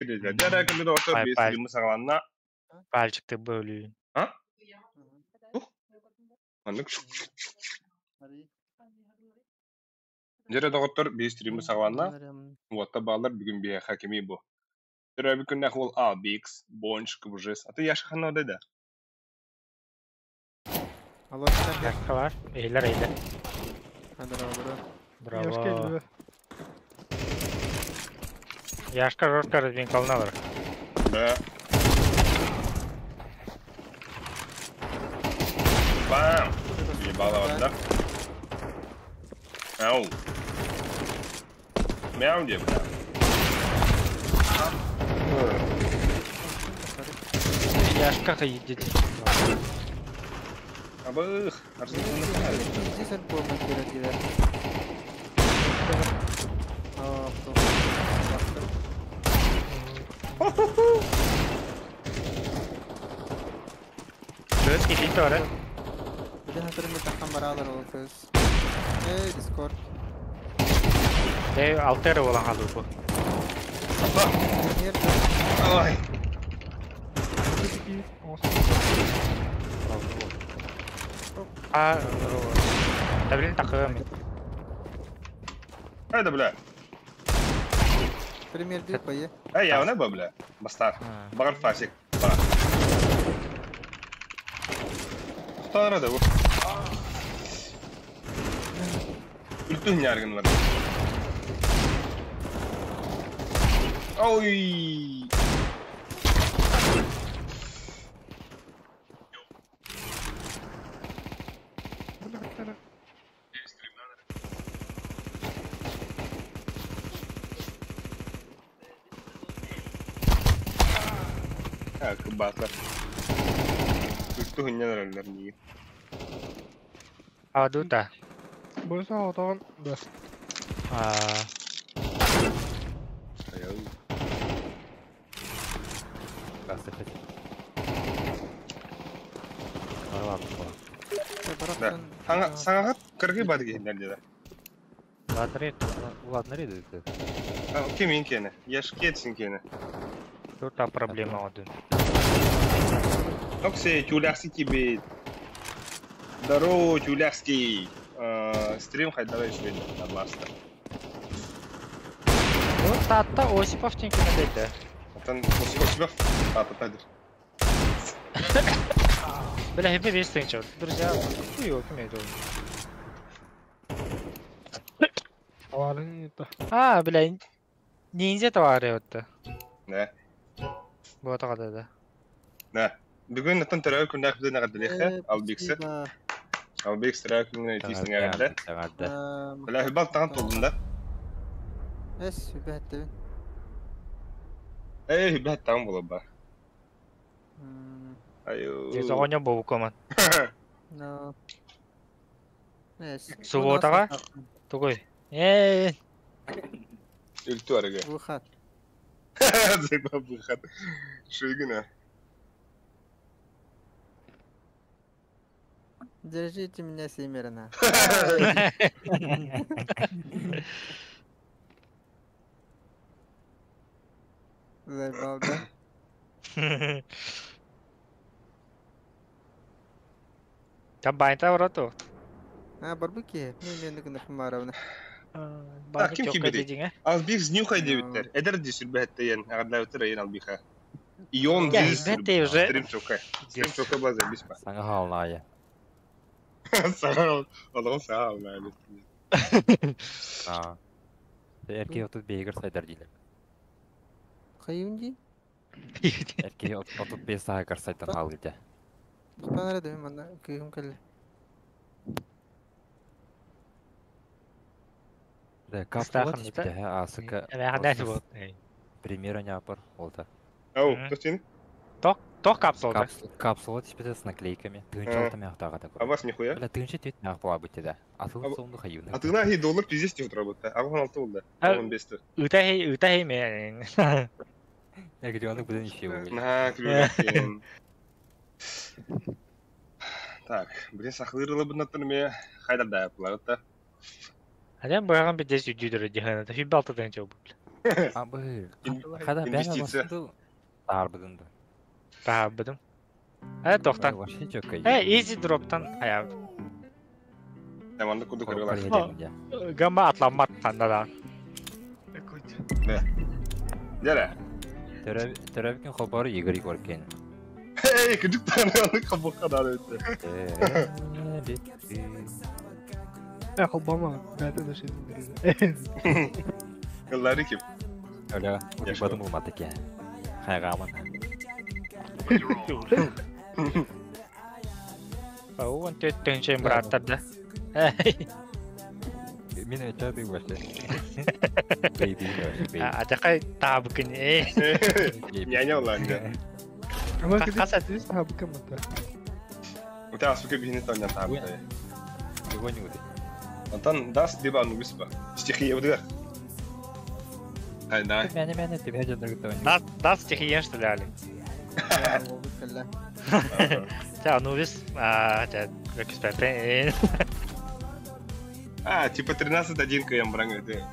Жара кылды доктор бес лимы сагаланна. Пальчикты бөлүйүн. А? Аннык. Жара доктор бес лимы сагаланна. Уатта балдар бүгүн бие хакими бу. Жара бүгүн нахол Албикс, Бонч, Кубжес. Аты яшахана деди. Yaşka var. Eyler. Bravo. Yaşka Roskar bin kalına var. Да. Бам! Ебало вот, да? Ау. Мяу, где, бля? Yaşka kıyıcı. Абых, арзанно нахуй. Здесь альбомы кидать. Söz gidiyor oraya. Bir de hatırım takkan beraber olacağız. Discord. De altera olan halı bu. Ай. Tabii takım. Haydi bля. Пример değil payı. Эй, я не бля. Бастар. Багар фасик. Баг. Кто арада bu? Ültün yargın var. Oy. Kıbatlar. Üstü hünyen öller niye? Aduta. Burası otoban. Ayağı. Да. Саңа кыргый бады кендер деді. Ладно, это. Кемин кені. Еш кетсін кені. Тут та проблема один. Оксей, тюляхский тебе. Здорово, тюляхский. Стрим хоть давай еще на Марста. Вот тата Осипов тенки надейте. Там Осипов? Пойдешь. Бля, хепи весь тенчер. Друзья, хуёво, кем Havalın yetti. бля, ниндзя товары вот. Ne? Вот так да. Ne? Bugün natan terör kundak bize ne kadar lehçe? Albix'e. Albix terör kundak yetiştin herhalde. Bela hübal tağın toplumda. Es hübette. Hübal tağın bulaba. Ayo. Здесь огонь был команд. No. Es. Субботага? Тугой. Ültü arıgı. Выход. Зайба выход. Шыгына. Держите меня семерно. Забавно. Там байта вороту. Барбеки. Мен күнә хмаравна. Так, ким кибеди? Albix нюхай девиттер. Эдер ди сүрбәттә ян. Агадла үтер ян Albixa. Ион ди бәттә уже. Стрим чока. Стрим чока база биспа. Саңа халная. Саңа. Алган саңа ална. Эркек отут бейгер сайдар дилер. Кайынди? Эркек отут бей сайгар сайдан алгыда. Тупанара да мен кыйым келе. Да, капсула типте, асыка. Примера няпар, олда. Ау, тостин? Тох капсула. Капсула типте с наклейками. Тынчалтами ахтага такой. А вас нихуя? Бля, тынча тет нях була бутеда. Атылып соңду хайюна. Атына хи доллар пиздец не работа. А 16 болды. 15. Үтәһей мен. Эгрионы бүден иши болду. На, клюрен. Так, блин, сахлырылы бұнаттыр ме қайдар да yapılar. Адам байган бит дес үдүдүр дигән. Та фибалта тенче бу. Abi. İn- Kada ben investisiya. basındı. Darbıdındı. Tahabbidim. To'xtan. Вообще çok iyi. Easy drop'tan ayağı. Tamamda kudu Korkar kırıyorlar. yedim ya. Gamma atlanmak kandadan. Nere? Teröbikin xobarı Igor Korken. Hey, küçük tane aldı kabuk kadar öte. Obama. Ben de şey dedim. Yılları kim? Öyle uğraşmadım bulmadık ya. Haygaman. On töttön şey bıraktırdı. Min ötürdük başta. Baby. Acakay tahabbikin. Yani ollanca. Ama Kasat. kedi tabi kemata. Uta asuke bihini tanyan tabi. Его не уйдет. Антон даст либо ну бисба. Стихи удар. Ай, да. Мен тебе жадыргыта ойнайм. Нас стихиен, что ли, Али? Анубис. Как спать. Типа 13-1 КМ брang это.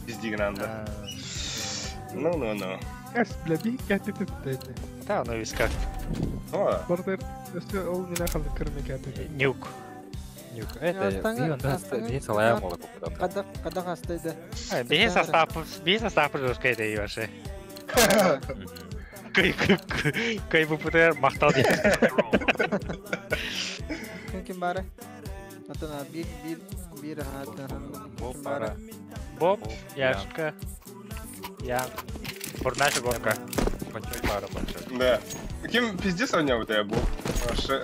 Пиздигнанда. Ну. Ес блаби кати тетте. Анубис как? Бардер. Өстө ол менен калды кирме кати. Нюк. Это не салая мола купудан. Kada hastaydı. Без состав русской да и вообще. Кай bu putar мақтау değil. Kim bari? Atana bir hata. Bob para. Боб, Яшка. Я. Бурнаша гонка. Большой пара большой. Да. Каким пиздец у меня вот я был.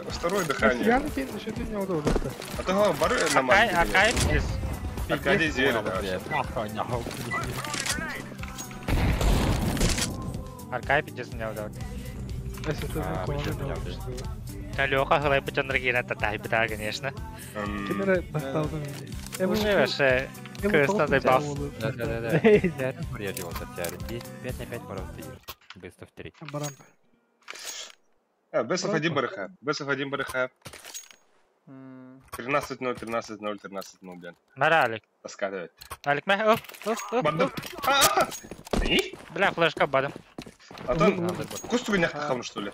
Второе дыхание. Я не пин, что ты не удобно. А то бары на маленький. Акай без. Аркадий Зверев. Аркай без меня удобно. Если ты не понял. Лёха хлеб печендрагина татай беда, конечно. Кемера басталдым. Уже вообще креста заебал. Да. Я порядил сортяри. 5 на 5 пора стоит. Best of 3. Баран. Бесов один барыха. Бесов один барыха. 13-0, 13-0, 13-0, блин. Нара, Алик. Раскатывает. Алик, Бадым. И? Бля, флешка бадым. Антон, кусту меня хахам, что ли?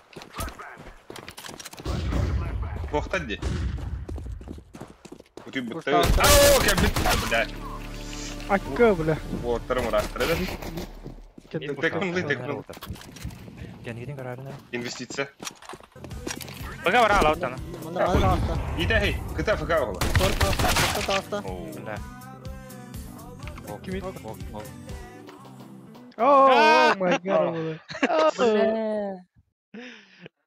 Плохо где? У тебя бытает. Ау, как бля. Акка, бля. Вот, второму раз. Текнул. Kendini kararına. Инвестиция. Бага вара лаутана. Иди, хей, кыта факавала. Бля. Kimi? Bok. Oh my god.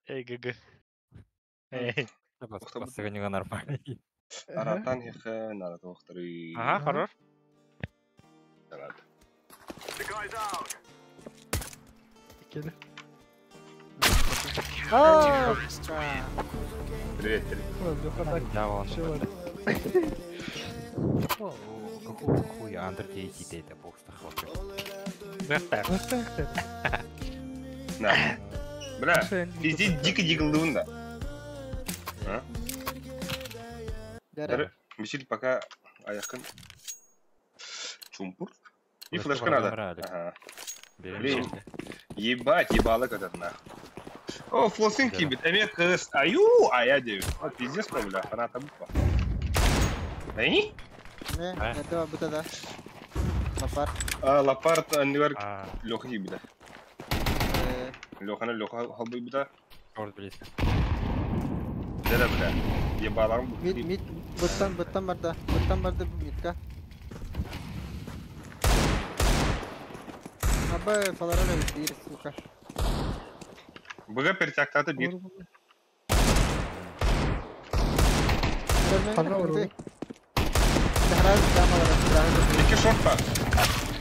Эй, ГГ. Эй. Посыгание нормально. Аратан хеха, надо второй. Ага, хорош. Kedi. Привет. Лёха так. Да, он. Всё ладно. Какого хуя Андер сидит, а бог стахлопер. Бэхтер. Вот так. На. Бля, пиздец дико диглунда. Мисиль пока аяхкан. Чумпур. И флешка надо. Ага. Блин. Ебать, ебалок этот нахуй. О, флоссинг кибит. Эмек кыс. Аю, а я девять. Вот пиздец, бля. Она там буква. Эй? Ne? Itu betul dah. Lapar. Лапарт анивар лёха кибита. Лёхана халбы бита. Шорт близко. Деда, бля. Ебалам. Mid betam barda midka. Apa falara da bir suka. Бага перетяктаты бир. Iki шорта.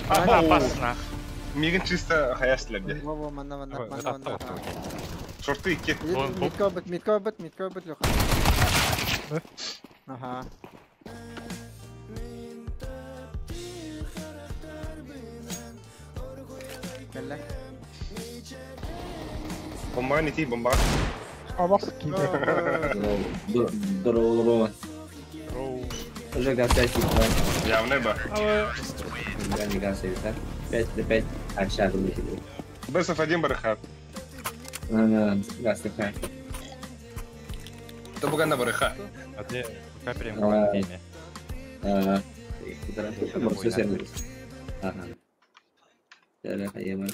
Опасно. Миган чисто хаяслер бе. Во, манна. Шорты iki. Midka bet loh. Aha. Kalla. Бомба не ти, бомба. Abas kedi. Здорово. Уже гасай сюда. Явно ба. Я не гасай, так? 5 aşağıda bir şey. Бесов один барахат. Гастыха. Это бугана бараха. А ты пока прям в теме. Burası servis. Aha. Şöyle kayayım.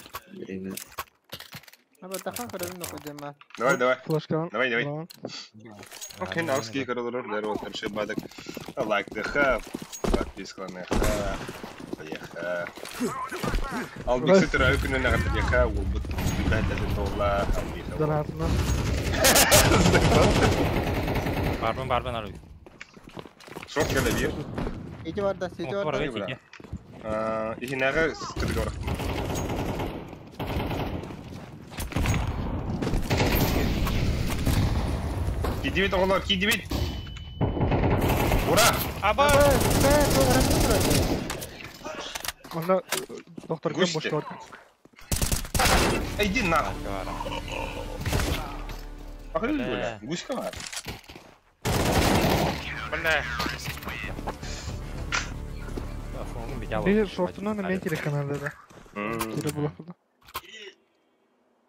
Ama takan kadar ne koyacağım ben. Давай. Флешка. Давай. Окей, навский коридор, здорово, короче, бадок. Лайк ДХ, подписка на ХХ, поехали. Ал биксы тираю күнүнө ката ДХ, ол бут битайдады толла, Занатына. Барбан алып. Шок келе бир. İki var da, seti var da. Var. Ихинага скидга бар. Кидибит оголор, кидибит. Ура! Аба! Onda doktor kim Густи. boş var. Иди нахуй. Var. Охренеть, бля. Гуська бар. Бля. Соңғы бит алып. Bir sortundan da men керек kanalda da. Kiri bulaklı.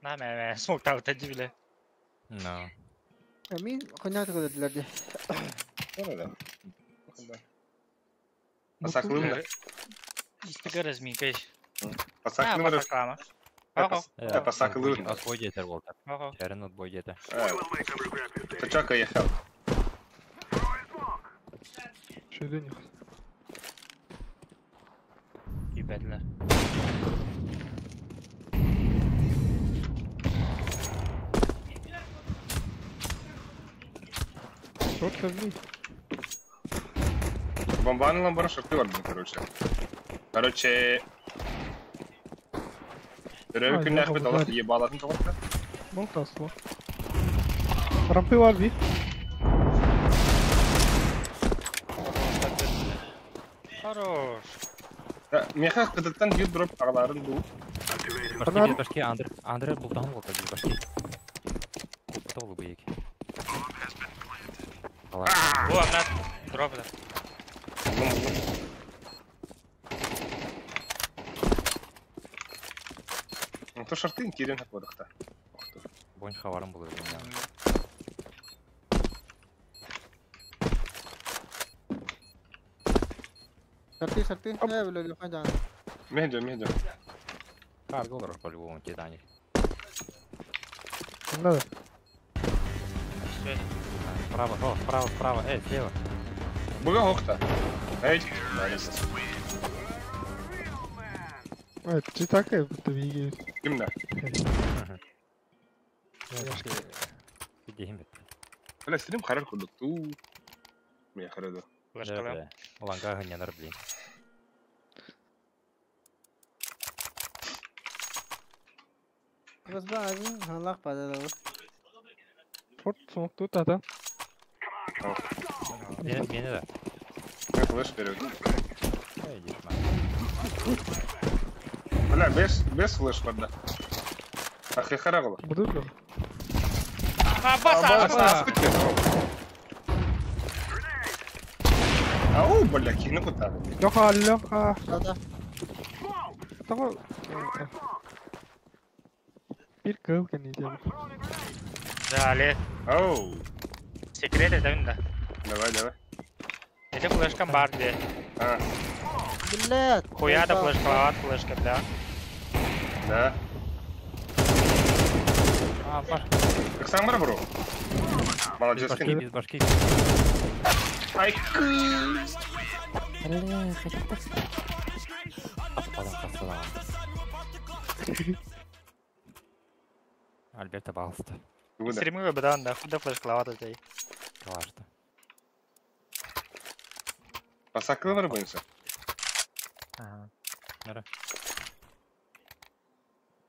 Наме, соңғы тәді біле. No. Min konya tıkladılar diye. Orada. Pasaklıyım da. İstiga resmi keş. Pasaklıyım da. Pasaklama. Ja, pasaklıyım da. Отбой жетер болды. Жарын отбой жетер. Ты чё, ехал? Şöyle yok. Kibetler. Short kazmayı. Бомбаный ламбара шорты бар, короче. Біреуі күнне Ахмет алып ебалатын тоғытты. Мол тасло. Rampı var bir. Хорош. Меха қыдықтан бир дроп ағаларын ду. Башки Андре бұлдан болды башки. Толы bu екі. О, ана дропта. То шорты керен қойдықта. Бойынша хабарым бұл өзім. Sartı. Ne böyle lütfen canım. Медиа. Карго olur по-любому кидание. Bunda da. Справа. Слева. Буга оқта. Эй, Evet, çitaka yapıp bilgi. кімді? Gideyim. Бля, стрим қарар көрдік. Мен қарады. Флешкалам. Оланға ғынянар білейін. Kız ben azın hanlak payda da var. Short soğuktu tata. Beni de. Мен флеш береді. Идешь, Бля, без флеш барды. Ахи қара қолы. Bu da yok. Баса. Ау, бля, кені құттады. Yok hali yok ha. Dada. Tamam. Bir kıl kendiyle. Дали. Ау, Секрет это да. давай. Это флешка бар где. А, Millet. Хуя да флешка, да. да. Бар. Как бар, бро? Молодец, кені. Без башки. Ай, Қасадан. Альберта балысты. Куда? Стримы бедан да. Худа флешка лавата дей. Калашты. Пасақлы бар бойынса. Нұры.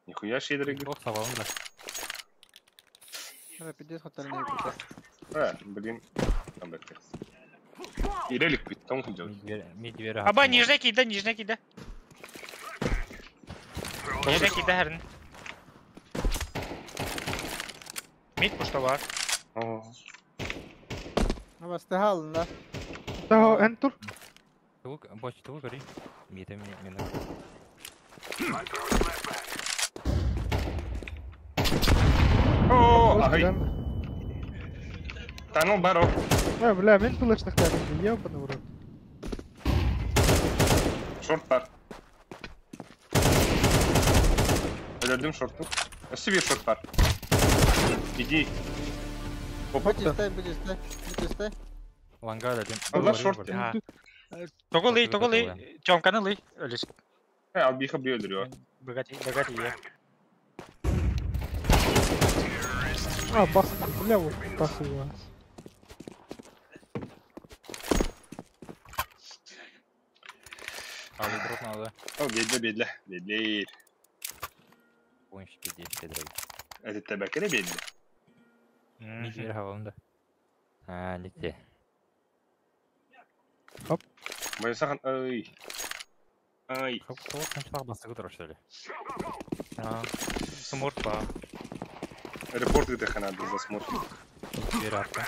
Нихуя шейдірегі. Ол сабалым да. Evet, bir de hatırını yapacağız. Блин. Там бәкке. Ирелик бит, там идет. Медвері. Аба нижне киді. Нижне киді herін. Mid puşta var. Ama sıhha alın da. Daha enter. Boş tuğu göreyim. Mide mi? О, ага. Танул баров. Бля, мен флештахтарым, ебаный в рот. Шорт бар. Öldürdüm şortu. Nasıl bir şort var? Иди. Будь стай. Ланга дадим. Allah şort. Тогылый, Тёмканы лый. Өлес. Al bir bir öldürüyor. Богати, я. Бас, бля, вот, бас его. Abi drop надо. O belli. Belli. Oyuncu bir diye Pedro'yu. Evet tebekele belli. Midleri havalandı. Ha, gitti. Ben sakın ay. Ay. Kavuştan çıkmak bastı kadar şöyle. Смурт ба. Репорт где надо засмотр. Bir arka.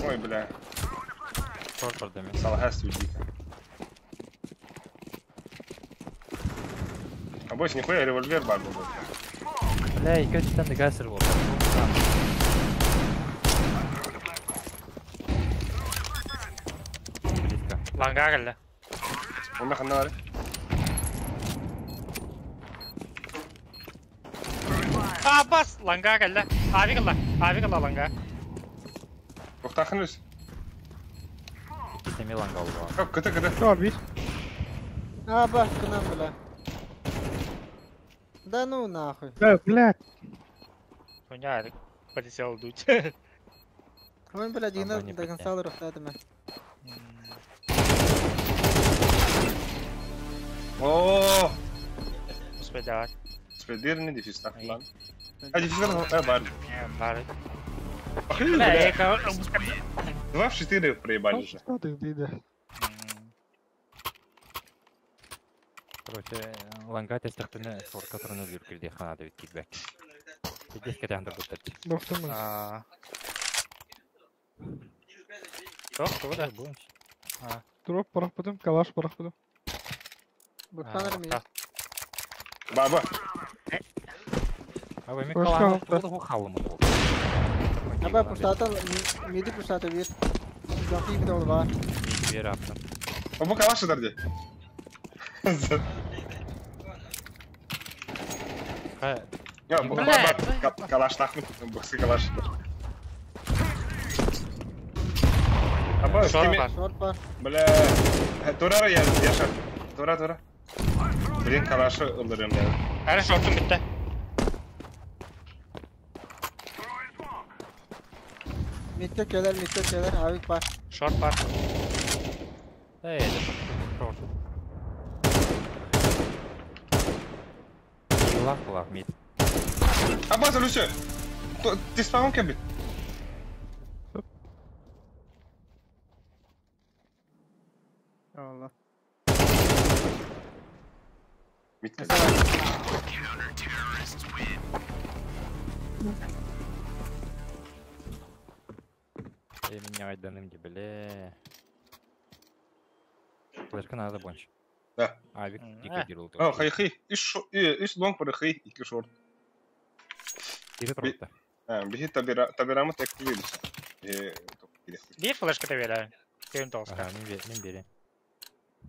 Ой, бля. Short var demin. Салахас уйди. А больше нихуя револьвер бар был. Bля, iki açıdan da Geyser oldu. Близко. Ланга geldi. Onda kanda var. Бас, ланга geldi. Abi kılla langa. Тоқтахын өз. İkisi Milan kaldı var. Yok kıtı. Что, бить? Бас, к нам, бля. Да ну нахуй. Блядь. Понятно. Полетел дуть. Он, бля, Дина не до конца рухтатиме. Ooo. Успеть давать. Спидер не дефис так lan. А дефис бар. Бары. Охренеть, Бля, бля. 2 в 4 проебали уже. Что ты, Дида? Короче, Ланга тестахтыны шорт которыны жүркілде қана деп кидбек. Здесь кәдәңді бұттырды. Доктор, Жоқ, да. дроп парахпадым, калаш парахпадым. Бұртаныр мені. Баба. Abi мен Hoş kalanı geldin. oldu bu halımı oldu. Аба, пұртатыл, меді пұртаты бер. Жоқи бір ол бар. Bir yaptım. O bu kalaş eder diye. Ya bu Bля, baba kalaş takmış. Boksi kalaş. Aba Шорт kimi? бар. Шорт бар. Bля. Turara yaşar. Tura. Birin kalaşı öldürüyorum yani. Әрі шортым бітті. Митте келер, авик бар. Шорт бар. Hey, short. Kulak mid. Aba solution. Dispawn kebit. Allah. Bitti. Меня айданım gibi le. Flash'ı надо больше. Да. Abi dikkat О, хай. Üç long para хай, iki short. Biri drop'ta. Bir tabiramı tekli verirsin. Bir flashka da verir. Benim de olsun. Aha, min biri.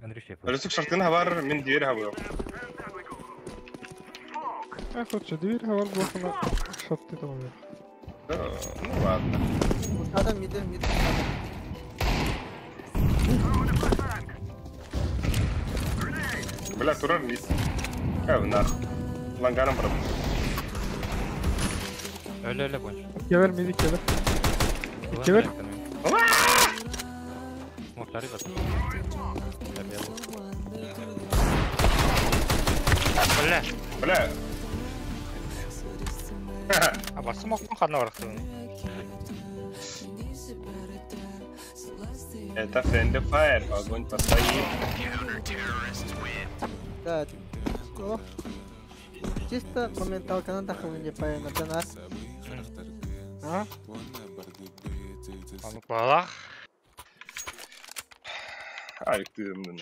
Andrei Рысык шартын var, min diğeri hava yok. Короче, дверь, говорит, блокана. Чтоб ты там умер. Ну ладно. Пұртаты миді. Бля, турар вид. Нах. Лангаром брат. Öyle больше. Kever midi kever. Kever. Smokları da. Бля. Бля. Аба смоктың қаны бар қылын. Это friendly fire, огонь постоит. Да. О. Чисто моменталканы тақылын деп байын. А? Анық балақ. Ayıktım bunu.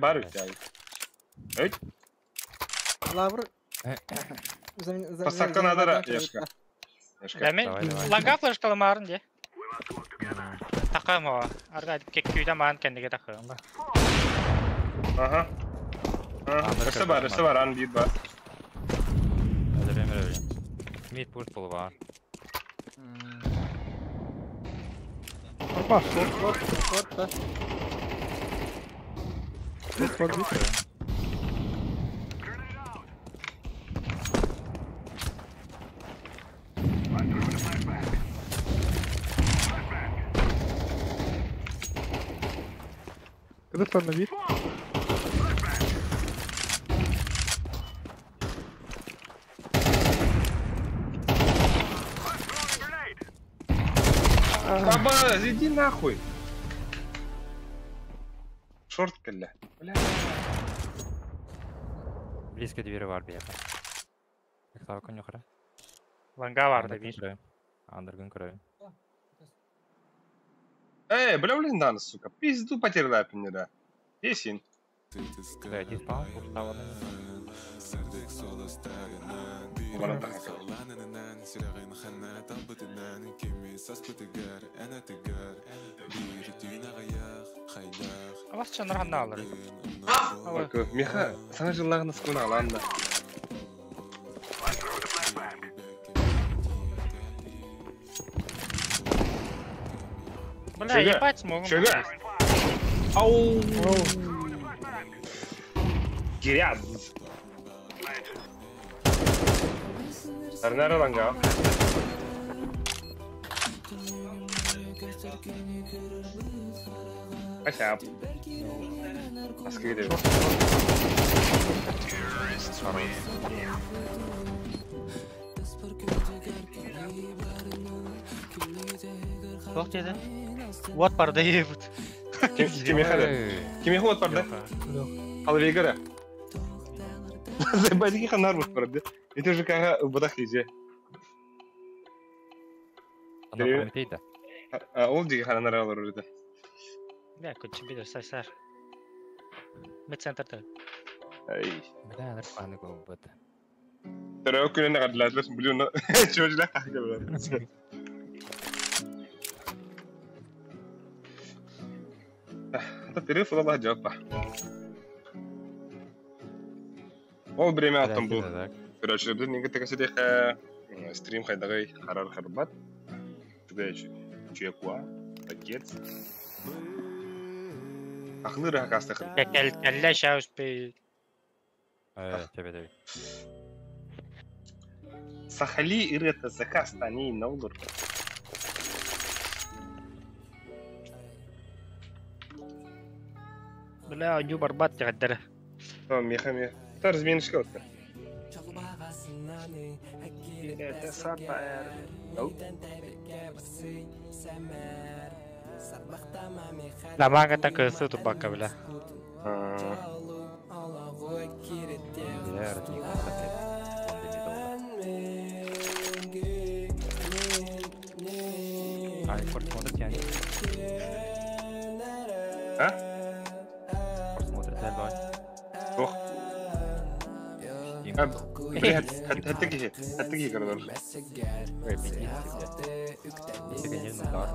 Бар у тебя. Эй, Лавр. Посадка надо, Яшка. Дәме, ланга флешкалы марын де. Тақым о. Арга кеккүйден марын кендеге тақым. Ага. Ага. Бар, ан бит бар. Hadi ben öyle. Mid push polu var. Опа, Вот, да. вот подбит. Когда там на вид? Баба, иди нахуй. Шорт калля. Бля. Близко двери var bir yakın. Sağ kon yukarı. Ланга vardı bir. Андергон крови. Бля, блин, сука. Пизду потеряла мне, да. Песен. Да, диспаун, пустава. Bana tak. Avaz çanır hanna alır. Bak, Miha, sana жыллағын sıkına alan da. Бля, ебать смогу. Шага. Ау. Гряз. Арнара ланга. Ашап. Аскиде. Yok dedi. What barda yebut. Кими хада? Кими ход парда? Халвейгара. Забайдики ханар бут парда. Это же кага бадахиже. Ana komiteydi. Ол диги ханар алар үрді. Ya kötü bilir saysar. Mid center'da. Ай. Birader panik oldu. Тара өкүнүнө кадылатлар, билүүнү чөжүлө кага бар. Ата терефон алла жаппа. Ол бреме аттым бул. Көрөчүлөр неге текеседе стрим хайдагы карар харбат. Түгөч чеква, пакет. Ахны ракаста хыр. Kelle şaus be. Evet, tabii. Сахали ирета заказ тани наулур. Bля, oyu barbat kadar. Tamam Miha. Tarz beni çıkarttı. Lama kata ke su tu bakka bla. Ay, korkmadık yani. Ha? Korkmadık tel var. Yok. Hattaki kadar. Evet, bildiğin işte gelin daha.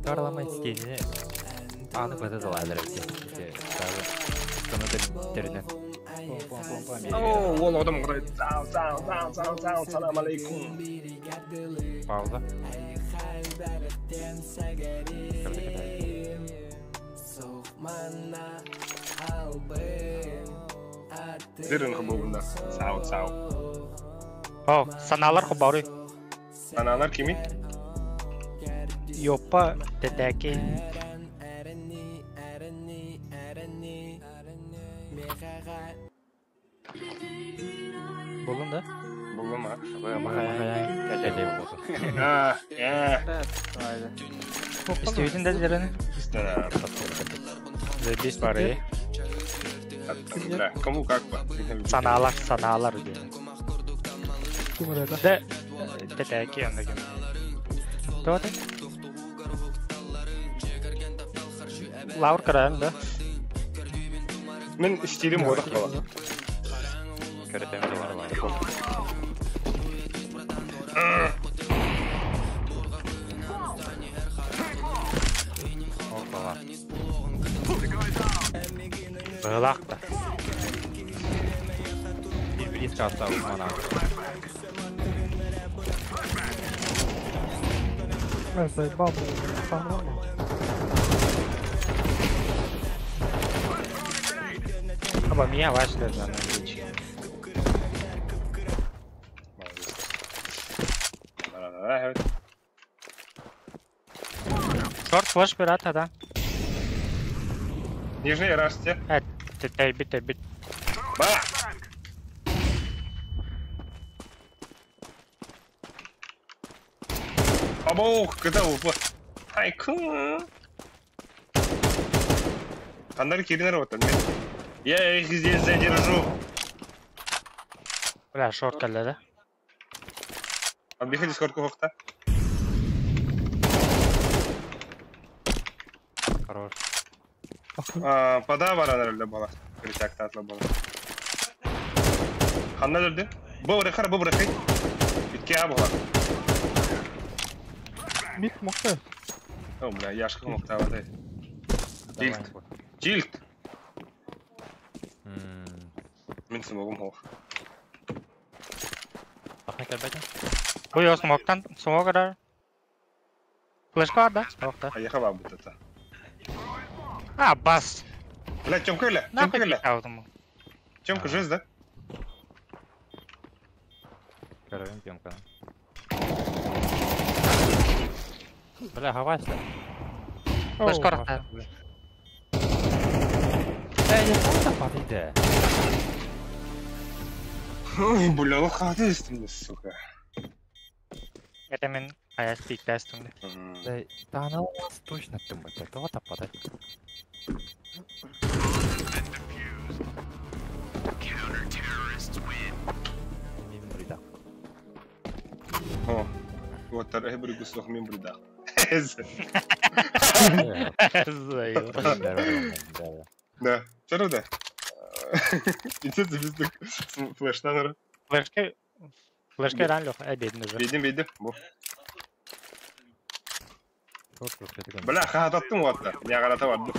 Karalama iskeyini anı bada da varlar işte. Sonra da derine. Oo, o adam kadar. Sağ, selam aleyküm. Pauza. Derin hubunda. Sağ. Oh, sanalar khabarı. Analar kimi? Yoppa dedeki. Bulun da. Bulma. Gel oldu. Ha, İstiyorsun da derine. İşte. Redis var ya. Kому как по? Sanalar diyor. Kumurada. De teteki yanındaki. Doğru. Laur kıran da. Men istedim bu arada. Körütemiz var var. Orta var. Bığlak da. Bir risk alsa uzman abi. Ben say bam. Tamam mı? Ama Mia başladı zaten geç. Evet. Short flash bir at adam. Нижний расте. Evet. Bit. Ба! Абох, когда упа. Хайку. Қандай керінер отыр мен. Я их здесь задержу. Bırak short kaldı. Отбегай дискордку хоқта. Хорош. Пада бар анарылды бала. Кричакта атлы бала. Қандай жүрді? Бұл бұрақай. Бітке абуға. Mid mokta. О, бля, яшқы моқта бадай. Жилт. Мен смогым хоқ. Bakın kelbeyden. Bu yol smoke'tan smoke kadar. Flash var da smoke'ta. Аяқа бар бұтата. Ha bas. Бля, Тёмка өлі. Нахуй кикаудым. Тёмка жез, да? Görevim Tiyomka. Bля, havaysa. Flash korkta. Ne patıydı? Ой, бля, лохаты üstümde, сука. Это мен аяс пик тестинг. Да она у нас точно там будет. Кто тапады? Мин брида. О, вот тарахи бір гүслох мен брида. Да, чару да. Идет за біздің флештан ұры. Flash'ke ran yok. Edin уже. Бейдім. Çok kötü. Бля, қағат аттым оғатта. Не қарата барды.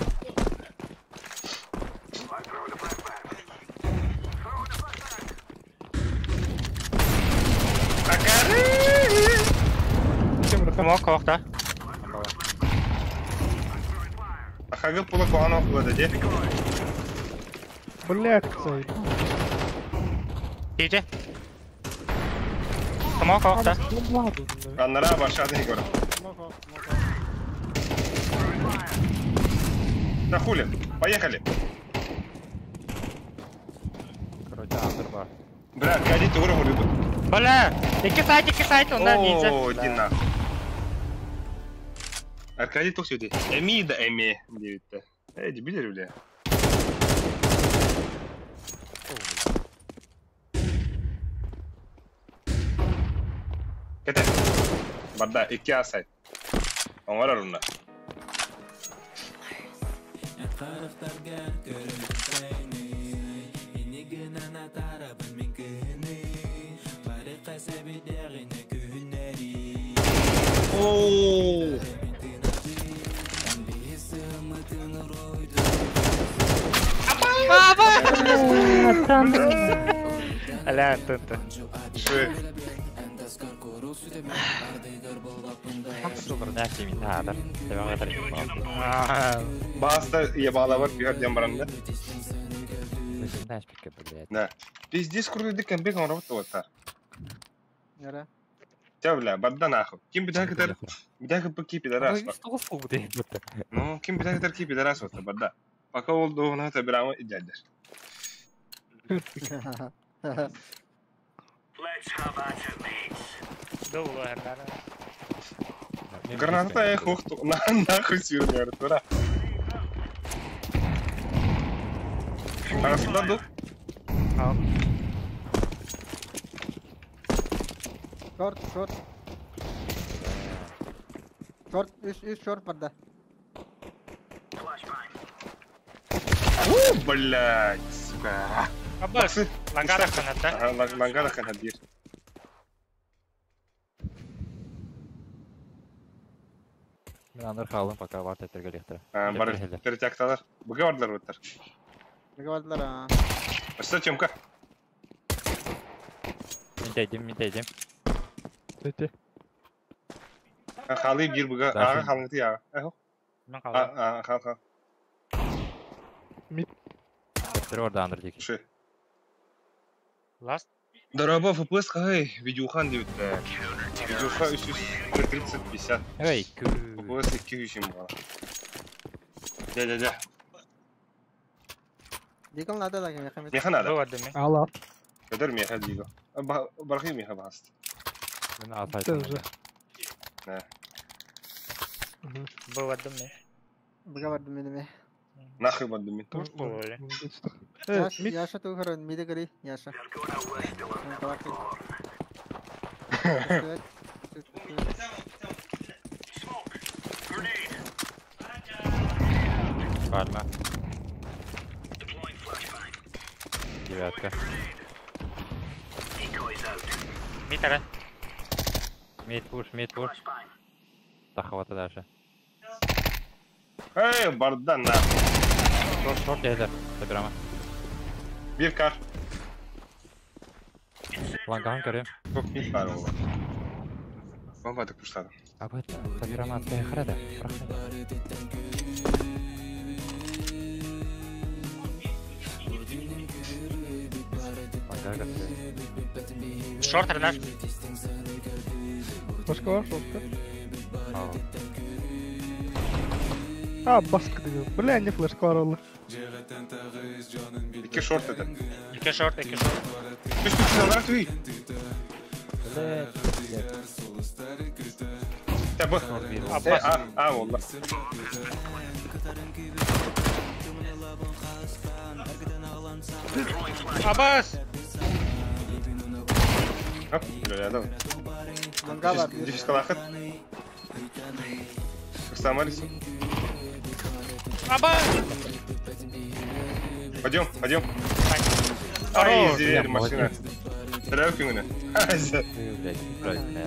Smoke korkta. Ақағы пұлы қоған оқылады де. Блядь, say. DJ. Smoke korkta. Аннара башады көрі. Да хули, поехали. Короче, андыр бар. Бля, гади туғыры ұрыды. Бля, iki side ondan ninja. О, дина. Аркадий тоқ сөйде. Әми да әми, дейбітті. Әйді білер біле. Кәті. Барда, 2 асайд. Оңар арында. Ооо. Ala tıntı. Швы. Супер, не активен. Да. Devam ederim. Баста ебала бар, бігерден баранда. Bizim de hiçbir köpü, блядь. Да. Пиздец, крутой кемпинг он работа оттар. Нера. Тя, бля, барда нахуй. Ким бида кетер? Бида кетер ки пидарас бар. Что сколько ты? Ну, ким бида кетер ки пидарас оттар, барда. Пока oldu ona da bir ama icadır. Doğru herhalde. Granata ya koktu. Nahul sürünüyor tura. Arasında dur. Al. Short, short. Short, is short पर्दा. Блядь, сука. Аббас, лангара канатта. Ага, лангара канат бир. Мен андыр халым пока варт этерге лехтер. Бар, тертякталар. Буга бардылар оттар. Договорилар, а. Что, Тёмка? Мен тейдим. Тете. Халы бир буга. Дальше. Ага, халыңды яга. Мен калдым. Хал. Эптер орда андыр деки. Ши. Last. Дорога FPS кай, видеохан дейт. Видеоха 330-50. Эй, күү. FPS 200 бала. Да. Диком надо лаги мехамет. Меха надо. Бывады мен. Ал. Кадер меха диго. Бархи меха баст. Мен атайт. Тоже. Да. Бывады мен. Договорилар менеме. Нахуй бадми. Туш болой. Мид. Яша ту харон миде гори, Яша. Пальма. Девятка. Митара. Мид пуш. Тахвата дальше. Эй, бардан на. Шорт ейдер. Собирама. Bir kar. Ланган көрем. Çok bir kar oldu. Baba da kuşladım. Абы собирама атпай қарады. Ланган көрем. Шорт арнар. Başka var şortta. Baskı diyor. Bля, ne flash var oğlum. İki short dedi. İki short. Üç olarak tüy. Ya bu. Abbas. Valla. Abbas. Hop, böyle adam. Langa var. Дефис калахат. Самарис. Abbas. Пойдем. Хорош. Ай, зверь, машина. Стреляю к нему. Блядь, правильно.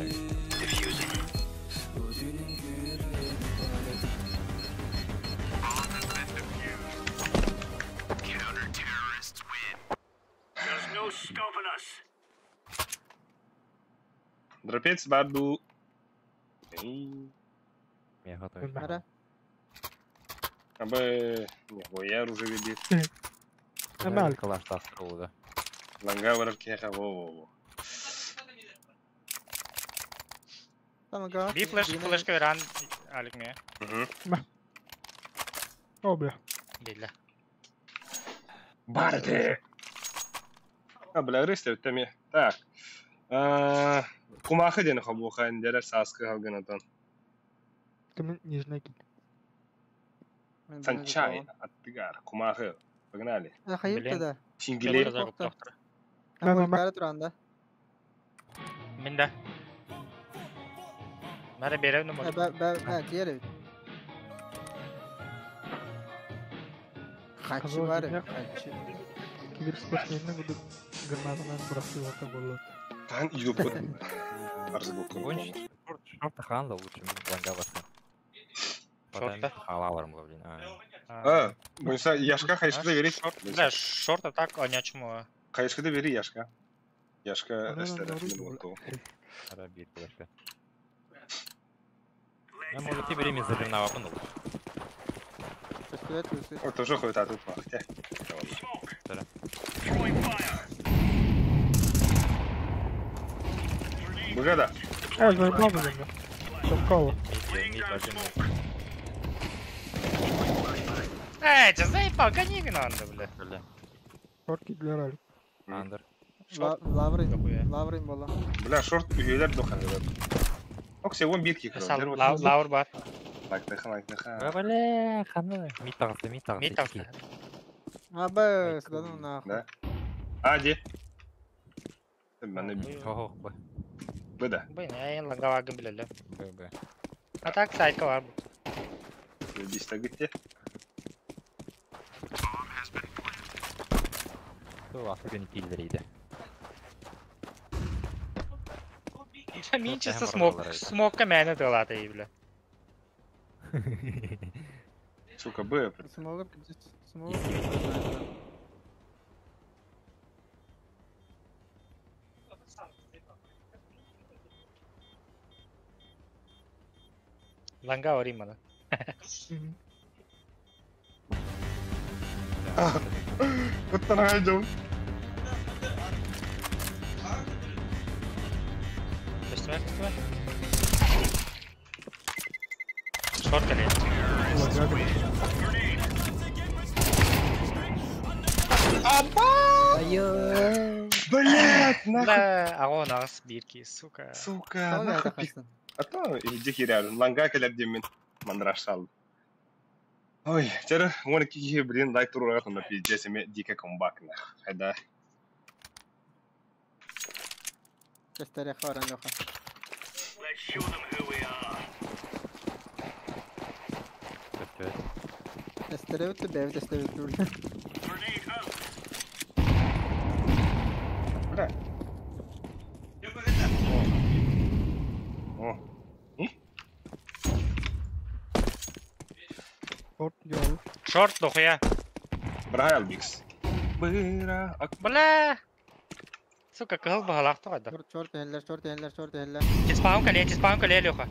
Дропец барду. Я готов. Ара. Абы, я уже видит. Emel. Калаш таскы oldu. Ланга варар кеха во. Tamam ga. Bir flash veren alik mi? Obya. Değil. Барде. Бля, рыстев теми. Так. Кумахы дені қабуға әндері саскы қалған атан. Kimin yüzüne git. Санчай, аттыгар, кумахы. Погнали. Hayır da. Шингилер. Ben kare turanda. Min de. Mara berevni bu. Ben diğeri. Kaçı var ya. Kaçı. Kibir spesmenine budu gırnadan bırakıyor orta golü. Тан идет под. Арзбук. Шорт ханла лучше, ланга басқан. Шортта? Халаларым ғой, блин. Бұнса яшқа қайшқыда берейік. Да, шорт атак онячму. Қайшқыда берейік яшқа. Яшқа әстері. Ара бир флешка. Я может и время зажирного панул. Это уже ходит, а тут махтя. Богада. Заебал меня. Шапкало. Че заебал, гони надо, бля. Шорт для ралли. Андер. Lavrin bola. Бля, шорт üyeler dokanıyor. Оксе, он битки кроу. Лавр бар. Лайктахан. Бля, ханы. Мид тағысы. Мид тағысы. Abi, sıradan nahı. Да. Ади. Ben de Хо-хо, бай. Bu da. Bu ne? En langa vagın bilelim. Б. Atak side'ka var bu. Dista gitti. Сол ахырын киллерийди. Мен чисто смокка мәні дылады ебілі. Сука, Б. Смогу. Смогу. Langa var именно. Kutan haydım. Üstüme. Short kaleye. Блядь, нахуй. Да, ағо нағыз бирки, сука. Сука, Tamam нахуй. kaçtın. Ата, илдик ирядым. Ланга келер демен. Мандраш салды. Ой, жары, 12 блин, лайк турурга тонда пиздец, эме дике комбак нах. Хайда. Gösteriyor haran yok. Gösteriyor da bev gösteriyor. Бля. О. Short yol. Short доқия. Брайал бикс. Быра. Бля. Сука, кығыл бағалақты қайда. Short eller. Теспаун kaleye леха.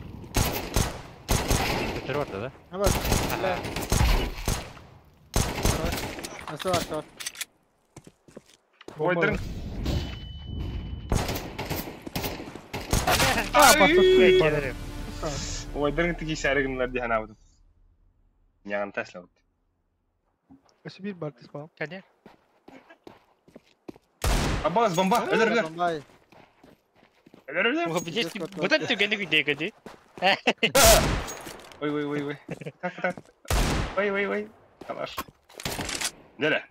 Четыре орта, да? Ha bak. Nasıl var short? Ойдырың. Келерім. Ойдырың тіки сәрігінлер дейін абыдым. Яғын таслауды. Kaçı bir bar spam. Кәне? Аббас, бомба! Өлірілер! Bombay. Өлірілер! Бұдан түгені күдегі де. Ой. Так. Ой. Калаш. Нере?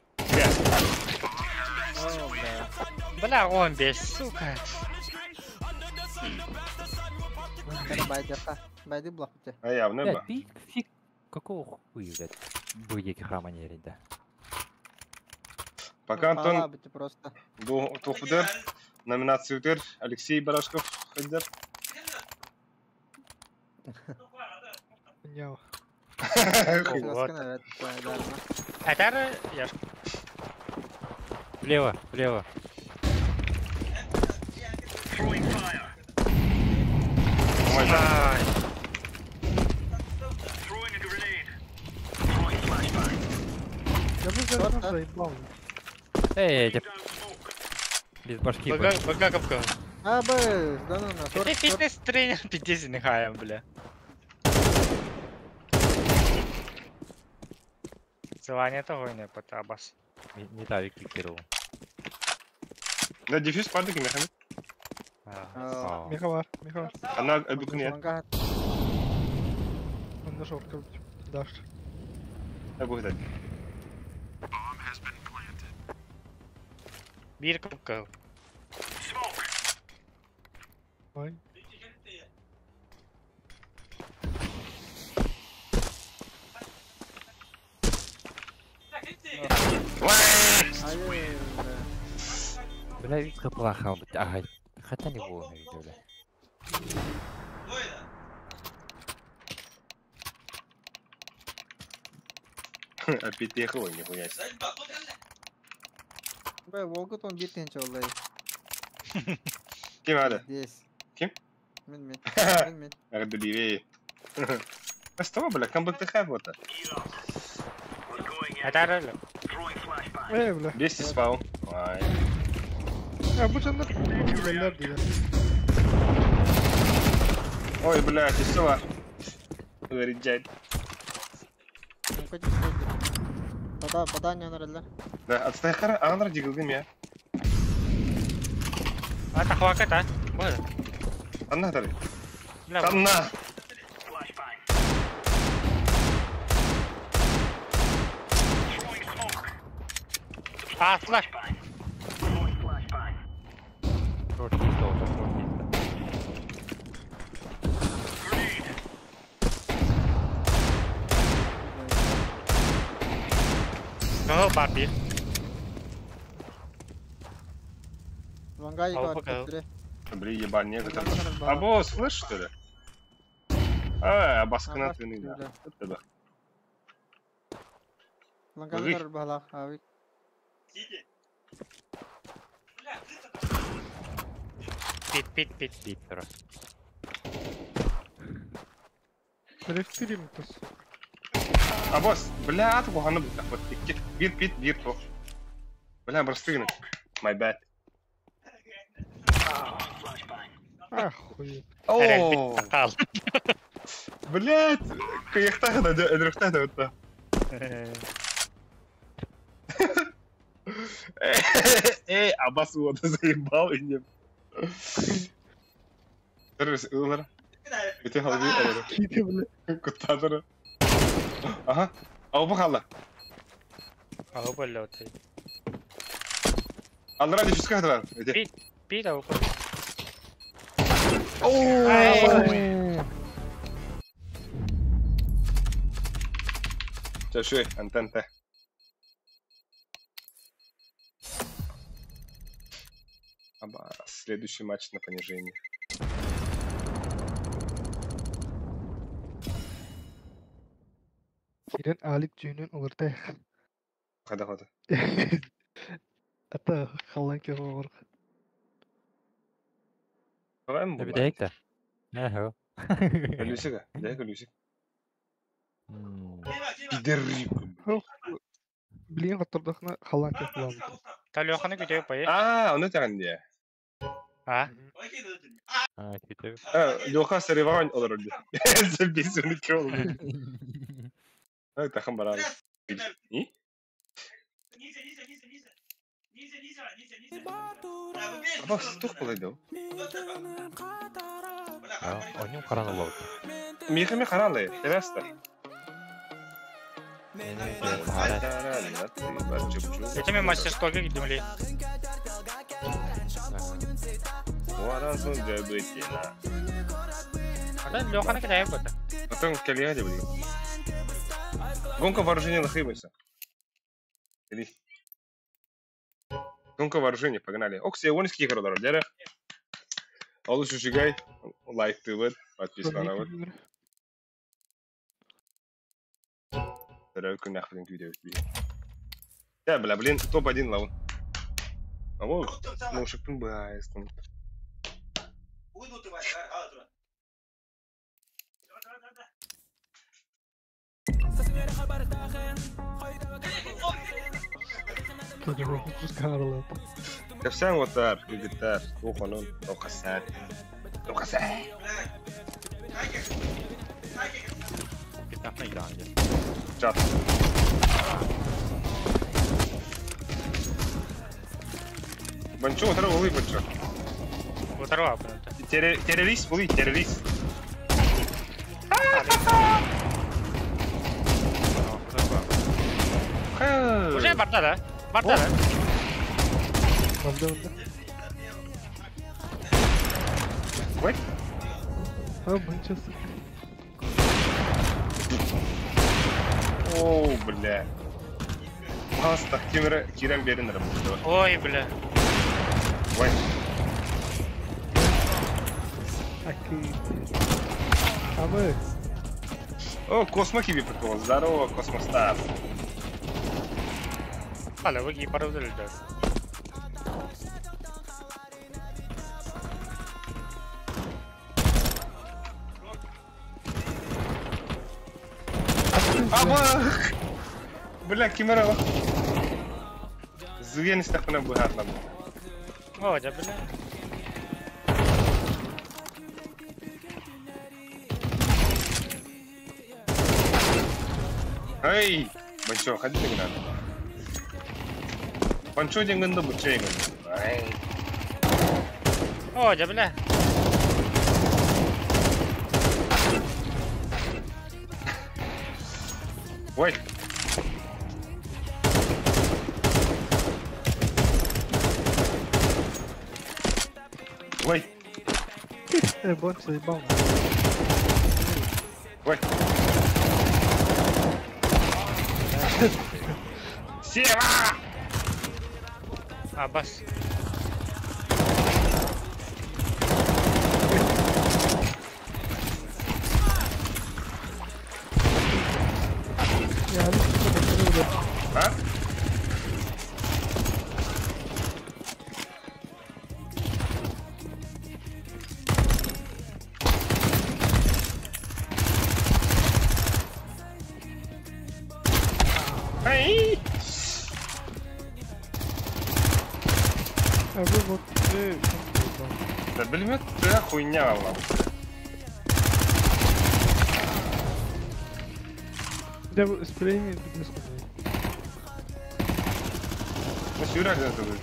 Бля, 15, сука. Bana baydırka. Baydı blok bitti. А явно Блядь, ба. ты фиг. Какого хуя, блядь? Быдеки храма не рида. Пока Антон Bitti просто. тоқыдыр, номинация өтер, Алексей Барашков өтер. Яу. Evet. Әтәрі, яш. Влево. Ай. Я бы Short, зараз заебал. Эй, без башки. Бага капка. Ha be. Да ну. Ты фитнес-тренер 50 нехаем, бля. Звание того и не потабас. Не тавик кикировал. Да, дефис падык не хамит. Меха var. Она обыкновенная. Он на short крутит. Даш. Обыкновенная. Bir капка. Ой. Hayır. Бля, Витка плохо. Ага. Хотя не было на видео, бля. Опять ехал, нихуя себе. Be Volgut 11 tenç oldu. Kim hadi? Yes. Kim? Min. Ағды бирей. Что, бля, комбыкты хай бота. Әтәрі. Бля. 200 спал. Ай. Ya bu canlar güzeller diye. Ой, блядь, и что? Говорит, дядь. Badan yanarlar. Да, отстай хара, анар дигылдым я. Ата хвакат, а? Боже. Анна дали. Бля, Анна! флэш. Шорт чисто. Ага, бар bir. Вангай Алпа играет. кал. Блин, ебанье готов. А босс, слышь, что ли? А, баскана твины, да. Тебе. Вангай играет бахла. Ави. Pit. Бит раз. Рефтирим тус. А босс, бля, ты бухану вот бит, то. Бля, бросты, my bad. Ахуй. О, Takal. блядь, каяхтах да, эдрухтах да, вот так. Аббас его заебал и не... Террис, Улар. Бите халби, Улар. Киде, бля. Кутадыр. Ага. Абу халла. Ага, болла отсай. Аллара дефис кахтар. Pit ага. Чашуй, антента. Аба, следующий матч на понижение. Кирен алик жөнөн улартай. Хада. Ата халлан ке гор. Правильно было? بدايك ده. اهو. Колюсика, дай колюсик. Пидерик. Билген каттырдыкны халлан ке кулам. Талёханы күтөп пай. Оны таган дия. А? كتاب. Лёха соревновань олар ди. Забисуны кёл. Тахан барар. И? Бак стук булайды. Oyun karanlık. Мехами харанлай, тераста. Эти мы мастерскойга гидимли. Варазун жабытина. Ада Лёханы кидайып бата. Потом калия де блин. Гонка вооружения нахребайся. Иди. Гонка вооружения, погнали. Окси, вонский игры дорога. Алыш ушигай, лайк тывет, подписка на вот. Рöken нахрен видео. Я, бля, блин, топ-1 лаун. А вот, ну шипин байс там. Киде хукус карлат. Капсян ватар, гитар, уханон, окасат. Kitapna ilanca. Чат. Банчо, ватар улы банчо. Уторва просто. Террорист, улы, террорист. Уже барда да? Барда да? Алда. Ой. А банчасы. О, бля. Паста, Киран Берин работает. Ой, бля. Ой. Аки. Амы. О, Космо Киби прикол. Здорово, Космостар. Hala bu keeper öldürdü. Aba! Бля, камера. Зуен истахна бухарна. О, да, бля. Эй, Банчо, ходи ты надо. Банчо деньганда бучейган. Ай. О, да, бля. Ой. Ой. Бон заебал. Ой. Сева! Аббас. А? Ай! А вы вот... Да блин, ты хуйня, ладно. Я спрейми не сказал. Ну, сюда где-то будет.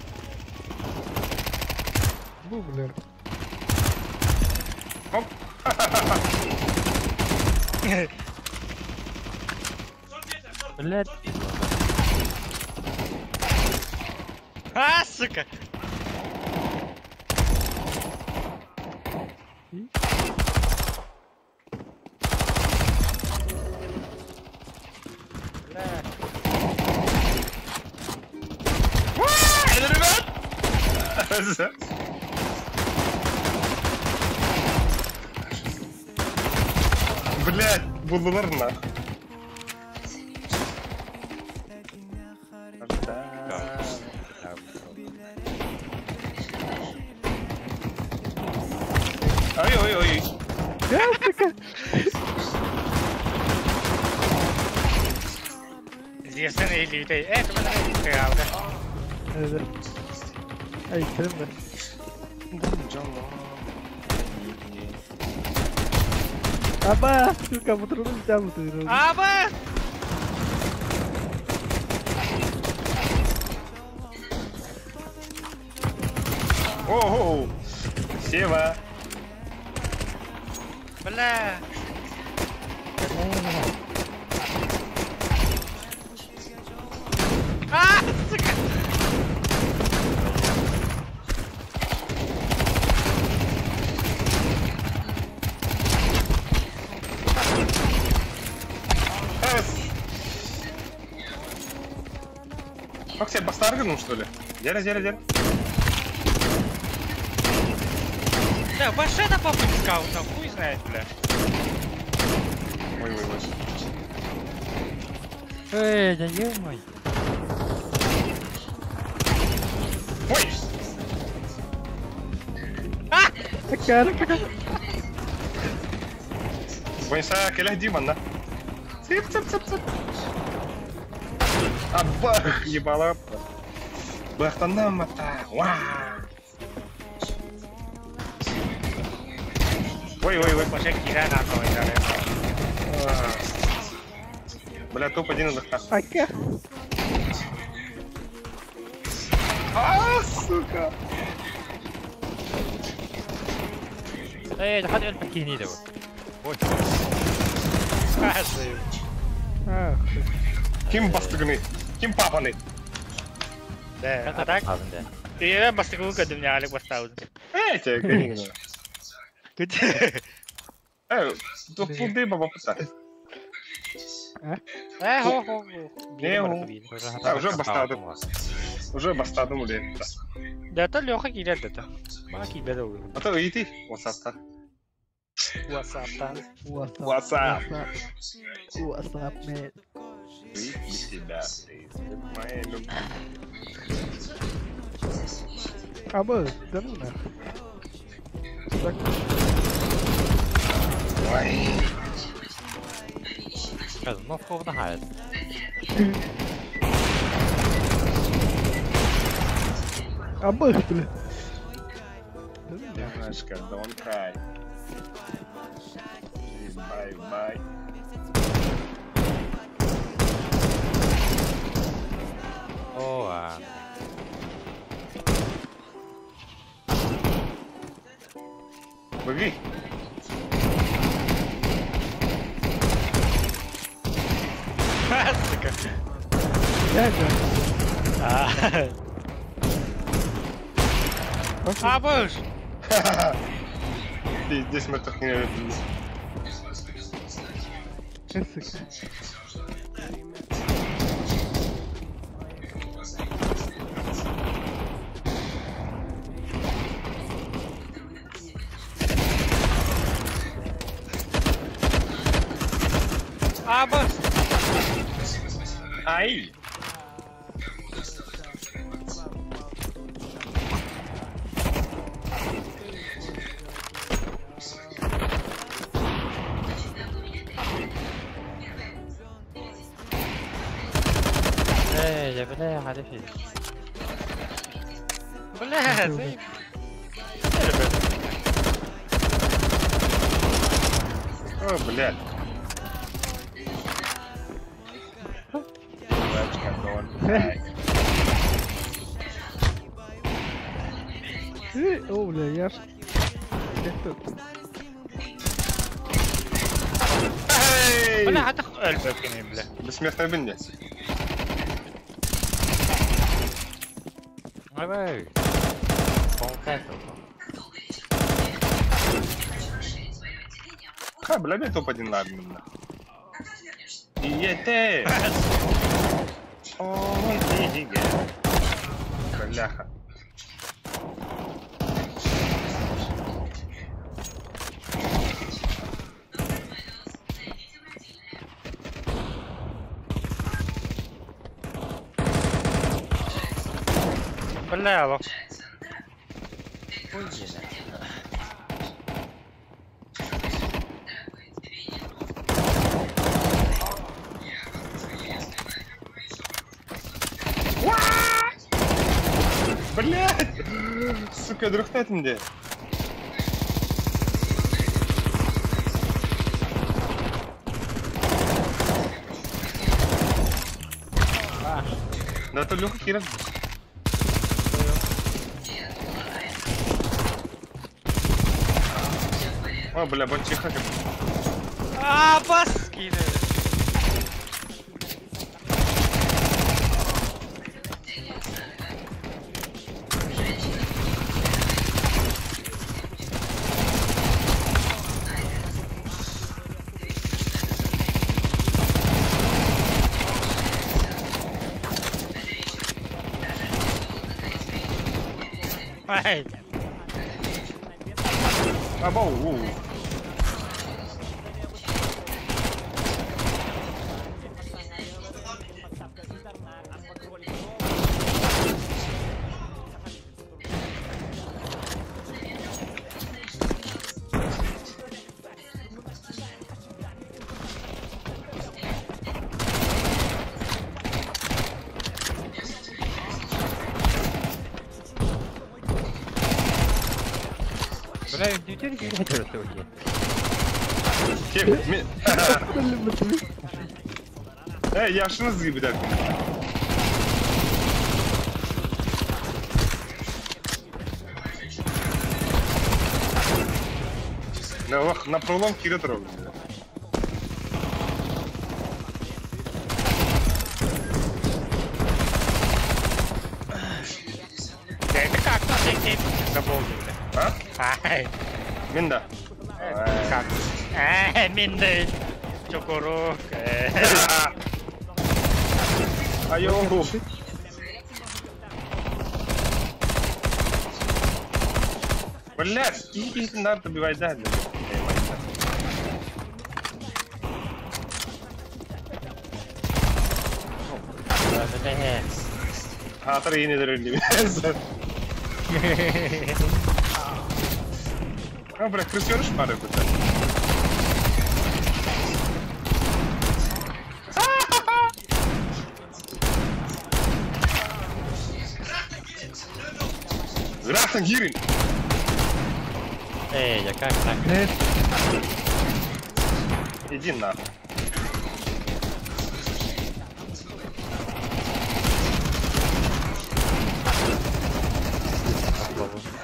Бублер. Оп! Блядь. А, сука! Блять, буллар нахуй. Ой-ой-ой. Известно или это? Это правда. Ай, темно. Аба! Сука, патрон тягу ты. Аба! Ого! Сева! Бля! А, сука! Как тебе бастаргнул, что ли? Деря. Да, машина попускал, там хуй знает, бля. Ой. Эй, да ё-моё. Ой! Cara, Pensa que ele é Diman, né? Цып. А бах, ебала. Бахтана мата. Ой. Пошли кидай на то, Бля, топ-1 отдыха. Ака. А, сука. Эй, да ходи покини его. Ой. Ах, Ким бастыгны? Ким папаны? Да, а так? Я бастыгу кадымня алик бастауз. Эти, конечно. Тут фунды баба пута. Хо. Уже бастадым уле. Да это Лёха кидает это. Маки бедовый. А то иди, WhatsApp-та. WhatsApp. WhatsApp, man. Иди себя, моя любовь. Аба, да ну нахуй. Так, Ой. Ну, в на хайт. аба, бля. Немножко, don't cry. Bye. О, Беги. Сука. Дядя. А, боже. Здесь мы так не видели. Аба! Ай! يا بلا هذا شيء. بلا زي. О, блядь. О, бля, я ж... بلا هتاخد قلبك يا بلا. Бессмертная бенди. Ouais. Bon fait. Ха, бля, мне топ-1 на админ. Ете! Ой, фига. Бляха. بلا يابا. Блядь! Сука, дрыхтатинде. Да то Лёха Киров. О, бля, банчиха как. Баски! Ай! Абау. Бля, неужели не это вообще? Kim? Yaşınız gibi derdim. Ne bak, na prolong kiri troll. Это как-то всякие заболели. Ha? Ай! Minda. Как? Минды! Чукурук! Ayo. Блядь, иди надо добивать дальше. Hatır yenidir öyle. А, бля, крысёныш пары это. Здравствуй, Гирин! Я как так? Иди нахуй.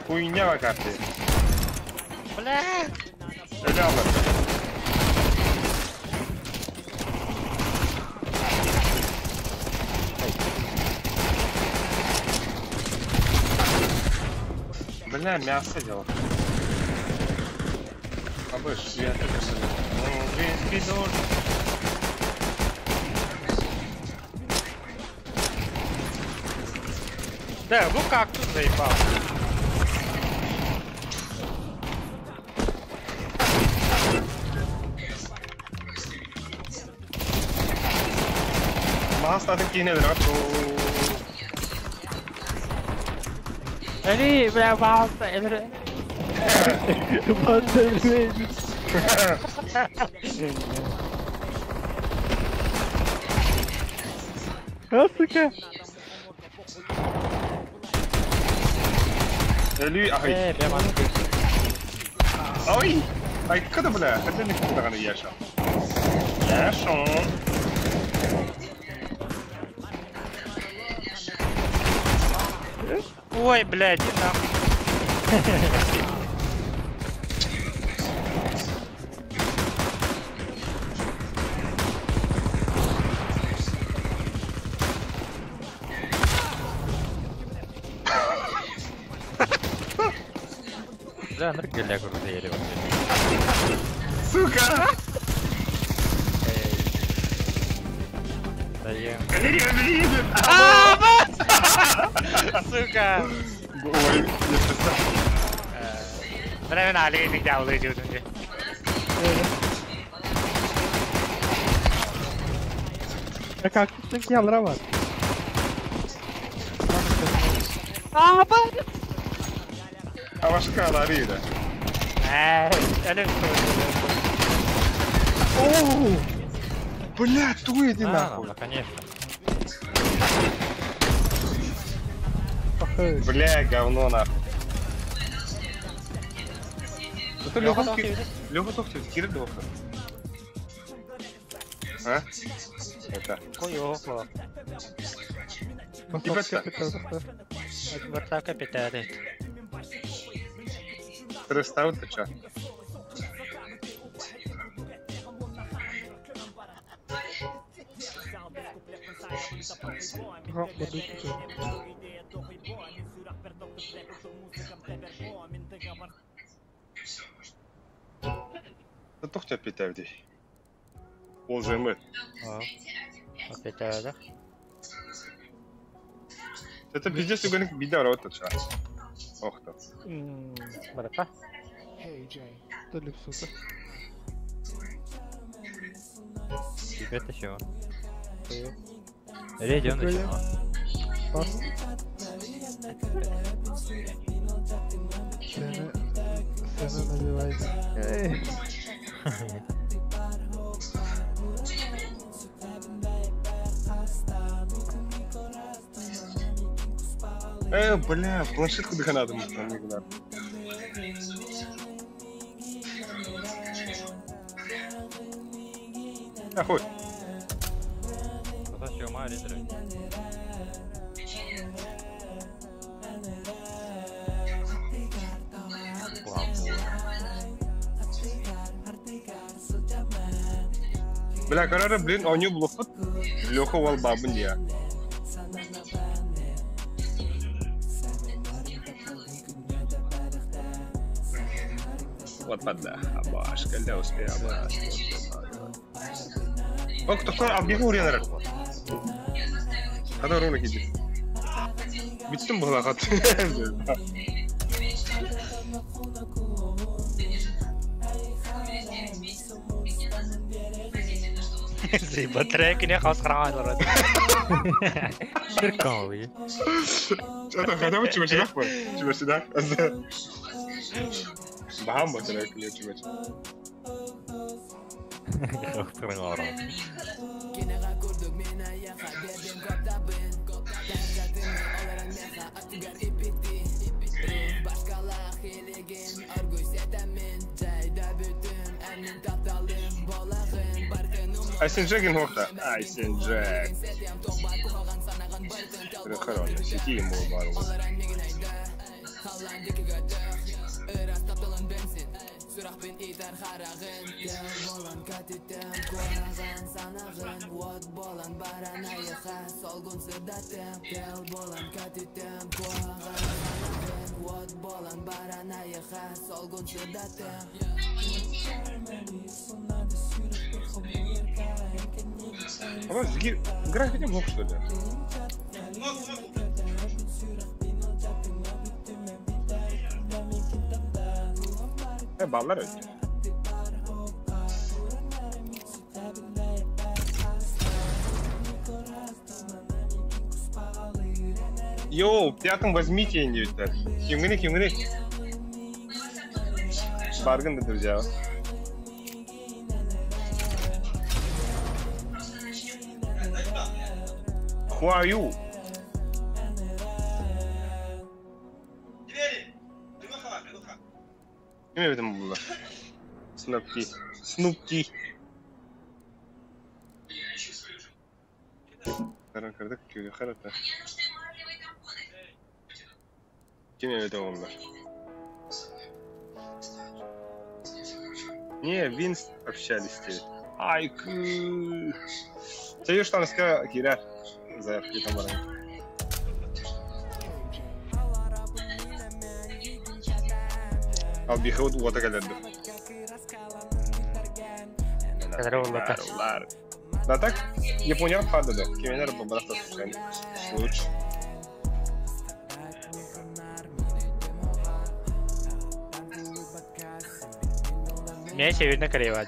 Хуйня в карте. Бля! Реально. Бля, мясо делал. Побольше света. Да, ну как тут заебал? Hastadın ki yine de rahat. Ali, ben bağlı Emre. Afrika. Lui, ай. Ben bağlı. Ой! Ай, kada bля, хотя не куда она яша. Яша. Ой, блядь, иди нахуй. Да, ныргали огромные дерева. Сука! Да я... Сука! Ой, я честно. Bana ben hale geldik de avlayıcı önce. Ya kalktın ki yalara var. Авашка ларида. Öyle Оу! Бля, ту иди А, нахуй. наконец-то. Бля, говно нахуй. Это Лёха Тухтев, Кирилл Лёха. А? Это. koyuyor. Бата капитали. Перестав ты чё? Да Тухтев питавди. Олжемы. Капитали. Это пиздец, угодник бида рота чё. Ох ты. Бата. Дали, сука. Это чего? Рейдион еще. Bas. Sana bir vay. Бля, планшетку догонадо мы там не гнали. Охуй. Зачем Маридра? Бля, карара, блин, он не блофот. Лёха вал бабын я. Вот подда, абашка, ля успея, абашка. О, кто объехал уренер? Когда ровно гидит? Битсим была хат. Батарея не хас хранила. Ширковый. Это хотя бы чего сюда? Чего сюда? Бахам батарея не чего. Айсенджеген хохта. Айсенджек. Хорошо, сети ему бару. А вас график не мог, что ли? Ballar öyle. Йоу, пятым возьмите индивидуаль. Кимгини. Барган да друзья. Who are you? Кем это было? Снупки. Карда какие харата. Кем это было? Не, Винс общались те. Айку. Ты что сказал, Кира? Заявки там баран. Abi ход уата geldi. Да так, Япония падала. Кеменер побрался совершенно. Лучше. Меня Северная Корея.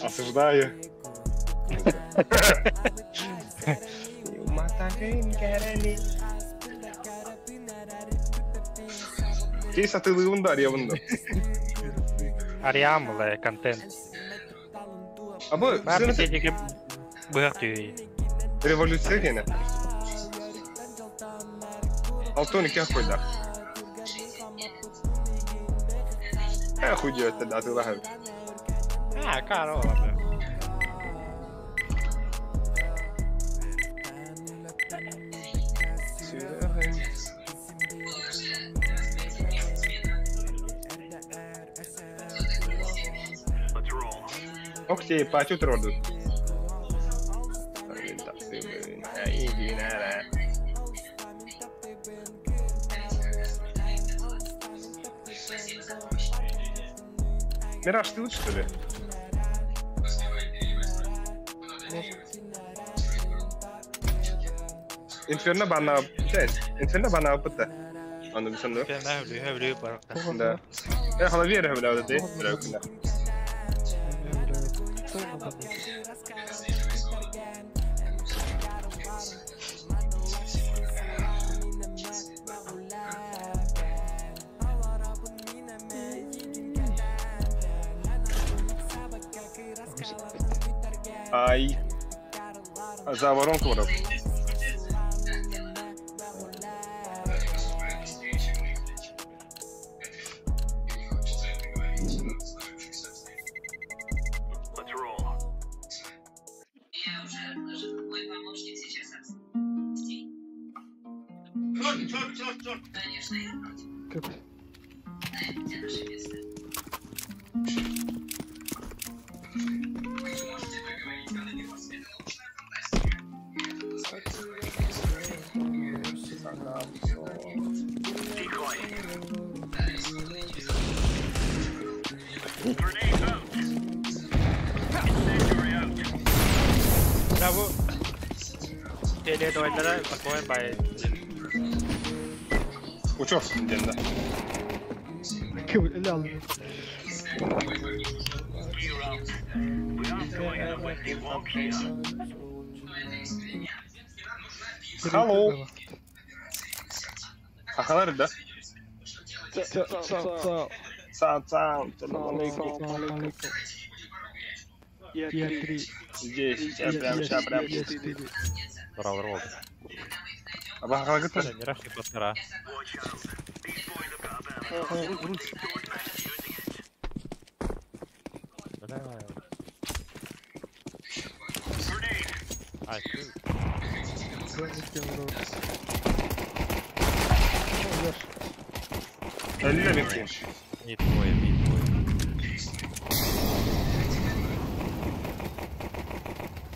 Осуждаю. Кейс атылыгын да арьявында. Ариамлы контент. Абы, Бар биседеге быгак түйі. Революция кені. Алтон ике қойда. Хуйдеу өтті атылы хәл. Кaro olabilir. Okey, paço trodu. Мираж, ты лучше, что ли? Inferno бана опыта. Аны бисәндә. Hövlü barakta. Да. Хала вере хәвлә дә. Рәүкнә. Ай. За воронку вырып. Конечно, я против. Где наше место? Вы можете поговорить, когда не вас. Это научная фантастика. Bravo. Deli oyunlara bakmayın bay. Uçuyorsun kendine. Kabul ele aldım. Hello. Hakalar da. Сау. Здесь, сейчас прям. Брал ролл. Абаха гыта. Не раши пасара. Ай, Ölüyor bekleyin. не твой.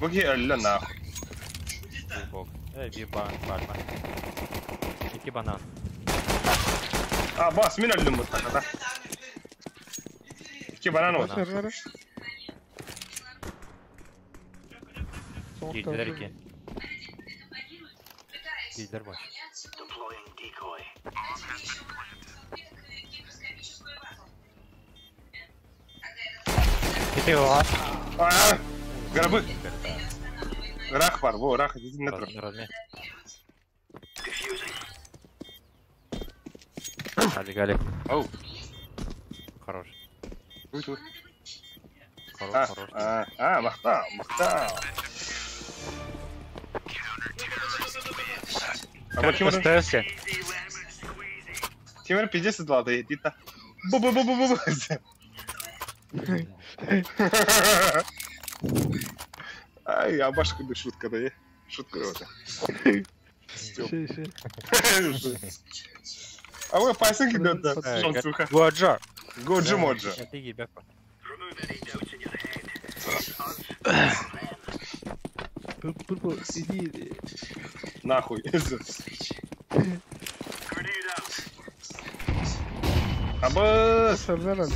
Bugün öldü nahut. Bir balma. 2 banan. Bas min öldüm bu takada. 2 banan oldu. Giydiler 2. Giydiler baş. Gidiyor. Гробы. Рах бар, во, рах, не тұр. Размен. Алик. Оу. Хорош. Туй. Хорош. Мақтау. Тимур пиздец отладай, ты-то. Бу-бу-бу-бу-бу. Ай, абашка шутка, да? Шутка это. А вы пайсын кидет, да? Шансуха. Годжо. Годжо-моджо. Иди. Нахуй. Абас! Сарзаран.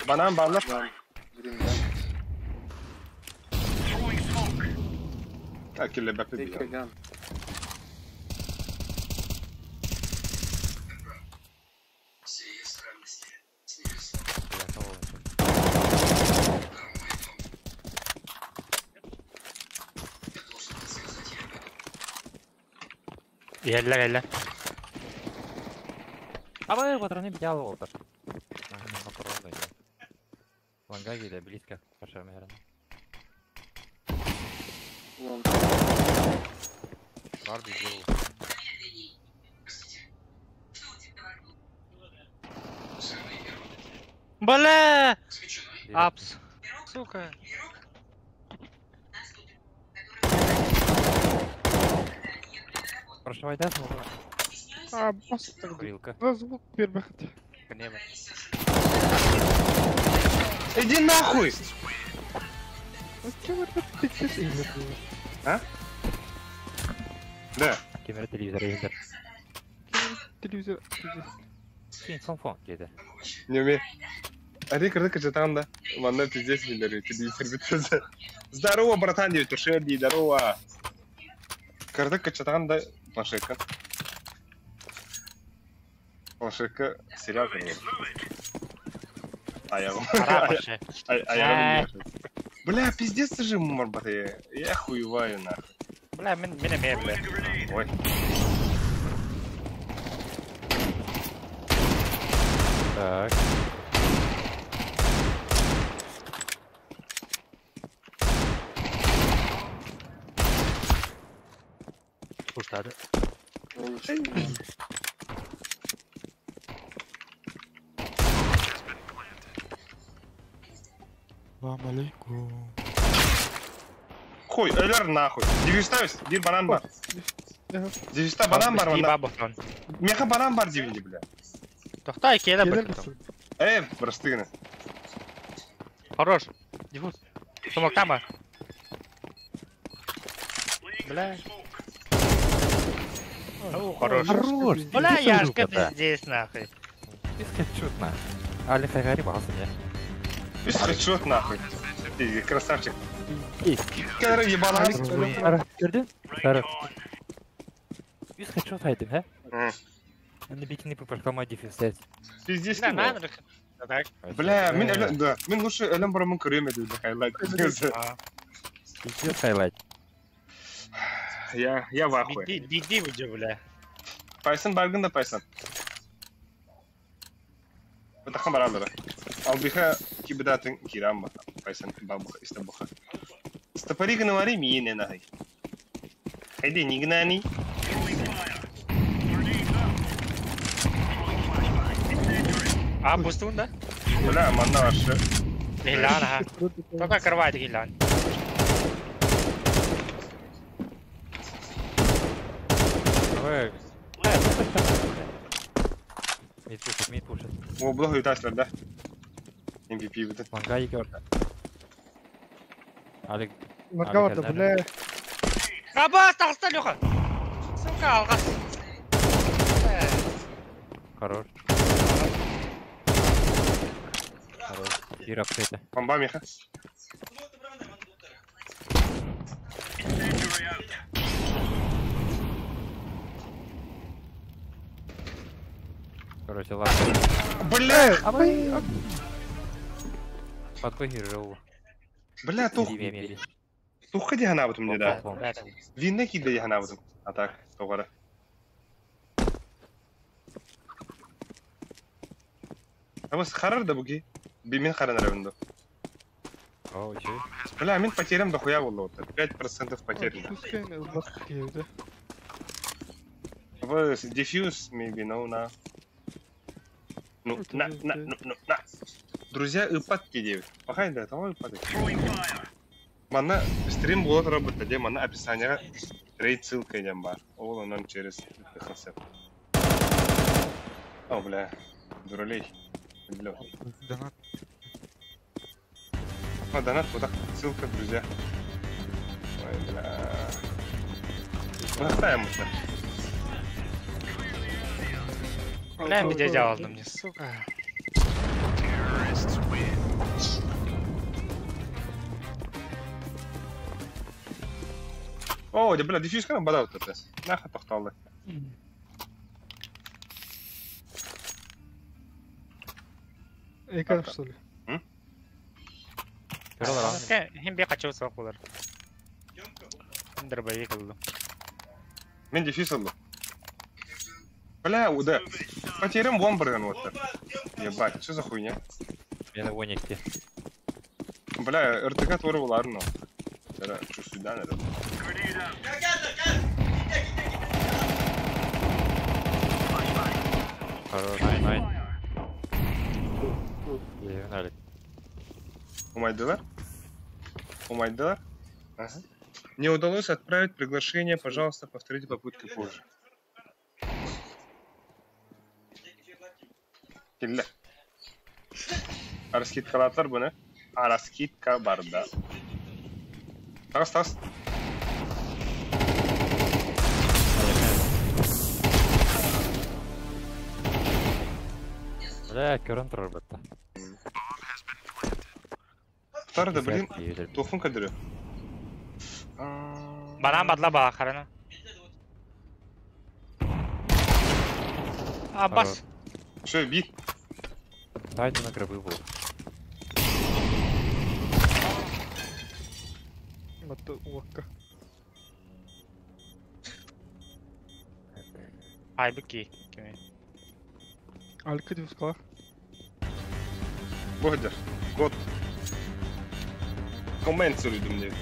Банан барлап. Келе бәпі дейін. Еллер. Абай патроны битал олдар. Ланга гиде близко. Пошел наверное. Бар бегал. Бля! Апс. Сука. Прошивай, да? Бас. Курилка. Звук первый хотя. Небо. Иди нахуй! Чего это пиздец имя было? А? Да. Камера телевизора. Телевизор. Фон деді. Неме. Рик жатам да. Манда пиздец мендері. Телевизор бітірді. Здорово, братан, дейді. Тушер дейді. Здорово. Кырдык жатам да. Планшетка. Планшетка сериал көреді. Аяғым. Аяғым. Бля, пиздец же мор батыя. Я хуеваю нахуй. Бля, мен емей, бля. Ой. Так. Пустады. Салам алейкум. Хуй, өлер нахуй. Дивиставис, дир банан бар. Дивиста банан бар онда. Меха банан бар дивинде, бля. Тоқтай, келе бір. Простыны. Хорош. Диффуз. Сумоктан бар. Бля. Хорош. Бля, яшка пиздец нахуй. Пискачут нахуй. Али Хагари басын, я. Пискачут нахуй. Ты красавчик. Есть. Который ебалас. Gördün? Sarı. 100 haydım he? Onu bikini попрохлама дефенсет. Пиздец. Бля, мен лучше әлем барамын көремеді. Хайлайт. Идет хайлайт. Я в ахуе. Диди уже, бля. Пайсан баргында пайсан. Бітаққан баралары. Ал биха кибидатын кирамба. Пайсан бабуха истабуха. Стопари гнавари миене нахай. Хайде не гнани. А, пустун, да? Бля, манна ваше. Гилан, ага. Только кровать гилан. Давай. Мид пушит. О, благо ютаслар, да? MVP бітін. Мангай gördü. Алик. Маргаварда, бля. Абас, тағыста, Леха. Сука, алғас. Хорош. Хорош. Bir apsete. Бомба меха. Короче, ладно. Бля! Подбой hero. Бля, тух. Тухка де хана бутум деда. Винне киде де хана бутум. Атак, тоғара. Абас харар да буги. Бимен харанар авынды. О, че? Бля, мен потерям дохуя болды. 5% потерь. Пускай не лбак киевде. Was diffuse, maybe, no, на. Ну, на. Друзья, ипат кидеют. Пахай, да, того ипат. Мана стрим будет работать, где мана описание рейд ссылка идем бар. Ол он через концепт. О, бля, дуралей. Донат. А, донат, вот так, ссылка, друзья. Ой, бля. Оставим это. Бля, меня делал на мне, сука. О, бля, дефьюз канал бадал тут. Нахуй тохталды. Экар, что ли? Хим бе качу соқ булар. Дробовик алды. Мен дефьюз алды. Бля, уда. Потерям бомберген вот. Ебать, что за хуйня? Я на вонике. Бля, РТК творы буларны. Бля, что сюда надо? Хорош, най. Ебали. Умайдылар? Ага. Не удалось отправить приглашение, пожалуйста, повторите попытку позже. Келді. Раскидкалатар бұны. Раскидка барда. Тағыз. Бля, көрін тұрар бітті. Тарды, блин, тоқын кәдірі. Банан бадла баға қарана. Аббас. Что, бит? Дайте на гробы был. Это лока. Ай, быки. Алька дивскала. Богдер, год. Коммент сұрыйдым деп.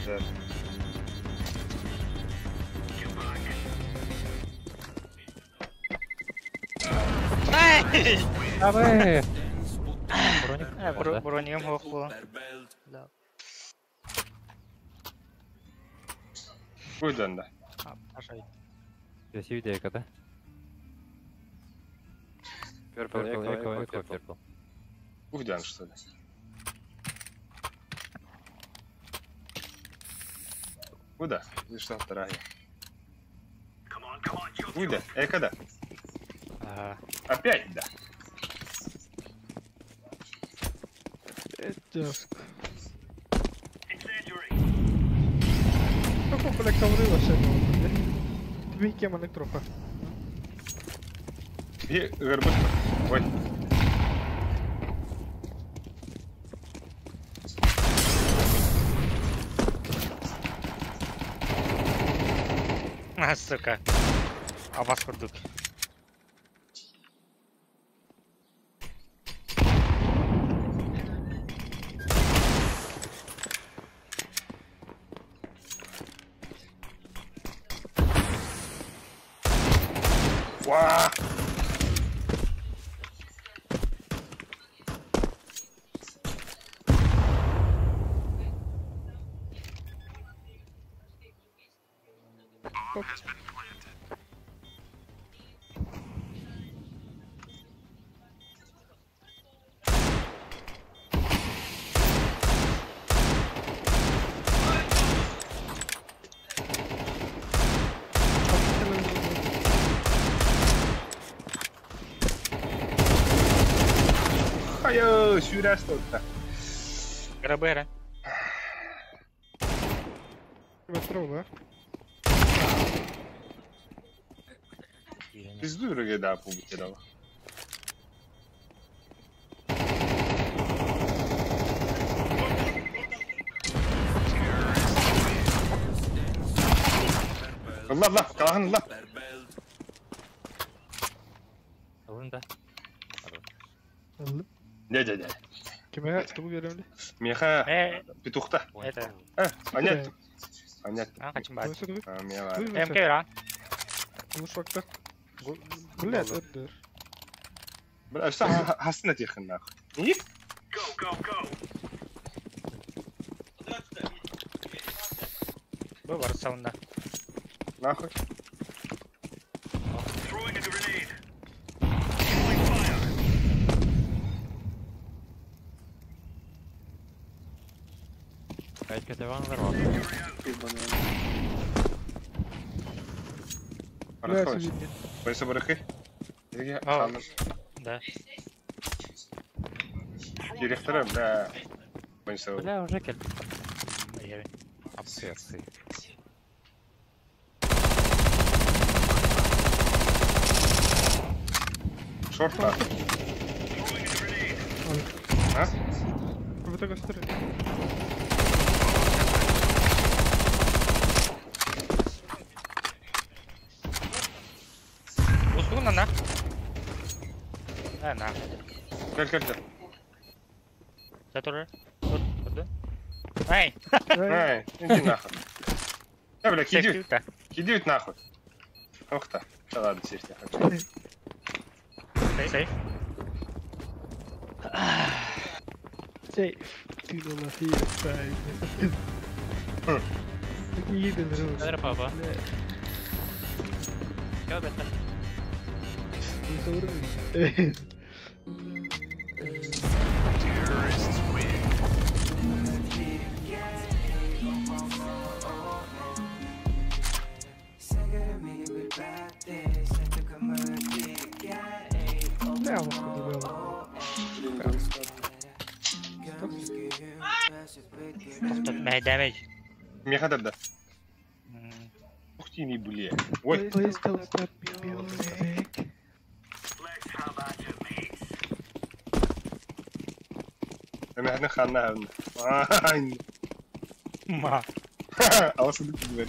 Давай! Бронигім хоқ бұл. Қойдан да. Я себе идея, да? Purple. Уйдян, что ли? Куда? Или что вторая? Уйда, когда? Опять, да. Дядька. Какой коллектор вообще? Тебе кем она трофа? И горбушка. Ой. Сука. Аббас құрдық. Вау! Ayo, sürəs tutdu. Грабера. Метро, да? Пизду рыгы да, пубу кидала. الله كلاهن الله Alın da. لا كما تقول يا رملي ميخا Э, بتوخته это. понятно Kaçın bari. وين ميخا MK lan. مش وقتك قول لي تقدر بالعكس صح حسنت يا اخي ناخذ ايه Bu var savunda. ناخذ Belki devam var. لا хорошо سيدي كويس بركي يجي اه. Да. كثير يحترم لا ما يسوي لا уже كل. Ой, Абсцессы. شورت ها بتقدر تستري Usulun lan. Ha, nah. كل Zatur. Dur. Hey. هاي انت ناخذ قبل كيديوت Sekti. كيديوت ناخذ وقتها شغال بسيرتي Safe. سيف تيل والله فيه فايد اكيد الروس Kadar baba. Kau betul. يصورون لا والله Koftot me damage. ميخا تبدا Hmm. اختي ني بوليه وي Please don't stop music. انا احنا خلناها Ma. اوصل الجبري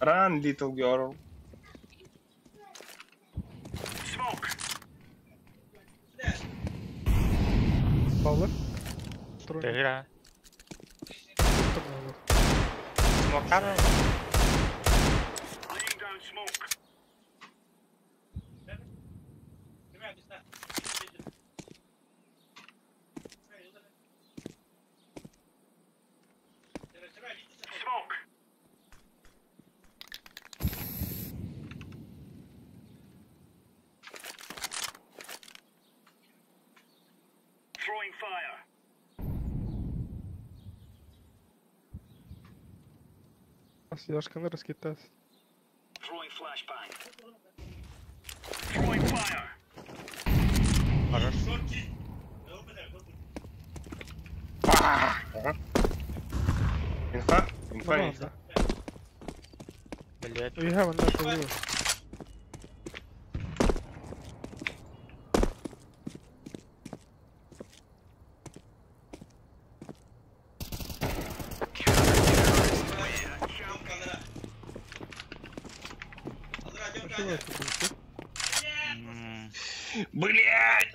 Run, little girl. Power. Kira. Smoke kan. Throwing fire. Я ж камера скитас. Throwing flashbang. Throwing fire. ينفع؟ ينفع Belli. We have another view. Блять!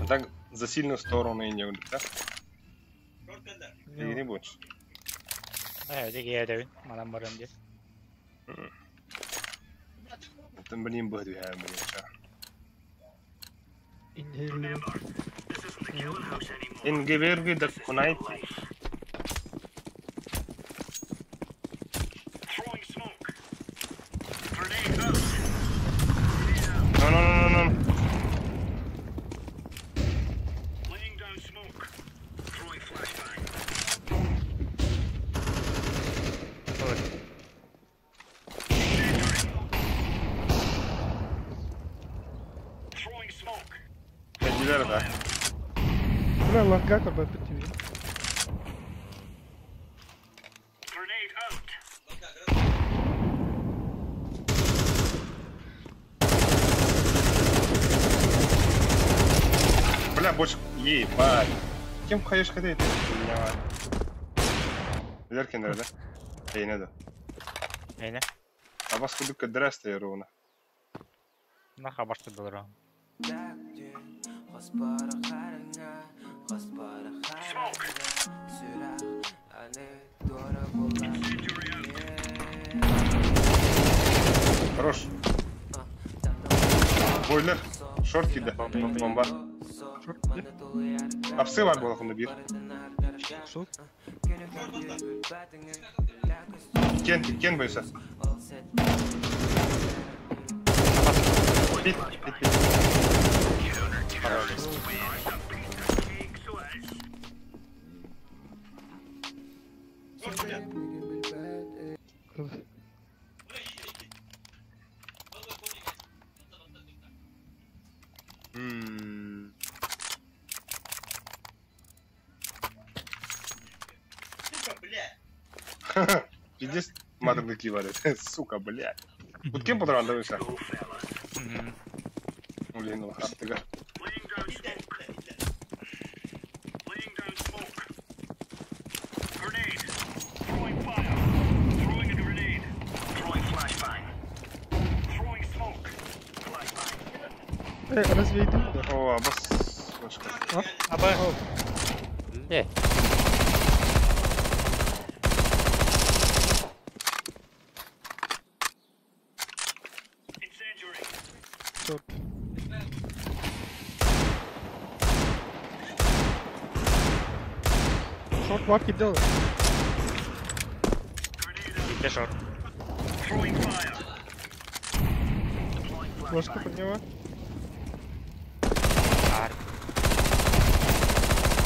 Так за сильную сторону и не уйдет, да? Или не будешь? Evet, geri dön. Malam var önce. Там, блин, будет я, блин, что? Inhale. Ингиберги да кунайт. Throwing smoke. Grenade out. No. Laying down smoke. Throwing flashbang. Throwing smoke. Пенделер, да. لا والله قاعد بتجي. Grenade out. Бля, больше... Ебать. Кем хаешь ходить? Леркин, да? Ей, надо. Eyni. А вас ходит как драсте и ровно. Na xabarçı bulurum. Хорош. Бойлер. Шорт киді. Бомба. Апсы var bu akımda bir. Кен бойса. Bit. Пиздец, матерный кивар, сука, блядь. Вот кем подрандываешься? Блин, ну хартыга. Разве иду? О, бас. Abi. Ne? Short. Short var gitti o. Gitti short. Флешка под него.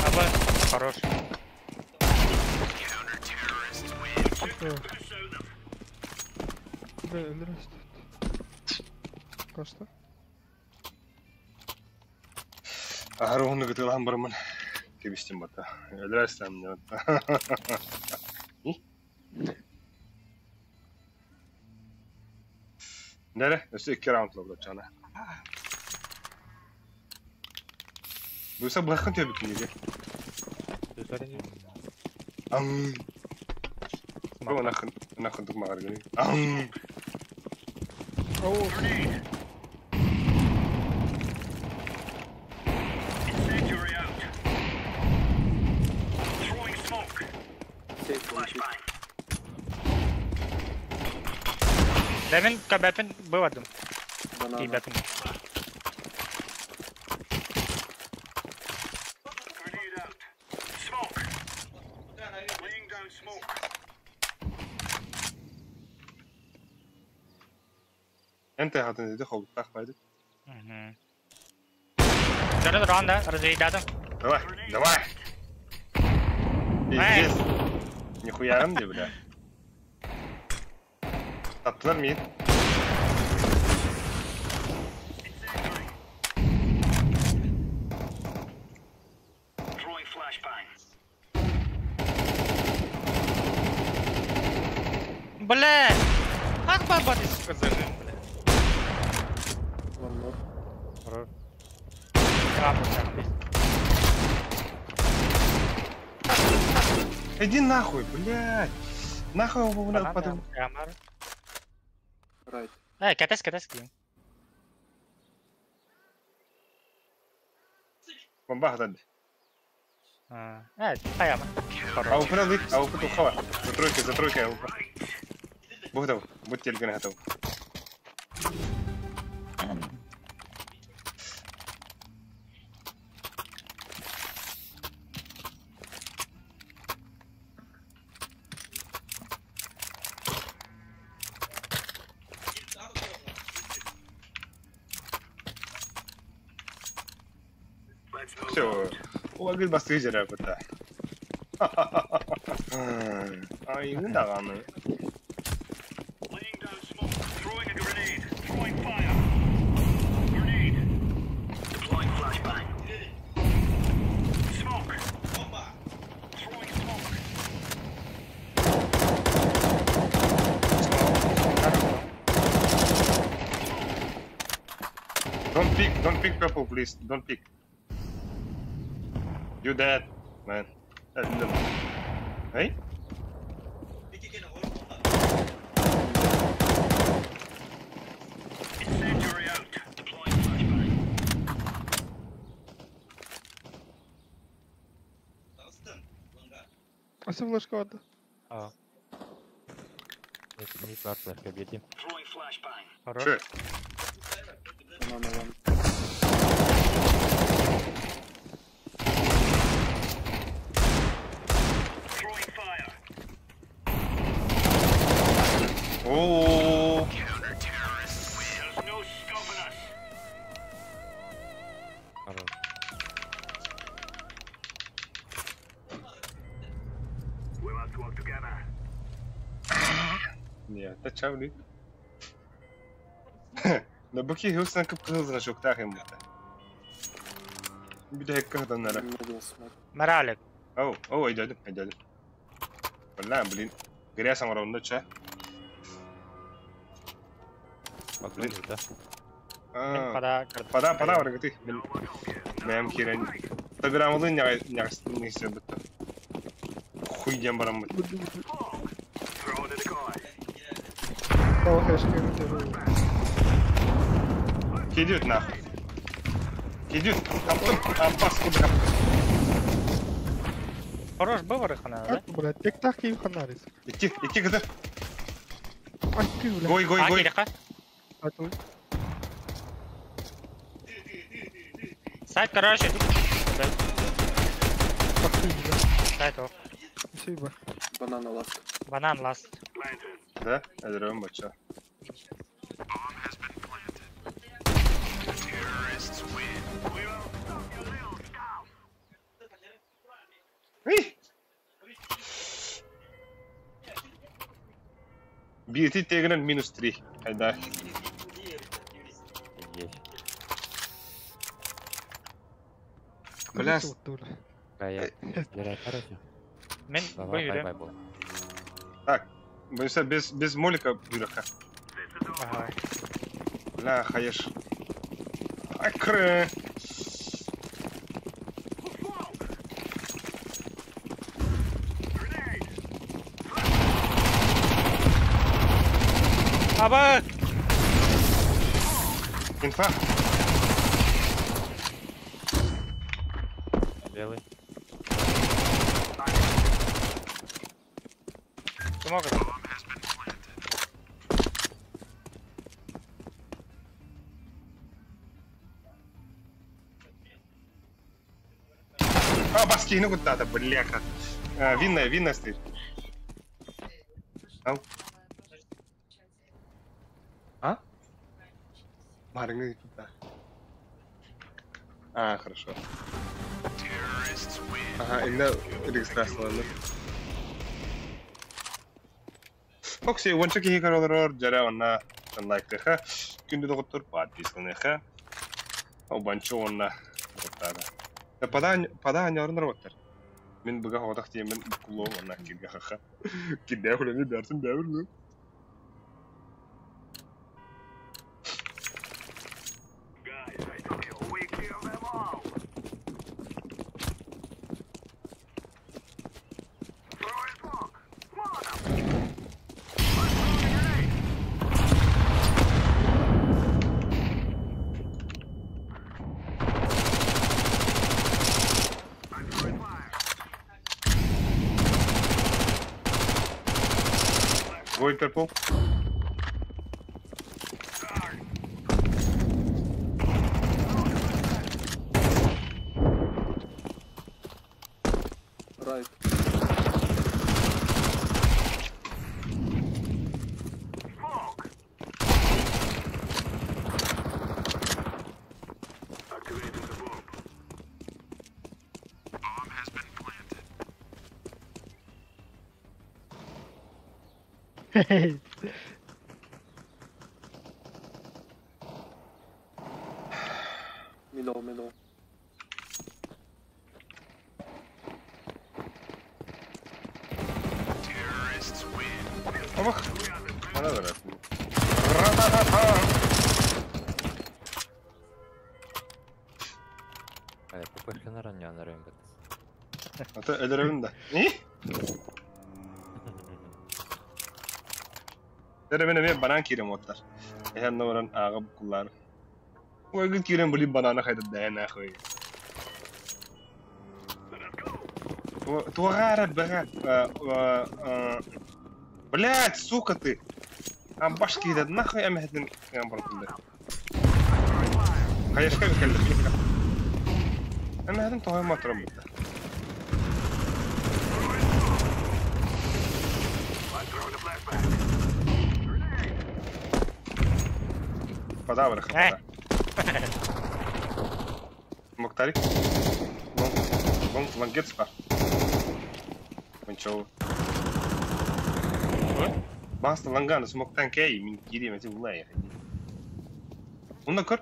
Abi. Хорош. Да, здрасте. Кажется. Агаруны гытылган бармын. Кебистим бата. Здрасте, мне. Nere? Üstü 2 roundla bırakacağına. Duysa bırakın diyor bütün gibi. Bu nakın tuk mağar gani. Oh. Demin kabepin bu adım. İyi betim. Ente hatın dedi kovuk takmaydı. Dönün ronda razıйдадым. Давай, давай. Пиздец. Нихуя мне, бля. Attılar mı? Бля! Ах, баба, ты сука зажим, бля. Иди нахуй, блядь. Нахуй его надо потом. Right. Катас кием. Бомба хатанды. Паяма. Ауфы алды, ауфы тухава. За тройкой ауфы. Бухдав, будь телеган готов. Все, улагыл бастыжера пыта. Ай, гындаганы. Don't pick purple, please. Don't pick. You dead, man. Hey? Incendiary out. Deploying flashbang. Asa флешка vardı. Aa. Mid var flashka verdim. Throwing flashbang. Хорош. Sure. Throwing fire. Oh. There's no stopping us. Хорош. We must work together. Yeah, that's how it. Nabaki hırsına kıpkızına çok takım burada. Bir de hakkı adamlara. مرالك. Oh, aydadım. Vallahi bilin. Giriyorsan oranda ça. Bakın burada. Pada Pada var gati. Benim kiren. Tagramalın yaksın neyse bitti. Хуйден барам бит. Throw to the guy. Tamam флешка götürüyor. Gidiyor nahı. Gidiyor. Kaptım. Abbas burada kaptım. Хорош бывар хана, да? Блядь, тек так и фонарис. İki kızı. Ай ты, блядь. Goy. Акилиха. А тут. Сайт, короче. Ах ты, блядь. Сайт оф. Спасибо. Банан ласт. Да? Эдерем бача. BT tegenen -3. Hayda. Есть. Бляс. Gayet. Direkt короче. Мен Давай, бuyurayım. bay bay. Так. Böylese без молика бюрека. Ага. La hayır. Akre. Aba! Инфа. Белый. Помогут. Баски, ну куда-то, бляха. Винная стоит. Ау. А? Маринга туда. Хорошо. Ага, именно регистрация, ладно. Окей, once again, here jara onna like the kundu doktor parties ne ha. О банчо онна. Пада нярнар баттар. Мен буга ходах тимен куло онна кирге хаха. Кидэ хөлөне дәрсен дәверлү. Guys, I tell you, we kill them all. Throwing smoke. Come on up. Let's throw a grenade. I'm throwing fire. Void purple. Guard. Right. Smoke. Activating the bomb. Bomb has been planted. Middle. Terrorists win. Ох, она дурак. Попышка на ранее на рынке. Ata ölürüm de. Ne? Benim banan kirim otlar. Eğer ne oran ağa bu kullar. O gün kirim buli banana kaydı dayana koy. Тугарат, багат. Блядь, сука ты. А башки да нахуй я мехден ямбартында. Каяшка келди. Мехден той матрам бит. Подавра хапа. Моктарик. Вон гетспа. Ничего. Баста лангана смоктан кей min giremeti ulay. Ona kır.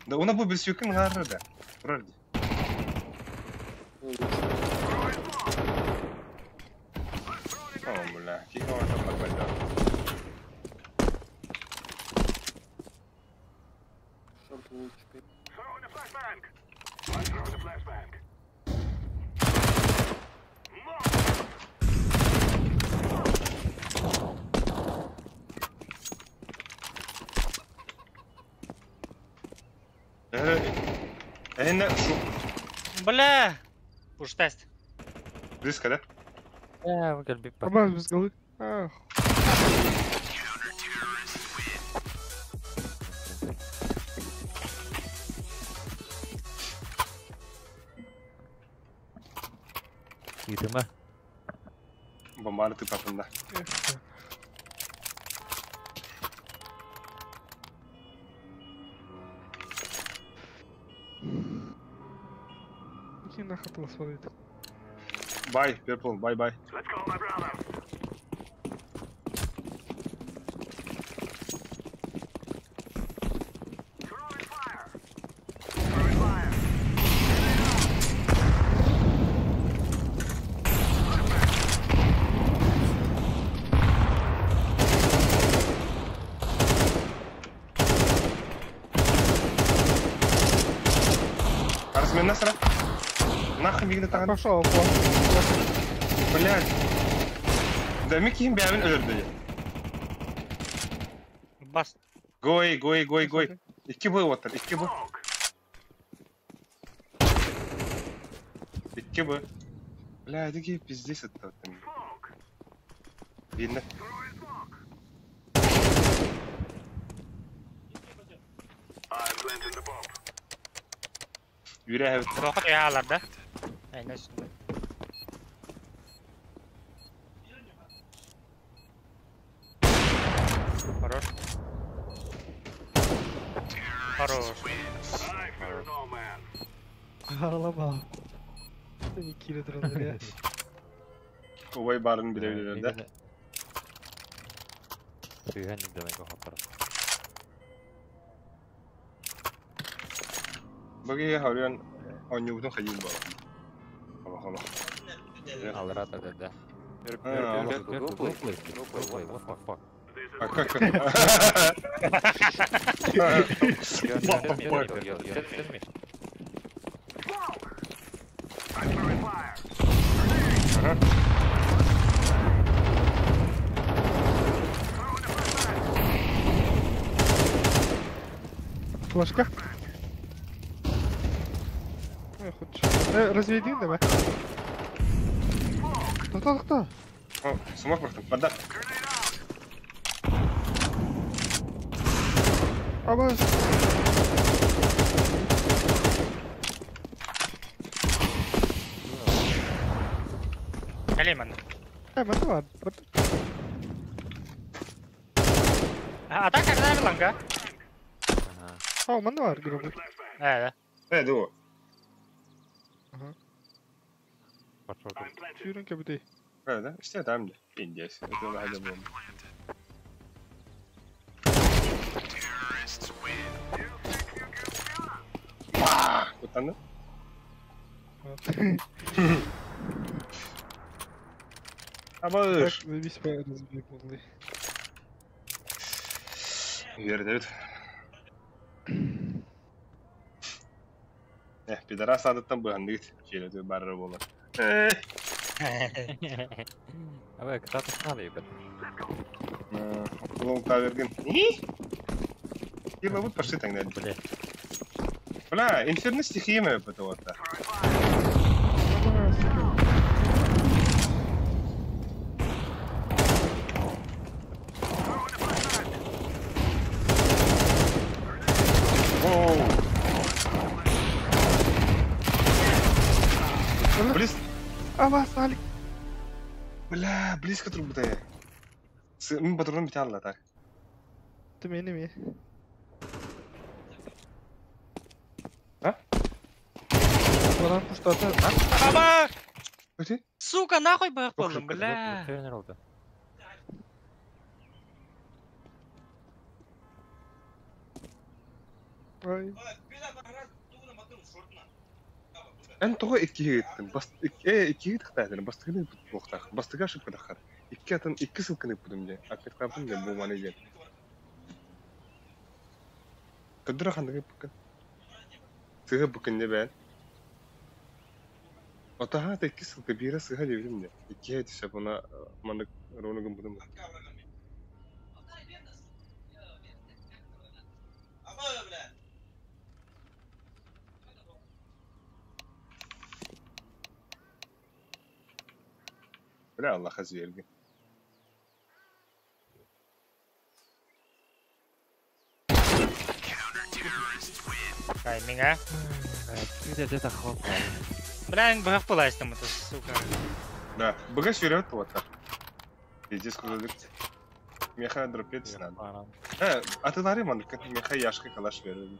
Da ona bu bir sükün garrada. Kurardı. Tamam bulla. Ki orta bakmadı. Throwing a flashbang. I'm throwing a flashbang. هنا شو بلا وش تست ريسك ده يا قلبي عباس بس قوي Yürüme. Bombardı tıpatında. Какие нахуй ты смотрит? Bye, Purple, bye bye. Let's call my brother. Throwing fire. Throwing fire. Арс мен насра. Нахуй мигді тағын. Пошел, Блядь. Demek ki bir öldü. Bas. Goy. İki bu otur, iki bu. İki bu. Bля, дigi пизди саттым. Видно. I'm planting the bomb. Yüreğe evet. Roket ayarlarda. Aynen üstünde. Хорош. Хорош. I fear no man. Ağlama. Seni kire durumda ya. Kovayı barını bilebilirler de. Tüyhen demek o hapara. Bagi harian onyutun kayın bu. Allah. Alrat dedi. What the fuck? I'm throwing fire. Флажка. Разведи, давай. Кто? О, смог бахтım. Подда. Абаз. Geleyim ben de. Ben de var. Atak nerede lan ga? Ben de var grubu. Evet. Evet o. Yürün ki bir değil. Evet işte tamam da. İneceğiz. Öyle hadi bu. Utandın? Абар. Весь разбег могли. Вердет. Пидорас адаттан bu handı git. Şeyle diyor barra bola. Абай, кстати, сняли ебать. Лоу таверген. Кирла вот пошли тогда. Бля. Бля, инферно стихиями вот-то. Авас, Алик. Бля, близко трубу-то я. Мен патрон бите алла так. Ты меня не. А? Баран пуштата. Аба! Өте? Сука, нахуй бах Ох, болдым, бля. Тренер oldu. Ой. Эн того икки гиттин. Икки гиттин. Бастыгын боқтақ. Бастыга шып кадақар. Икки атын, икки сылкыны будым де. Акпет қабдым де бұл маны жер. Кыдыра қандығы бұкын. Сыға бұкын де бән. Отаға да икки сылкы бері сыға дебілім де. Икки гайты шап она маны ронығын будым. Бля, Allah хаз vergi. Тайминг, а? Где так хлоп. Блин, бах полазим, это, сука. Да, багаж вперед вот так. Пиздец куда-то. Меха дропет надо. А ты лари ман, как меха яшка калаш верил.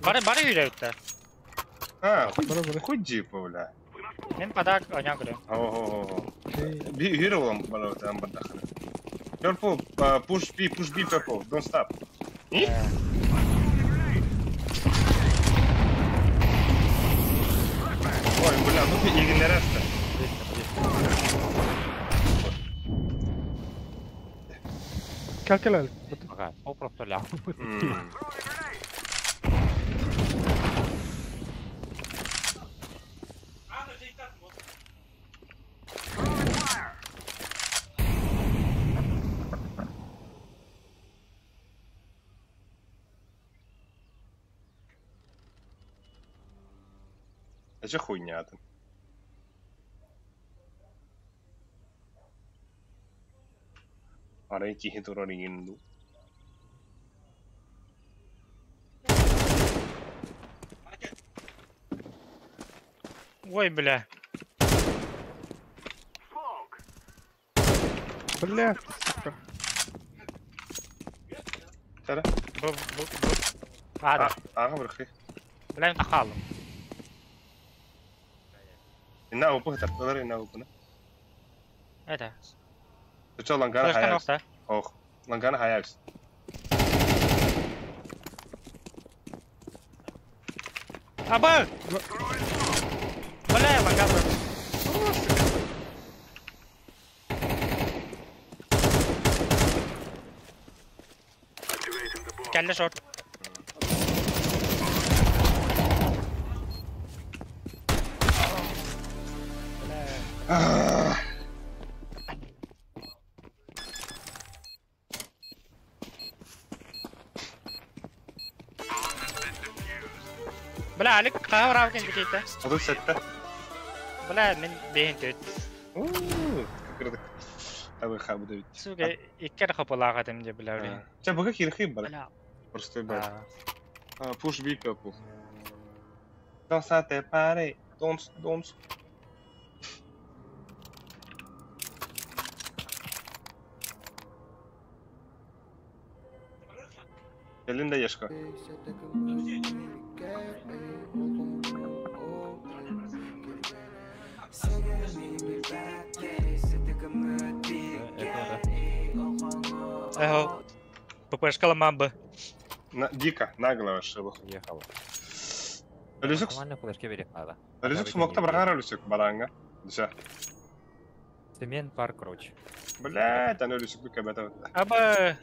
Бары үйрәүтті. Хоть джипа, бля. Мен падак ойнақ көрем. Ого. Bir hero olan bana ortadan bardakını. Purple, push B, purple, don't stop. Ой, бля, ну ты игнорasta. Calcula. Ага, о просто ляг. Это хуйня-то. Арай тихий тураринду. Ой, бля. Бля, сука. Тара. Ада. Ага, бұрқи. Блин, тақалым. Инна опы, тапталар инна опыны. Это. Ты что, лангана Флешка хаявс? нокта. Ох, лангана хаявс. Аба! Бля, лангабра. Келді шорт. Бля, Алик, қағыр алған кетейді. Оду сетті. Бля, мен бейін төт. Кірдік. Абы қабы да бітті. Сука, иккер қапылаға демде, бля, бля. Ча, бұға кирхи бар. Бля. Простой бар. Push B, purple. Don't start that party. Don't. Elinde yaşka. Эхо. ППшка мамба. Дико, нагло ошибок. Ехал. Люсик, Нормально флешке берег надо. Люсик смог-то брагара Люсик, баранга. Все. Цемент пар круче. Блядь, оно Люсик быкабета. Аба.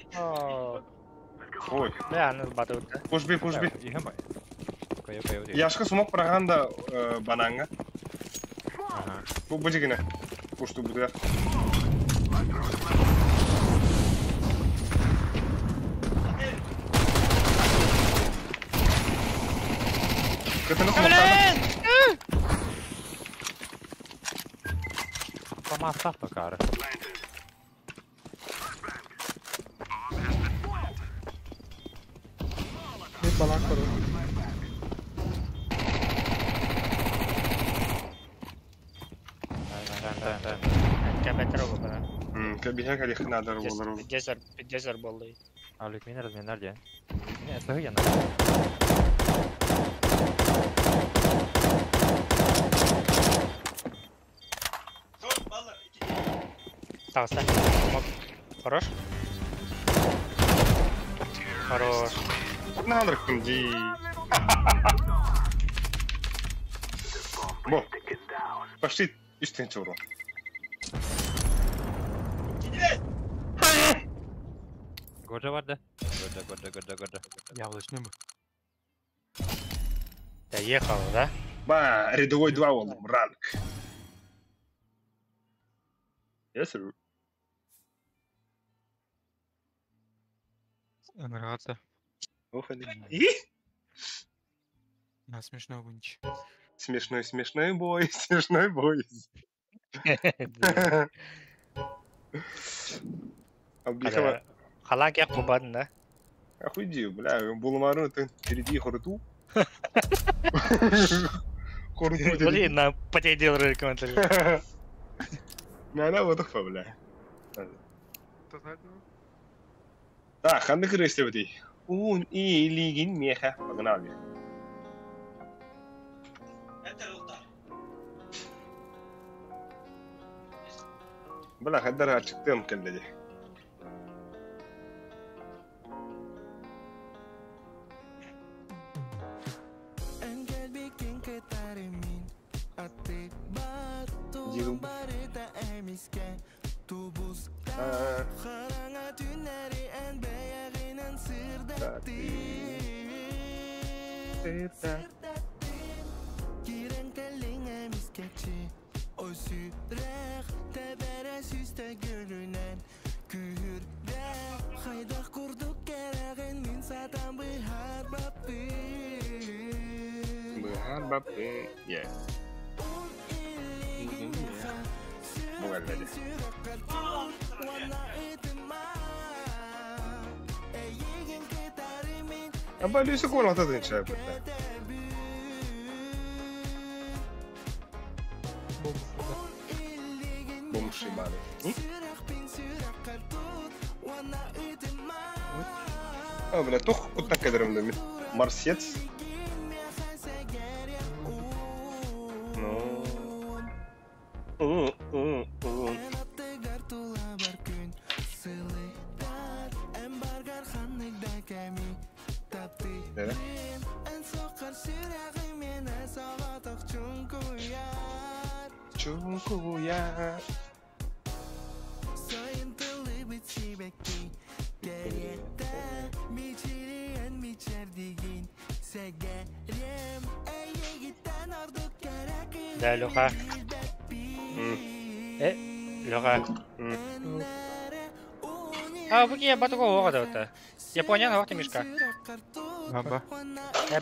Ой. Бәні батыгыта. Push B. Иһем бай. Кайо дей. Яшкы сумок барганда бананга. Ага. Бу жигине. Пушту бу да. Кетene сумоктарда. Pamassa cara. Mid balan karo. Кә бәтер олу бара. Кабиха кали хнадар болар. Піддезер болды. Алик мин разменар ден. Не, сагы яна. Тағыста. Хорош. Хорош. Надо кунди. Бо. Пошли üstten çorun. Годжа vardı. Годжа. Яблочный мı? Доехал, да? Ба, рядовой 2 oldum. Ранг. Yes, sir. Нравится. Уходи. На смешной вынч. Смешной бой, смешной бой. Объехала. Халак як бубадын, да? Охуди, бля, булмару ты впереди хоруту. Хоруту. Блин, на потедел комментарий. Надо вот их, бля. Да, ханды крысты вот и. Un iyiliğin meha. Bakın abi. Bırak hadi çıktım kendine. Yeah. Apa lu suka orang tu cakap betul? Bom shibari. Ah, bela tuh utak kederim demi. Marsiyet. Да, Леха. Леха. А, вы я бату кого да? Япония на вахте мешка. Баба.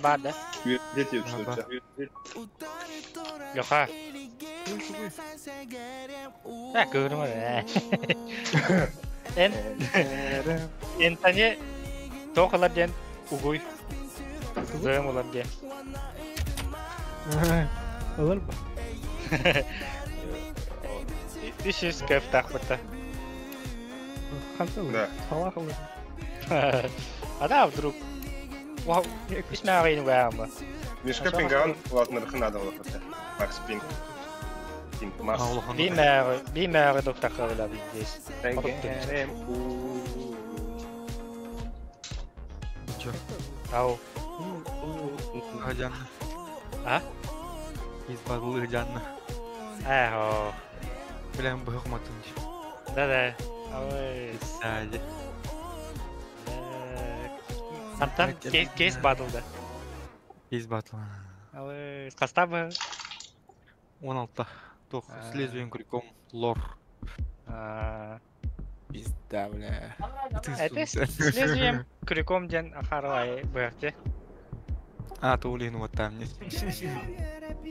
Бад, да? Дети что? Леха. Так, говорю, Энтони тохалар ден угуй. Зэм улар ден. Olur mu? This is кайфтах бата. Kaldı mı? Да. Salak olur. А да, вдруг. Вау, исмя рейн вама. Мишка пинган, ладно, надо было просто. Макс пинг. Пинг Макс. Бимер доктор Хавла здесь. Чё? Ау. Хаджанна. А? Из барлы Хаджанна. О. Блин, бы хматунч. Да-да. Ой. Сади. Антан кейс батылды. Кейс батл. Қастабы. 16. Тох, слезуем крюком. Лор. Пизда, бля. Это слезуем крюком ден ахарлай бөхте. Тулин вот там не.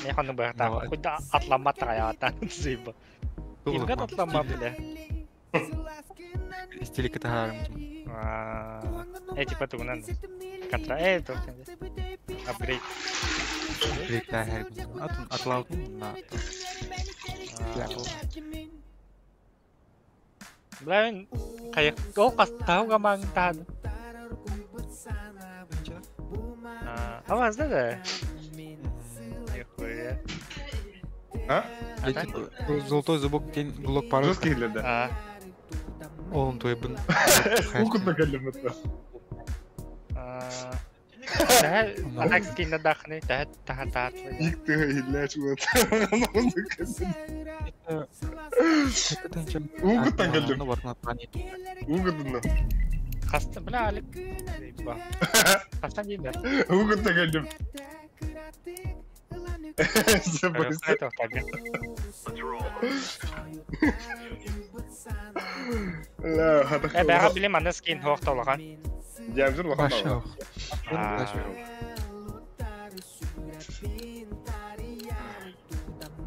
Я ханы бөхта. Куда атлама траятан зыба. Имгат атлама, бля. Стилика тахарым. Эти патугнан. Контра, это. Апгрейд. Апгрейд тахарым. Атлаутун на. Блин, kayak kau tahu gak mang tahan? Awas dah. А? Золотой зубок день глок пару. Жесткий или да? Он твой бен. Сколько нагалим это? Anak skin na dak ni, tahat. Никто или чего-то. Угу тагалим. Угу дно. Хаста бля алик. Хаста не да. Угу тагалим. Это так. لا هذا بقى بلي ما نسكين هو طلقه جامجر وخلاص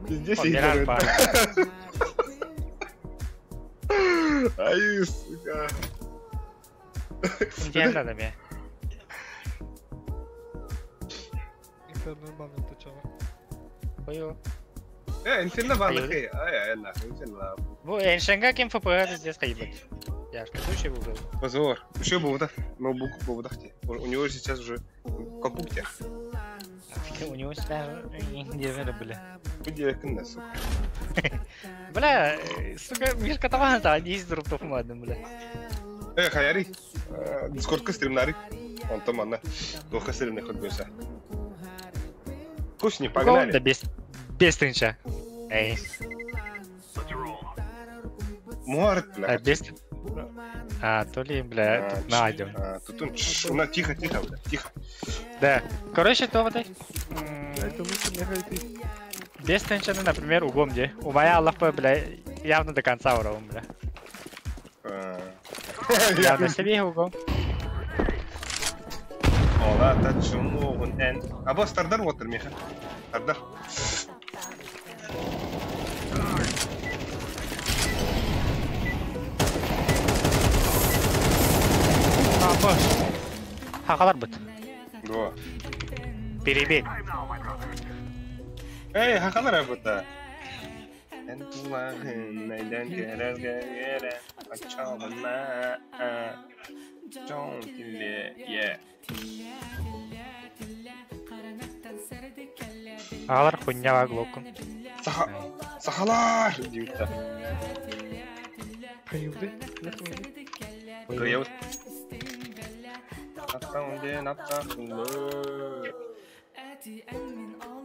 здесь ай сука Интенда да бе нормально ты чё? Ой. انت بالك اي يلا انت بو انشنجا كم فبرد здесь ходить. Я что еще буду. Позор. Еще было, ноутбук был, у него сейчас уже капукте. У него сейчас не были. Где кнес, сука. Бля, сука, Мишка там это 10 дроптов мадам, бля. Хаяри. Дискордка стримнари. Он там она. Плохо стримный ход бьётся. Пусть не погнали. Да без тынча. Эй. Муарт, бля. Без... то ли, бля, тут найдем. Тут он... Тихо, бля, тихо. Да. Короче, то вот Это лучше не хайти. без теншена, например, угом где. У моя Аллахпа, бля, явно до конца уровня, бля. Явно себе угом. Ола, тачуму, он эн. Або стардар вотер, Миха. Стардар. Boş. Hakalar bit. Два. Перебей. Эй, хакалар абыта. Энтулагын найдан керазгагера. Ачалына. Жон тиле. Hakalar хуйня var глокун. Сахалар! Дивита. Каюды? Каяут. Атаунде напсахлы.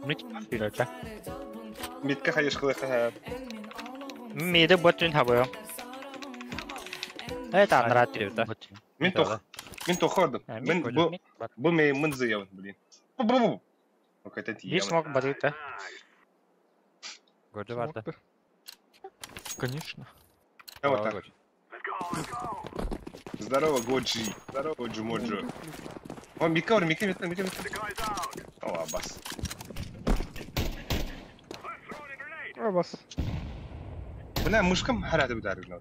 Мит пилота. Митка хайыш кылыха. Миде ботун хабы. Это анрат да. Мен тохордым. Мен бу мен зыяв, блин. Бу. Какая-то тема. Биш смог бадыта. Годы варта. Конечно. Вот так. Здорово, Годжи. Здорово, Годжи-моджи. О, Мика. О, Аббас. Аббас. Бля, мышкам харады ударили.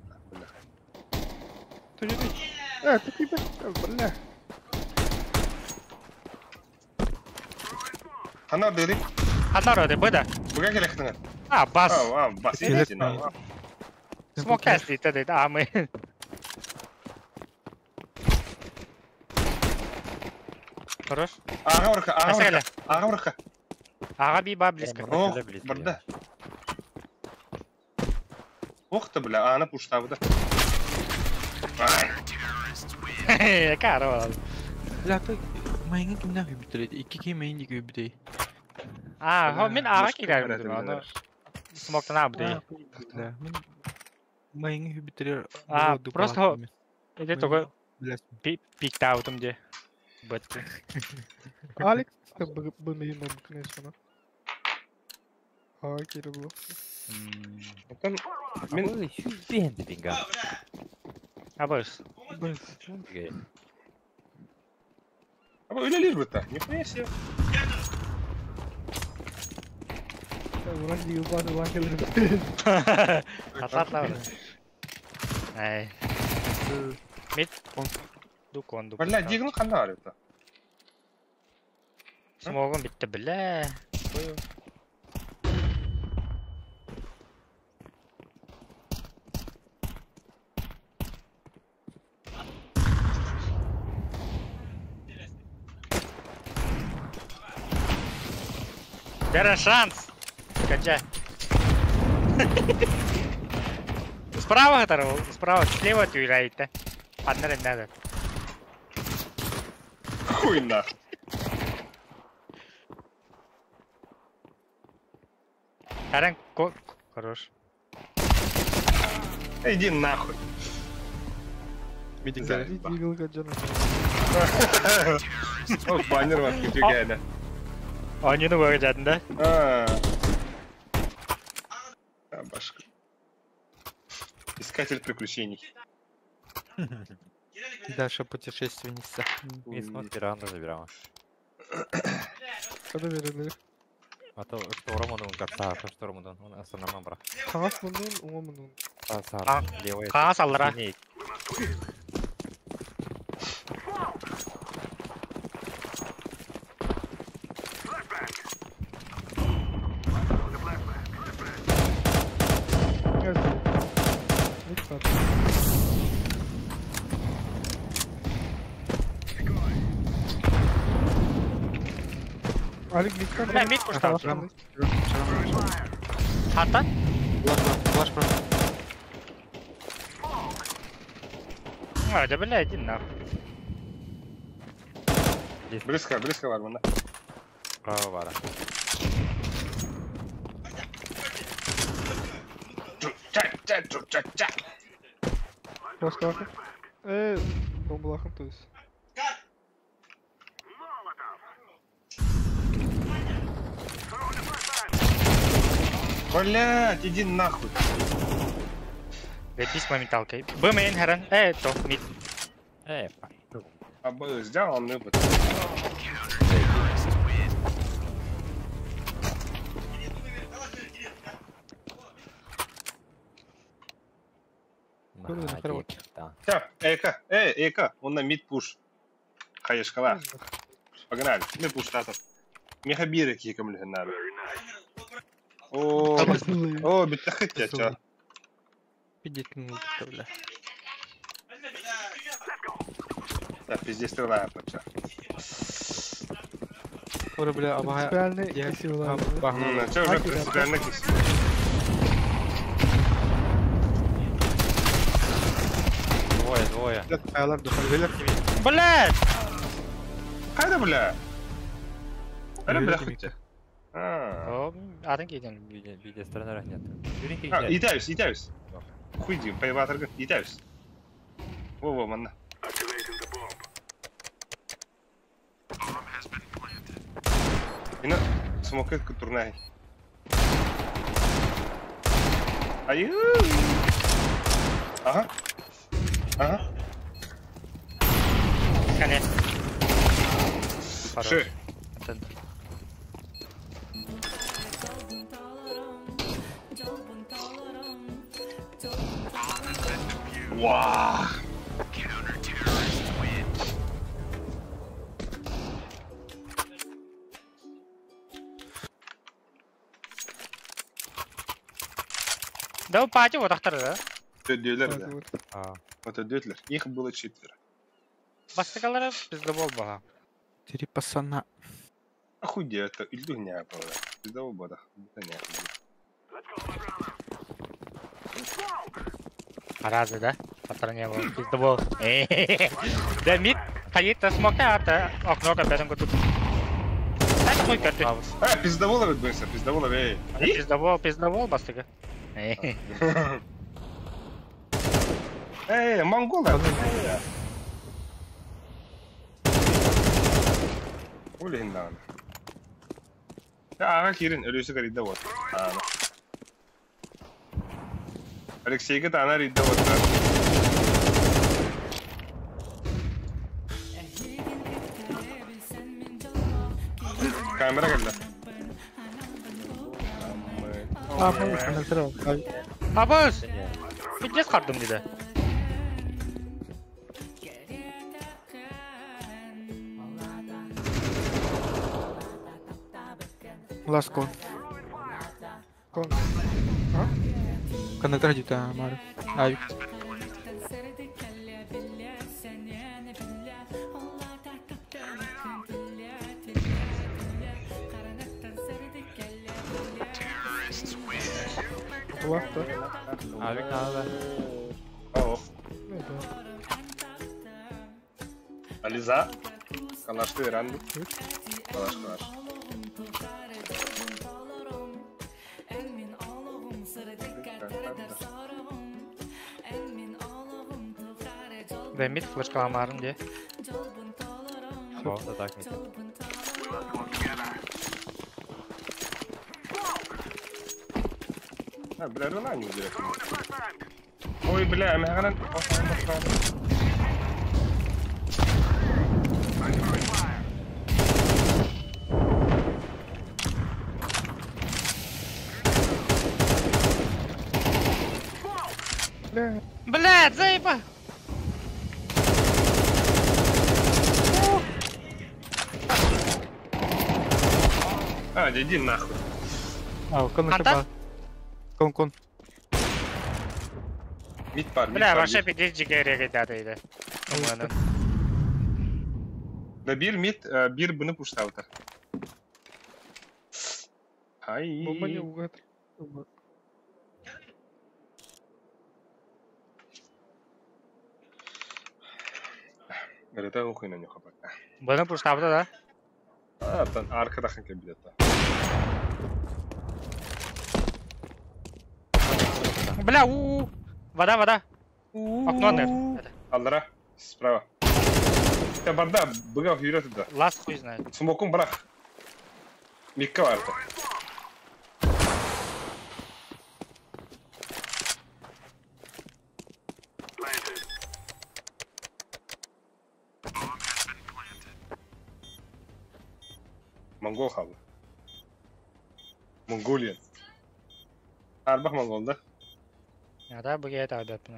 Ты не видишь? Ты тебя, бля. Хана дыры. Однороды, быда. Буга келехтің. Бас. Бас. Едете, Смог кастить, да, мы. Хорош. Ага, урка. Ага, биба близко. О, барда. Ох ты, бля, она пуштавы, да. Каро. Бля, ты майнга кимнен хүбитэрээд 2 ким майныг хүбитээ. Мен ага кирээм байна. Смоктана бдээ. Бля, мен майнга хүбитэрээр просто иде того пикта аутом де. Бэтти. Алекс бымейін мүмкін есіна. Ага, кері бұл. Оттан Мен бенді бинга. Абыз. Ama öyle değil burada. Нихуя себе. Bırak yılbaşı bakılır. Хататлар. Ай. Мид. Дукон. Бля, дигл қандай бар это? Смогым битті бля. Бери шанс! Качай. Справа оторвал, справа, слева тюряйте. Одна надо. Хуй нахуй. Харен, хорош. Иди нахуй. Дигл каджана. О, баннер var kütüphane. Oyunu bakacaktın da. Başka. Искатель приключений. Даша путешественница. Ми смотри, рано забирала. Kada verirler? А то штормудун капса, штормудун. Он основном брат. Kağıt mındın, uğa mındın? Сар, левая. Kağa saldıra. Evet. Lütfen. Alik lütfen. Bля, мид пуштал. Хата? Да, бля, иди нахуй. Близко, близко var bunda. Право вара. Ча. Başka bakın. Bomba bakın to jest. Блядь, иди нахуй. Ветись моменталкой. Бмейн, Харен. То, мид. Фак. Абы сделал, он ныбыт. Все, Эйка, он на мид пуш. Хаешкала. Погнали, мы пуш татов. Мехабиры киком легендарны. О, битта хотя, чё? Пидеть не бля. Да, пиздец стреляем, поча. Ора, бля, абага. Принципиальный силы. Ну, чё уже принципиально киси? Двое. Ayarlar düşer. Блядь! Хайда, бля! Öyle bırak хотя. О, атын кейден. Виде стороны нет. Итаюсь. Хуй дим, поебатыргы, итаюсь. Во, манна. Ина, смокет турнай. Аю! Ага. Конец. Ши. Вау! Да, пати вот ахтар, да? Tödüyorlar da. Вот ödüyorlar. Их было 4. Бастыгалары bizde бол бага. Три пацана. Охуеть, это Ильду не было. Пизда в бода. Разве, да? Патар не было. Bizde бол. Да, мид. Кайытта смокта арта. Окно капятын кутуп. Так хуй карту. Пиздавола ведь пиздавола, эй. Пиздавол бастыга. Эй, монголы. Öyle hindan. Ya ağa kirin ölüsü garide var. Ana. Alexey'e tane ridde var. Kamera geldi. Abuz! Gideceğiz kardım bir de. Last con. Con. Коннектор juta Mario. Ayo. Last da. Abi abi. Oh. Aliza. Kalaştı öğrendi. Kalaş. Ben mid flash kalamarım diye. Bol da tak mıydı? Ha, birer olan mı direkt? Oy bile ama hemen Блядь, заеба! Hadi iди нахуй. Контакт? Кон. Mid var. Бля, вообще пиздец джигерия гидадıydı. Umarım. Da bir mid, bir bunu puştavdı. Ay. Bomba не угад. Nerede okuyun yok bak. Bana puştavdı da. Atan arkada kanka bir de. Бля, вода. Окно нет. Allara. Справа. Ya barda bıga hüret da. Last хуй знает. Smokun bırak. Mikka vardı. Mongol kaldı. Mongolian. Bak Mongol'da. Ya da bu gayet abi yapın.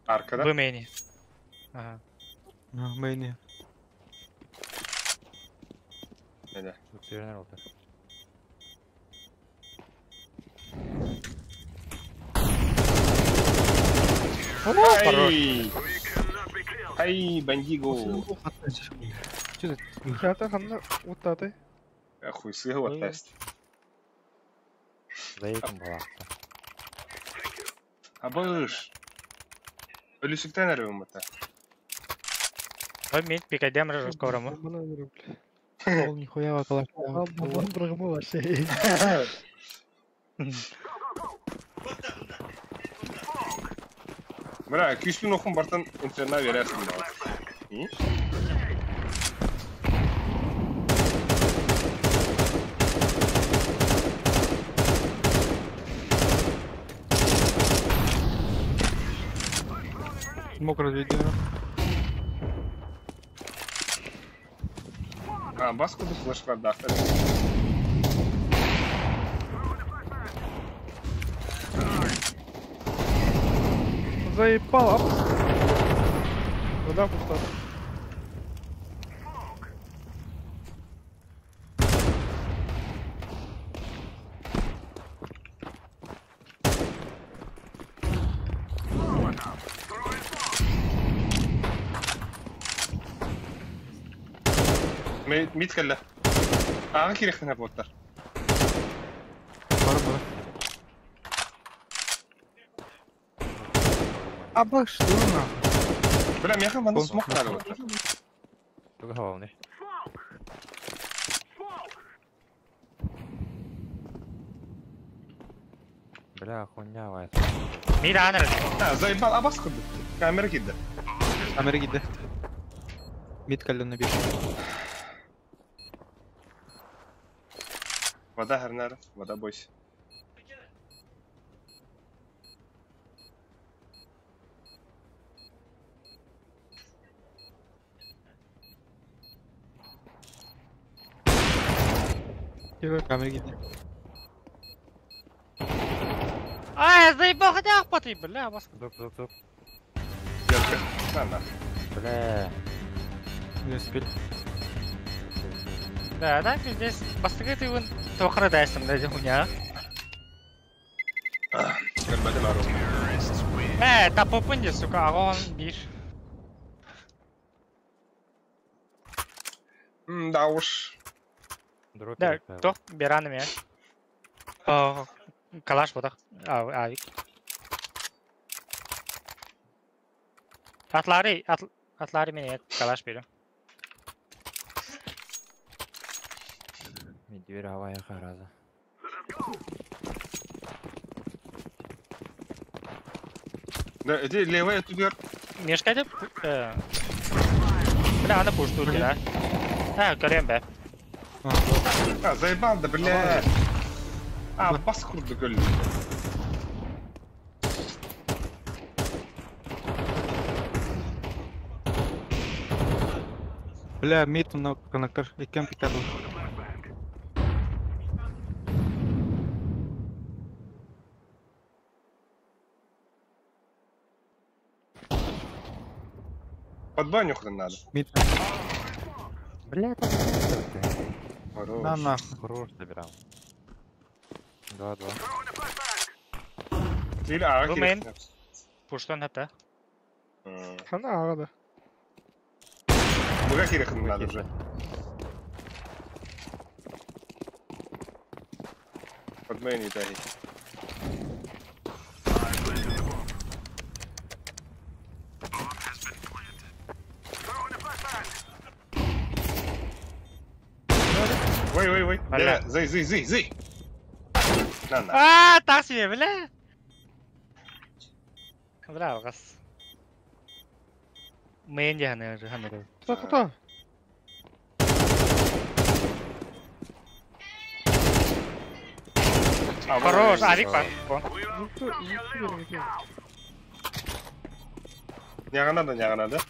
Arkada. Bu main'i. Aha. Main'i. Öyle. Yükselenler oldu. Ay. Ay, бандиго. Хата ханна вот таты. Хуй сыгы вот тест. Zayıfım bu hafta. Абыш. Ölüsükten arıyorum hatta. Ой, мид пикадем скоро мы. Бомбаны берем, бля. Ол нихуя вакалаш. Бомбаның бұрғымы бар сей. Bıra, 200.000 okun bartan internete verirsin bana. İyi. Смог разведено. Bas kudu flash var da. Заебал, апс. Вода пуста. Mid kelle. Ağa kirikten hep botlar. Бар. Аба, что нахуй? Bıra, yakın bana smoke var botlar. Çok havalı ne? Bля, хуйня вайс. Mid анер. Ha, zayıbal, bas kudu. Kamera gitti. Камера gitti. Мид каллена бир. Вода Гарнер, вода бойся. Камера гиди. А, я заебал, хотя охваты, бля, вас. Туп. Детка, на. Бля. Не успели. Да, так, здесь бастыгы ты вон тохры дайсың, да, хуйня. Көрмәдем ару. Тапопын де, сука, ағон бир. Да уж. Да, тох, бераным я. Калаш бодақ, авик. Атлары мен калаш беру. Медвер авая хараза. Да, иди левая тубер. Мешка деп, бля, аны пушту да. Көрем бе. Заебал, да, бля. Бас құрды гөл. Бля, мид на коннектор. Икем питару. Под баню хрен надо. Мид. Бля, там. Хорош. На нахуй. Хорош забирал. 2-2. Тил аға Бұл керек. мен. Пуштон хапта. Хана ағады. Бұға керек надо уже. Под мейн и тахи. Ой. Бля. Зый. На. Так себе, бля. Бля, алғас. Мейн де ханы. Та. Хорош, авик бар. Не надо.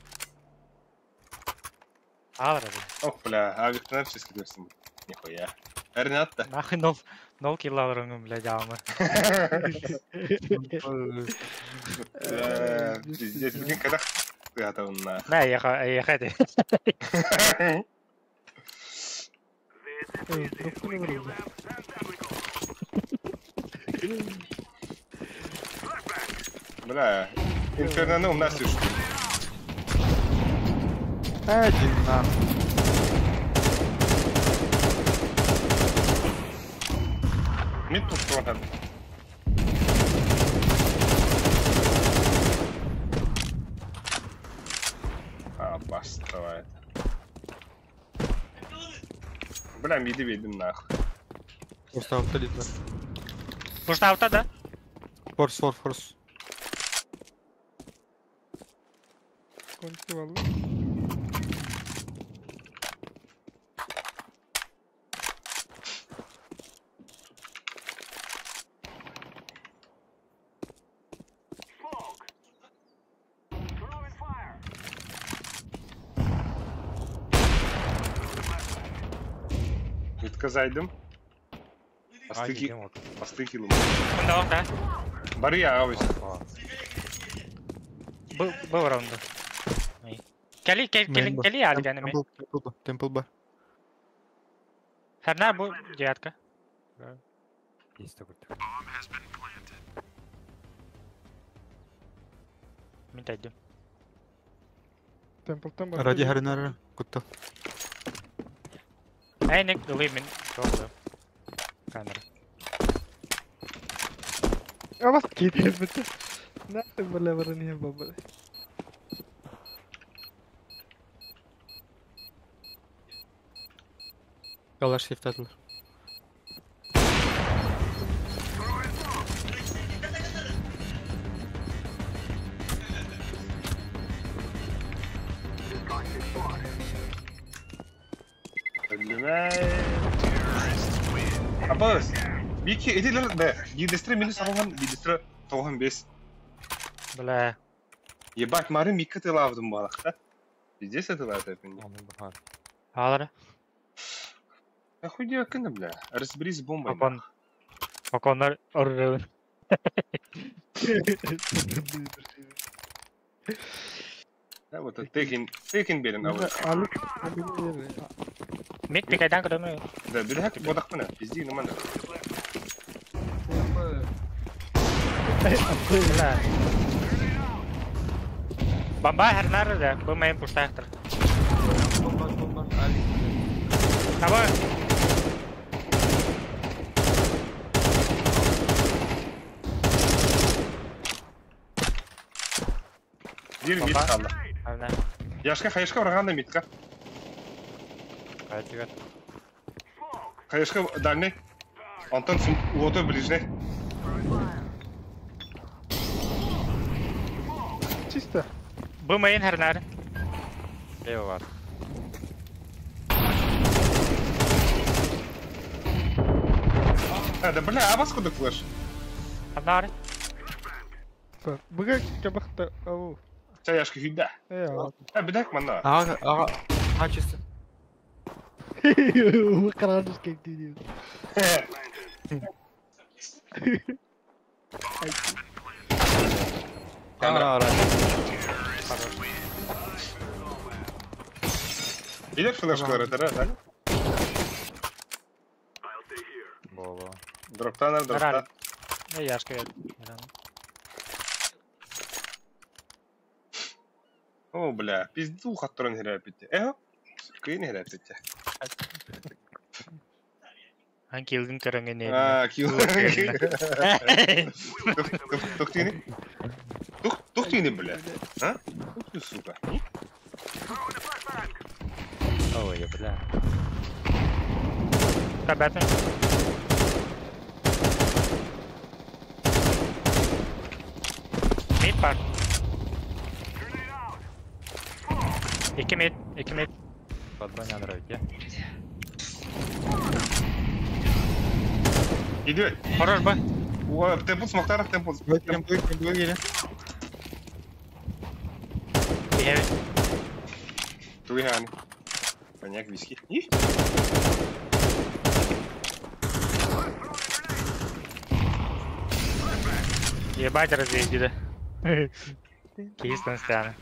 Алыр әбі. Ох, бля, авиктен әпсіз кетерсің. Нихуя. Әріне атты. Нахуй 0 килл алырыңым, бля, жауымы. Пиздец, бүгін кәдақ ты атауынна. Мә, ехәді. Бля, инфернаны умна слышишь. Один нахуй. Мид тут продан. Бас, давай. Бля, миди видим нахуй. Просто автолит. Пушта авто, да? Форс. Кончи валу. Ütkä zaydım. Asты kilum. Bunda orta. Бар я авось. Бұл раунды. Кели алганы мен. Темпл бар. Харна бұл девятка. Есть такой. Мен тайдым. Темплтан бар. Ради харинара кутта. Әйнек дұлы мен тоғылы. Камера. Абас кетер бітті. Нәтті бәлі бәрі не бабы. Калаш шифт атылыр. Abbas, Biki, ini lah deh. Di distro minus di distro tohan base. Бля. Ебать, Марин Мика ты лавдым балакта. Здесь это лавда, я понимаю. Алар. Охуенно, кына, бля. Разберись с бомбой. Оконнар оррын. Да, вот тейкин берин авыл. Мид пикайдан кырыны. Да, бирхак бодак мына. Пизди нумана. Бля. Бомба хернар да, бу мен пуштахтыр. Давай. Бир мид қалды. Авна. Яшка хайшка ұрғанда мидка. Қайтығар. Хайшка дальний. Антон лото ближний. Чисто. Бу мен хернар. Лево var. Да бля, а бас куда флеш? Авнар. Быгак кабахта ау. Ча яшка хүйда. Бидак мана. Ага, чисто. Вы карадus как ты. Камера. Идет флешка ретера, да? Боло. Дроптан, дроптан. Ne yaşka geldi. О, бля, пизду хатторон херапити. Эхо? Кыйын херапити. Han kildin karanga ne. Кил. Тухтини? Тухтини, бля. А? Ух ты, сука. Ой, бля. Tabatın. Mid var. İki mid. Подбоня нравится. Идет. Horror bu. Темпус, Мохтар, темпус. Evet. Туй гани. Коньяк, виски. Ебать разведи, да. Кистон стяна.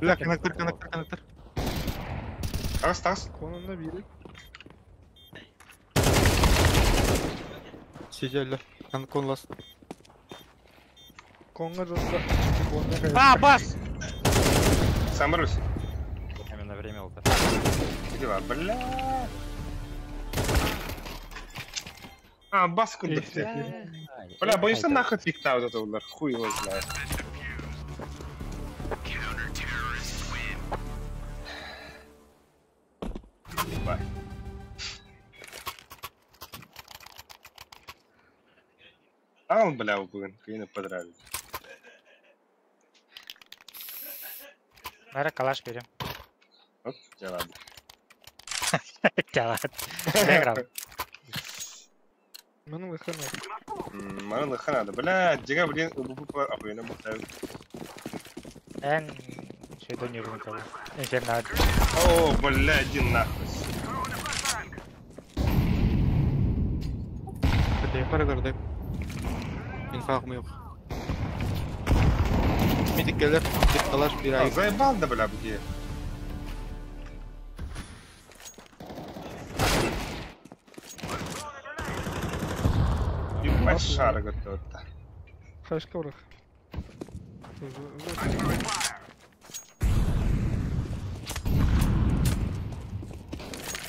Бля, коннектор. Тас. Konumda biri. Сидели. Конлас. Konga rosta. А, бас! Сам борюсь. Именно время лта. Дела, бля. Бас куда ты? Бля, боишься нахуй фикта вот это удар? Хуй его знает. Ебать. А он, бля, убыл, кайны подрались. Nara kalaş vereyim. Оп, дела. Yalan. Ne gram? Benim yakınım. Мана нахана, бля, дига, блин, убупа, охуенно бухтаю. Ben şeyden yürüdüm tabi. Infernal. О, бля, один нахуй. Yukarı. İnfakım yok. Midik gelir. Midik kalaş bir ay. Заебал, да, бля, где? Ебать, шара готов-то. Kaçka bırak.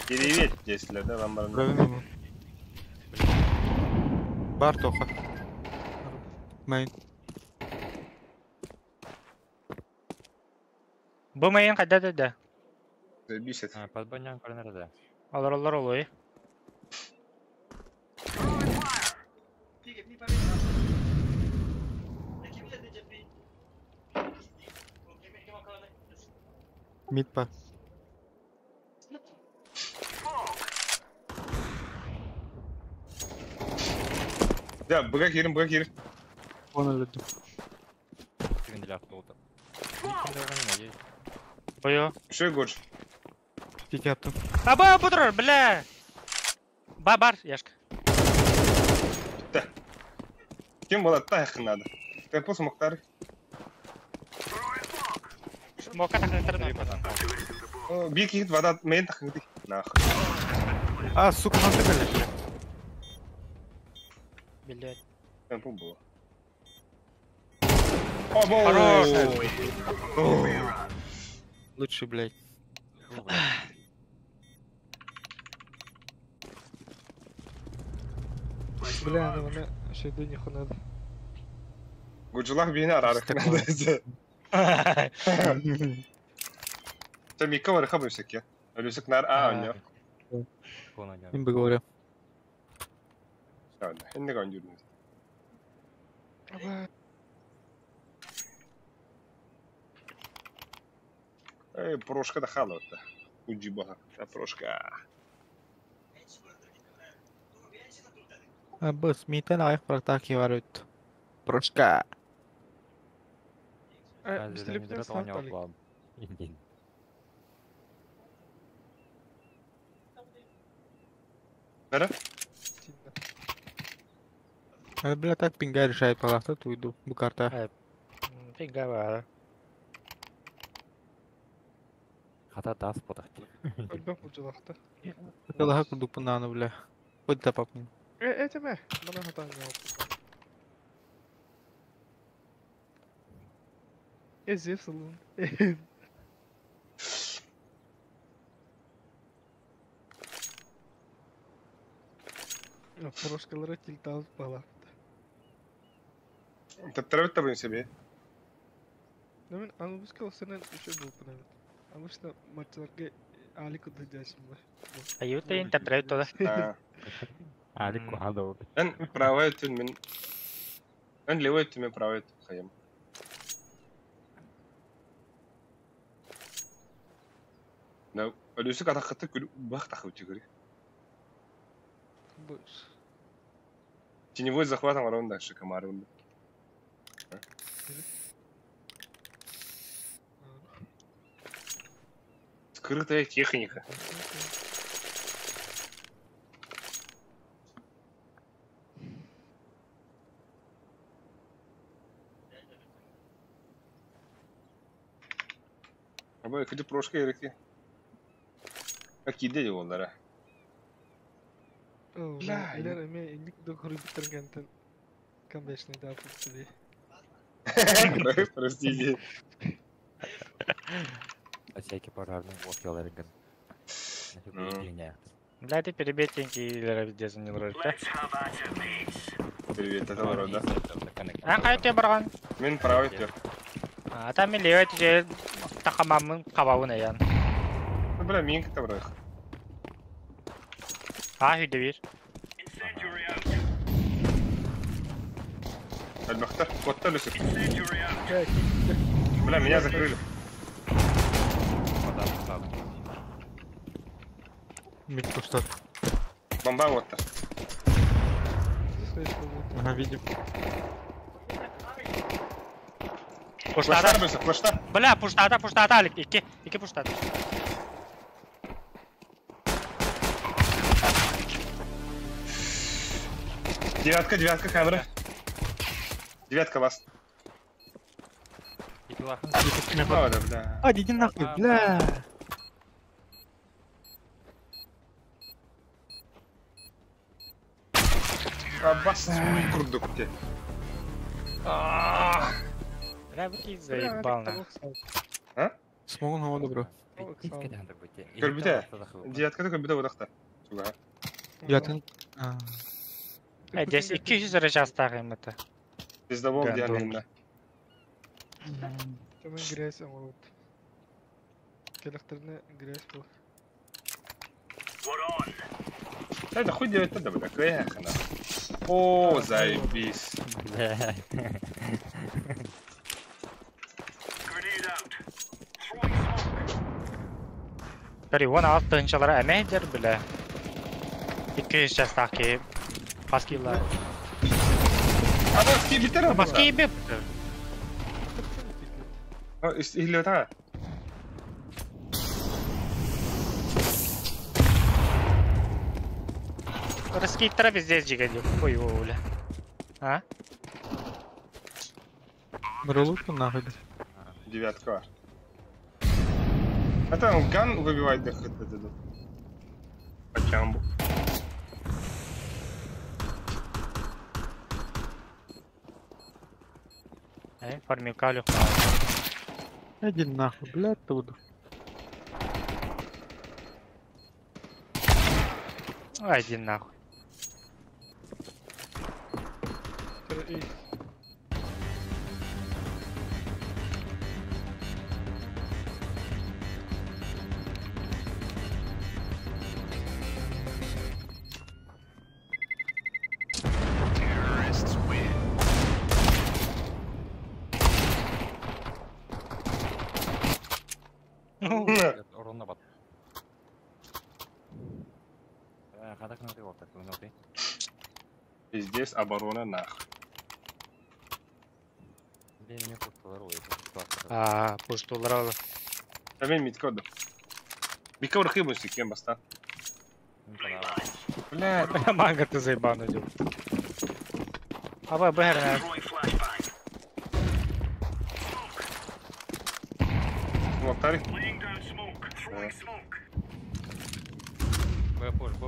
Переветь, если, да, ламбарно. Правильно. Бар тоха. Main. Bu mayın kadar da. Заебись. Подбоня корнерда. Olur oluyor. Mid бар. Да, быга кирим. Оны өлді. Тигендел атты отыр. Тигендел Ой. Что горш? Пик yaptım. Аба, бұдыр, бля! Бар, яшка. Кем болады та яқын надо? Темпо смоктар. Смока тақыртырды. Bir kişi vada main takıldı. Nah. А, сука, nasıl böyle? Блядь. Tempo bu. Abo. Хорош. Лучше, блядь. Бля, она меня şeyde не надо. Guculak beni arar. Sen bir kavarı kabul etsek ya. Ölüsük nar oynuyor. Им бы говорю. Şöyle. Şimdi gönderiyoruz. Прошка да халата. Уджибаха. Прошка. Бос, митен аяқ практики var öt. Прошка. Üstelik snap talik. Nere? Бля, так пинга решает палата, уйду. Bu karta. Фига бар. Хата дас подат. Ölbem ucalakta. Allah'a kurduk bundan bile. Hadi tapapın. Eteme. Bana hata yaptı. Ezef salın. Прошкалары тилт алып балапты. Теттеребет табын себе. Мен английский сенен еще был понятно. Обычно матчларга али куда дяшим бар. Аютын тәтрәү тода. Алик кухада ол. En правайтын мен. En левайтын мен правайт хайым. No, ölüsük atakıtı gülü bak takıp çıkıyor. Больше. Теневой захват ворон дальше комарунда. Скрытая техника. Абай, хоть прошка еректе. Какие дели олдары? Бля, илер эме илик до хуру битергентен. Камбешный да пустили. Простите. Всякие пожарные океаларыгын. Бля, ты перебетенький везде занялырды. Привет, это ворода. Қайты барған? Мен правайт жер. Ата мен левайт жер тақамамын қабауын аян. Бля, мен кіті бұрайық. Үйді бер. Альбақтар, котта үлісік. Бля, меня закрыли. Мид пустот. Бомба вот-то. Ага, видим. Пуштада. Флештар бөлсі, флештар. Бля, пуштада алик. Екі пуштада. Девятка камера. Девятка вас. Правда, бля. Hadi iди нахуй, бля. Аббас, курдук те. Бля, вы заебал на. А? Смогун havada bro. Көлбіте. Девятка көлбіте одақта. Суға. Yatın. Здесь 200 рычастағы еметі. Bizde bol Ben diğerlerinde. Tamam gres ama вот. Келектерне грязь был. Да хуй девятка да, бля, какая хана. О, заебись. Кори, 16-нчылары әмәйдер, біле. 200 жастағы паскилар. Паски битер ма? Паски бит. Истихлет а. Раскиттара біздез жегеді. Ой, оля. А? Бір улучку нахуй. Девятка. Это он ган выбивает доход этот. По чамбу. Формилка лёг. Иди нахуй, блядь, туду. Один нахуй. Орунна бат. Кадак надо вот так внутри. И здесь оборона нах. Блин, не пустолару Пуштулар. Тавен миткоду. Бикор хибуси кем баста. Бля, Манга ты заебану идёт. Бэхерна. Локтари.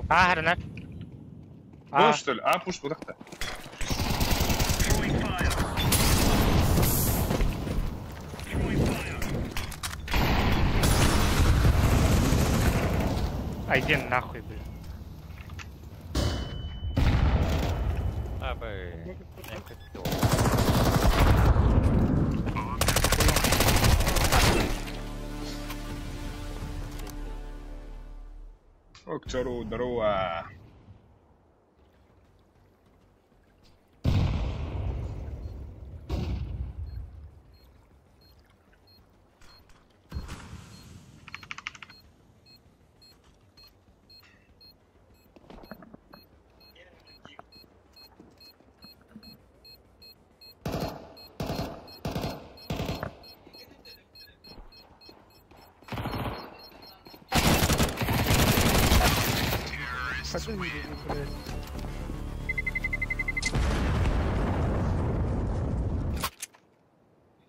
Херна. Пуш что ли? Пуш куда-то. Иди нахуй, блин. Окчару, здорово.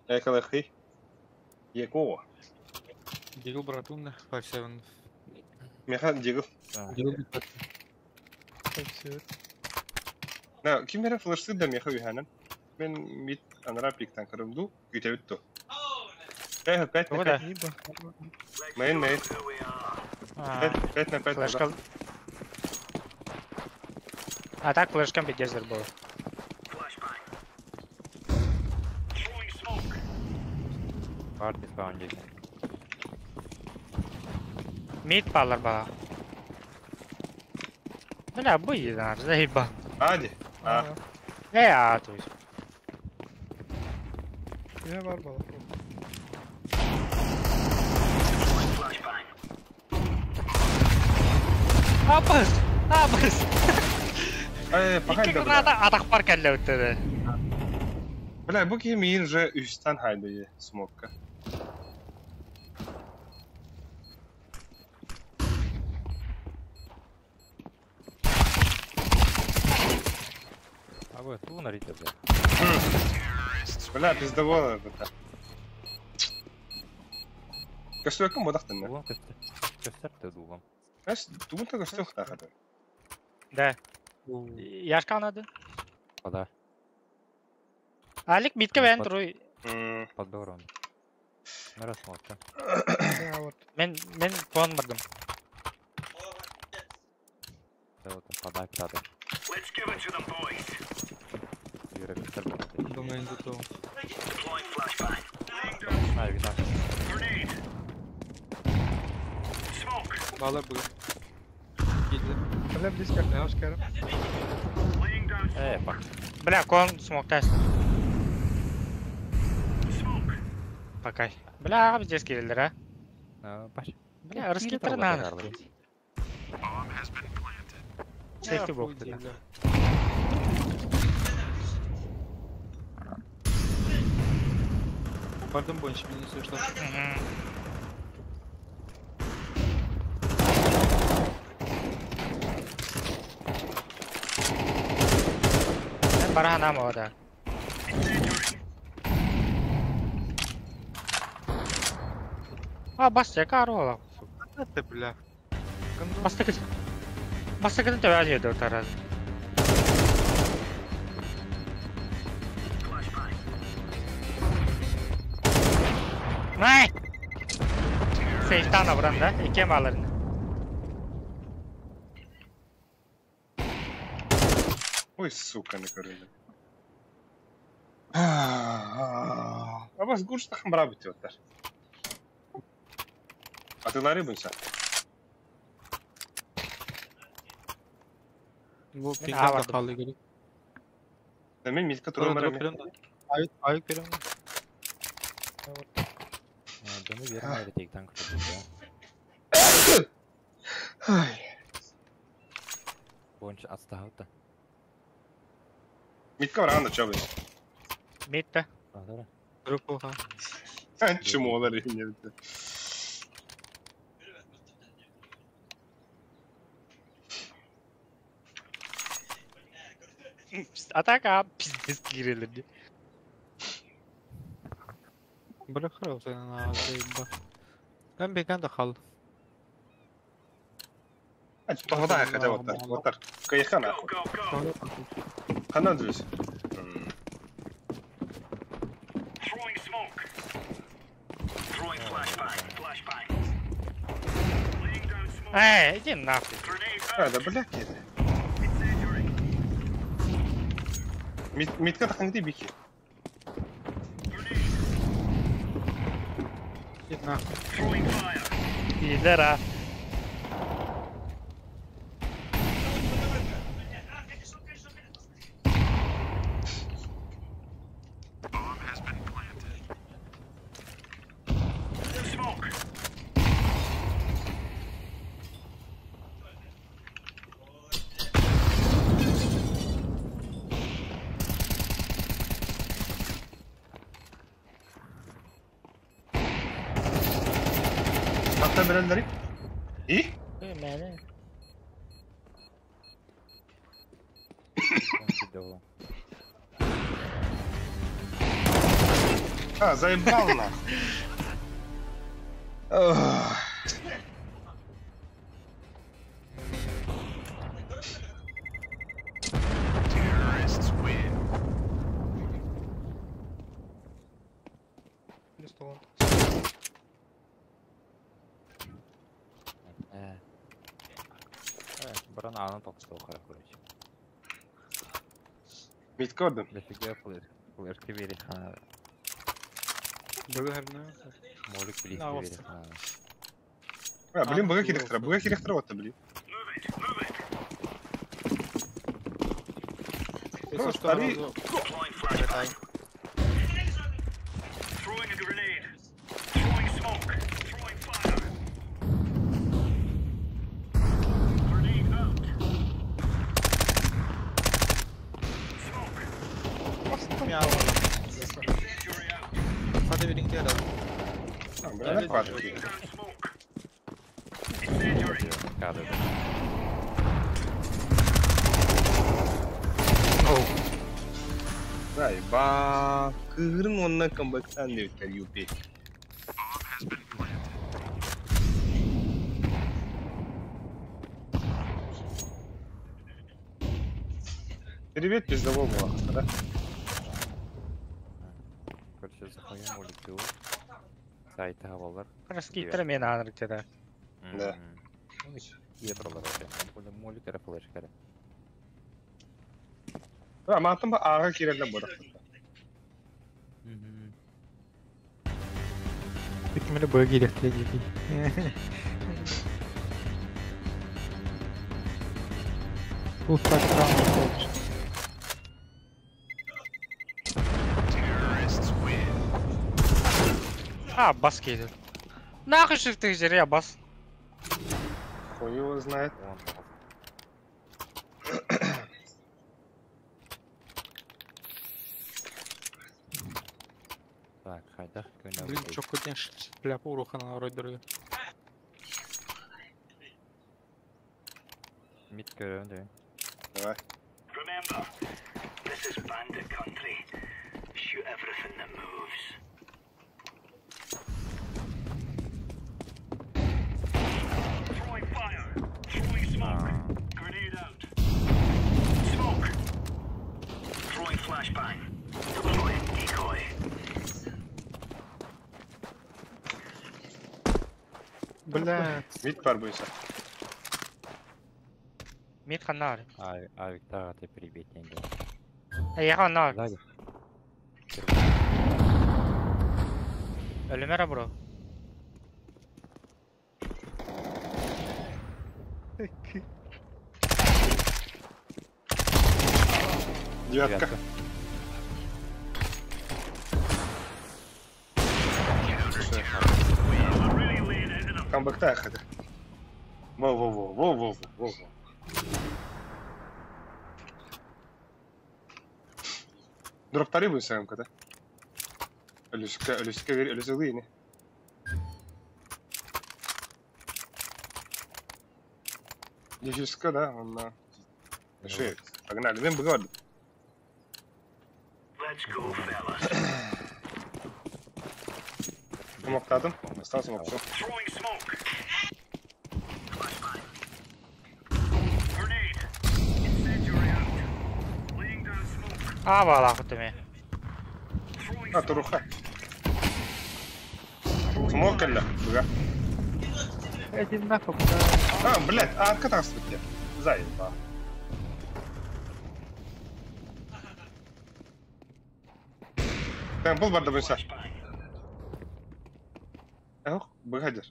Экалахи. Якого? Дигл, братун, 5-7. Меха дигл. Дигл, На, кимера флешсы да меха виханан. Мен мид анара пиктан кырымду, күтебитту. Пять на 5. Мейн. 5 на 5. Флешка. А так флешкам бедездер был. Парти спаунди. Мид палар бала. Бля, буй, заеба. Ади. То есть. Я var bala. Апас. Пахай да. Икки атак бар кәлле өттеді. Бля, bu kimin же üstten haydayı smokka. Ту нарите, бля. Бля, пиздовола это. Кастуяком модахтын. Улам көстөртө дулам. Кас, тумунта кастуяк тахады. Да. Яшка анады. Када. Алик битке бән тұруй. Подборон. Нарасмотка. Мен план бардым. Када када. Let's give it to them, boys. Думаю, до того. Deploying flashbang. Grenade. Smoke. Bağlar bugün. Gidi. Kalem disk yapma, hoş geldin. Laying down Бак. Бля, кон смоктас. smoke. Покай. Бля, здесь келдер, а? Баш. Бля, раскидывай на. Сейфти бок. Pardon bu işi beni suçlar. Baraha nam oda. Бас я корова. Это, бля. Баста кидin töväl ýerde otaraz. Nay! Seytan abranda, iki mallarını. Ой, сука, не короче. Абас гуршта хамра битиyorlar. Atıları mıysa? Bu pinkten de kaldı gerek. Demin milka turumlara mı? Ayık verin. Dönü vermeyeli tekten kırıldı ya. Bonç az daha da. Milka var anda çabuk. Mitte. Adara. Grupo ha. Sen çumoğlar yine. Атака пиздец гирелди. Bırakır o senin ağzıyım bak. Ben bekan da kal. Aç tohada hakikaten otar. Otar. Kayıkan ha. Kanal düz. Throwing smoke. Throwing flashbang. Laying down smoke. Иди нахуй. Grenade. Да, блядь, это. Митка так не бики. Git lan. Throwing fire. İyiler ha. Smoke. Hatta bilenleri. İyi. Böyle. А, заебал нахуй. Баран аны тоқтау қара көрейші. Митка ордым. Дофига флешки берет хана. Бөгәрне. Молик плиски берет хана. Блин, бұға керектіра отты, блин. Deploying flashbang. Throwing a grenade. Throwing smoke. Throwing fire. Grenade out. Smoke. Incendiary out. Hadi verin diğer adam. Tamam, ben var. Laying down smoke. Incendiary. Kadar. Заебал. Кырын онна комбаттан деуттер, юпи. Привет, пиздового муаха, да? Короче, заходим молик его. Сайты хавалар. Раскидтер мен аныртыда. Да. Едролар это. Молик era флеш кара. Аматым ба аға керелден бодақ. Bitmeli bölge ilettiği gibi. Bu takran olmuş. Бас кейді. Нахуй шифті жер я бас. Хуй его знает. Так, хайда. Блин, чё хоть шляпу урухана вроде дорога. Мид görüyorum. Давай. Remember, this is bandit country. Shoot everything that moves. Throwing fire. Throwing smoke. Grenade out. Smoke. Throwing flashbang. Deploying decoy. Блядь. Mid var bu ise. Midข้างนอก А Виктора ты прибить не делал. ไอ้ข้างนอก Сзади. Ölümer bro. Девятка. Камбэкта хadi. Во. Дроптары bu sen kadar. Ölüske ver, ölüse yine. Дефиска, да, он на... Шею. Погнали, вем бгод. Let's go, fellas. Моктадым, остался моксу. Throwing smoke. Flashbang. Grenade. Incendiary out. Laying down smoke. Valla kutumi. Throwing А, туруха. Смог или? Бга. Один нахуй. А, блядь, а откатался тебе. Заеба. Темпл бар да бенса. Ох, бгадер.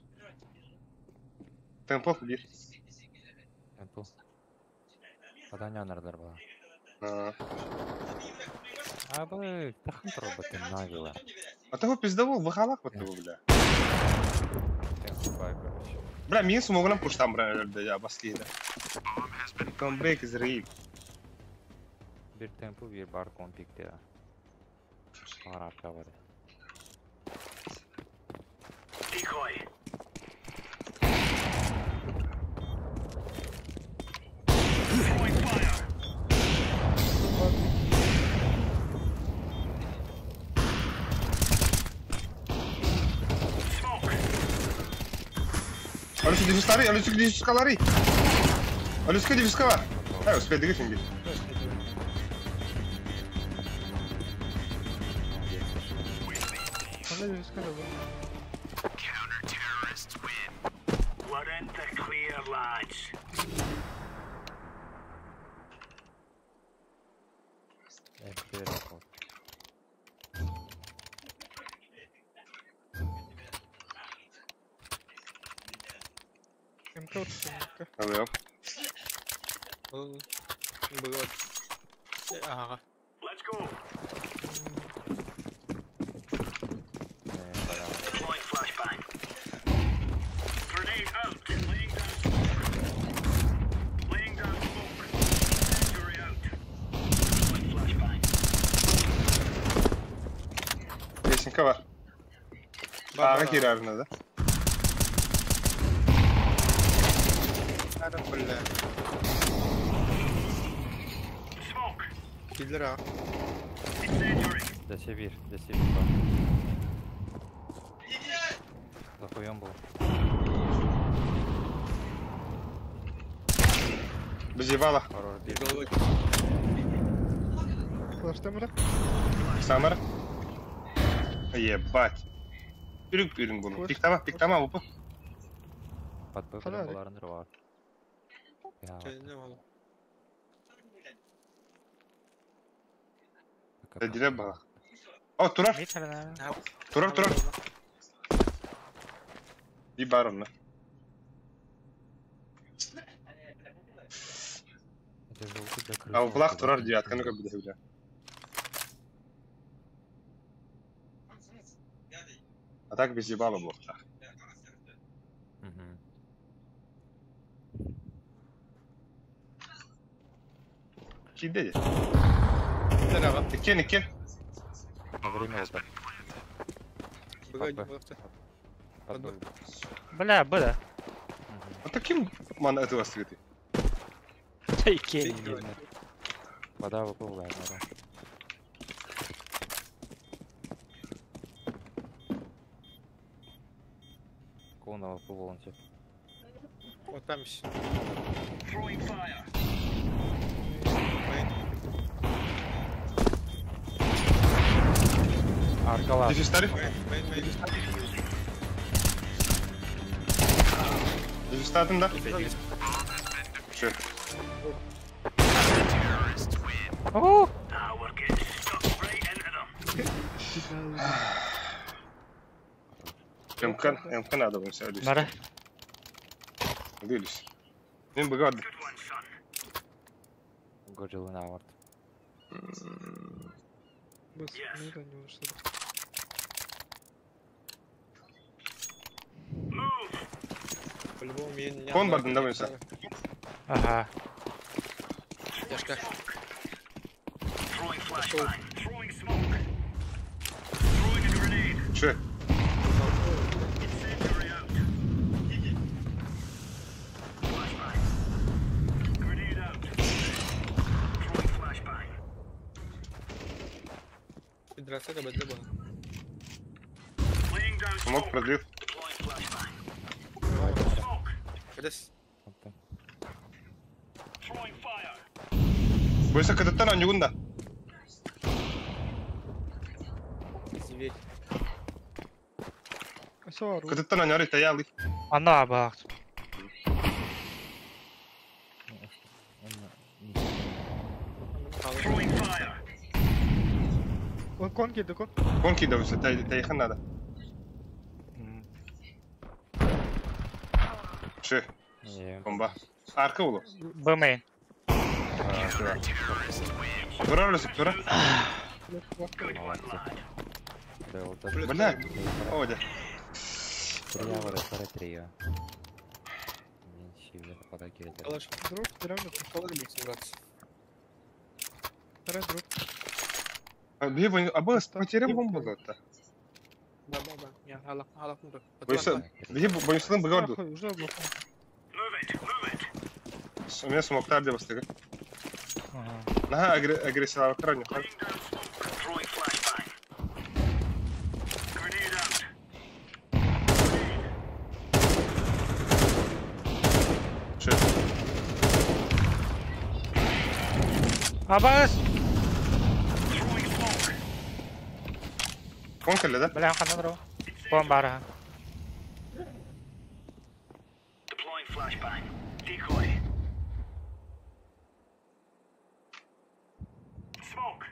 Темпл bir. Temple. Падание nerede var? Abi takım роботы навела. А того пиздовал выхалак вот его, бля. Temple bay короче. Бля, мен смогнам пуштам, бля, öldü ya baskıyla. Comeback is real. Bir tempo bir bar kompikti ya. Var arka var. decoy. Throwing fire. Smoke. Ölüsü difiskari, ölüsü difiskari. Ölüsü difiska var. Ha, uspedi git şimdi. We're in the clear, lads. FP rapor. Tamam. Блядь. Ага. Let's go. Deploying flashbang. Grenade out. Laying down smoke. Laying down smoke. Incendiary out. Deploying flashbang. Kesinlikle var. Sağa girer da. Hadi kulle. Smoke. Killer ha. Incendiary. DC1 var. Zachowan był. Bezjebala. Horror bir. Флэш мра? Самара. Ебать. Pürünk bunu. Piktama upu. Под Фонарик. бөкөлөрүндөр бар. Ya. Ne oğlum? Dire bak. O Turar. Mid falan. Turar. Bir bar onunla. А у флаг Турар девятка, ну-ка буде, бля. А так без ебала блок. İkide. Sen ağa. İki. Время oldu. Бага не Bak, бахты. Одну. Бля, бля. А таким мана этого света. Икки. Вода выплывает, наверное. Кона выплывал он тебе. Вот там еще. Throwing fire. Аркала. Дефистарив? Мейн. Дефистатın da. Şey. О, Now we're getting stuck right into them. Emkan adamın söylüyor. Нара. Değiliz. Ben bugün Good one, son. Годжил на авард. Бас, не ранил что-то. Move. По-любому мейн не. Кон бардın da mesela. Ага. Яшка. Throwing flashbang. Throwing smoke. Throwing a grenade. Şey. Incendiary out. Flashbang. Grenade out. Throwing flashbang. Федерация КБД была. Laying down Смог smoke. продлил. Deploying flashbang. Smoke. Кадес. Throwing fire. Böyle kıdıttan öncüğün da. Зверь. Асару. Kıdıttan önce harita yağlı. Ана бак. Throwing fire. Он кон киди кон. Konki de olsa tayıkın da. Şey. Bomba. Arka ulu. Б мейн. Durar mısın? Durar. Бля. Оде. Три авара, пара трио. Мен шивер пода келди. Калаш. Дроп, реально. Калаш микс брат. Второй дроп. Bir boyun abı poтерем bomba da. Да. Я халак муры. Boysa bir boyunsun bu gördü. Охуй, уже облако. Move it. Move it. Мен смокtar diye bastık. Ага. Naha agresif abi kıran yok. Laying down smoke. Throwing flashbang. Grenade out. Şey. Абас. Throwing smoke. Konkelle de. Бля, хана дро. Бом бара. Deploying flashbang. Decoy. Smoke.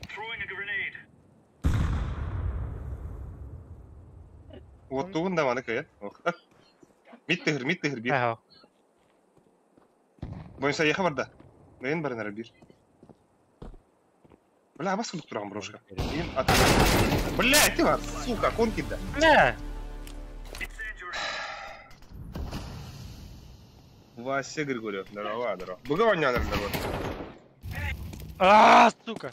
Throwing a grenade. Ottuğun da bana kaya. Mit tehir bir. Ага. Boyunsa yakı var da. Neyin barınara bir. Бля, бас кылып турган брошка. Бля, ты var. Сука, конки да. Бля. Incendiary. Вася Григорьев, здорово. Быгова не надо. А, сука.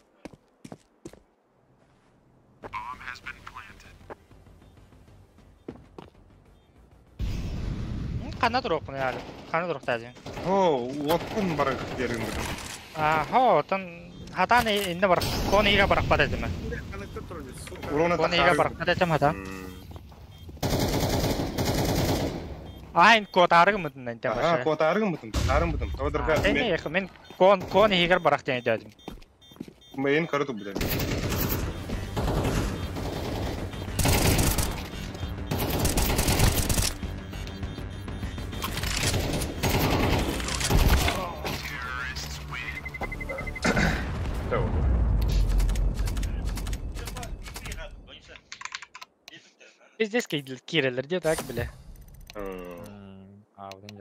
Қана дроп мына әлі. Қана дроп тәжен. О, оттун барак берин. Хо, тон хатан инде бар. Кон ига барак бат эдеме. Коннектор турды. Сука. Урона Кон ига барак бат эдем хата. Айн код аргы мытын инде Ага, баша. кот аргын бутун. Тодорга Эне яхы мен кон игер барак ден дедим. мен карытып бутун. Здесь кирелер де так биле.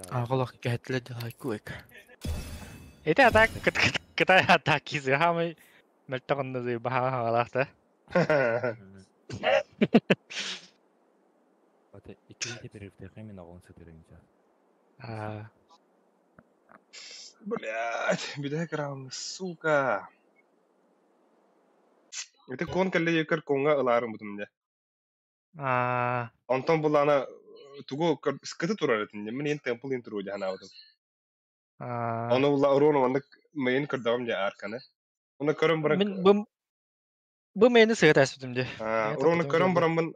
Агалак кәтләде хайкуек. Это атак кытай атак кизе хамы мелтогонны зый баха халахта. Это икинчи перифтех именно он сыдырынча. Блядь, бедак раунд, сука. Это кон калле якар конга аларым бутумда. Антон булана туго скыты турар этинде. Мен темпл интро жана авдым. Аны була орону анда мен кырдам жа арканы. Уны көрөм барак. Bu meni sığıt asıtımdı. Орону көрөм барамын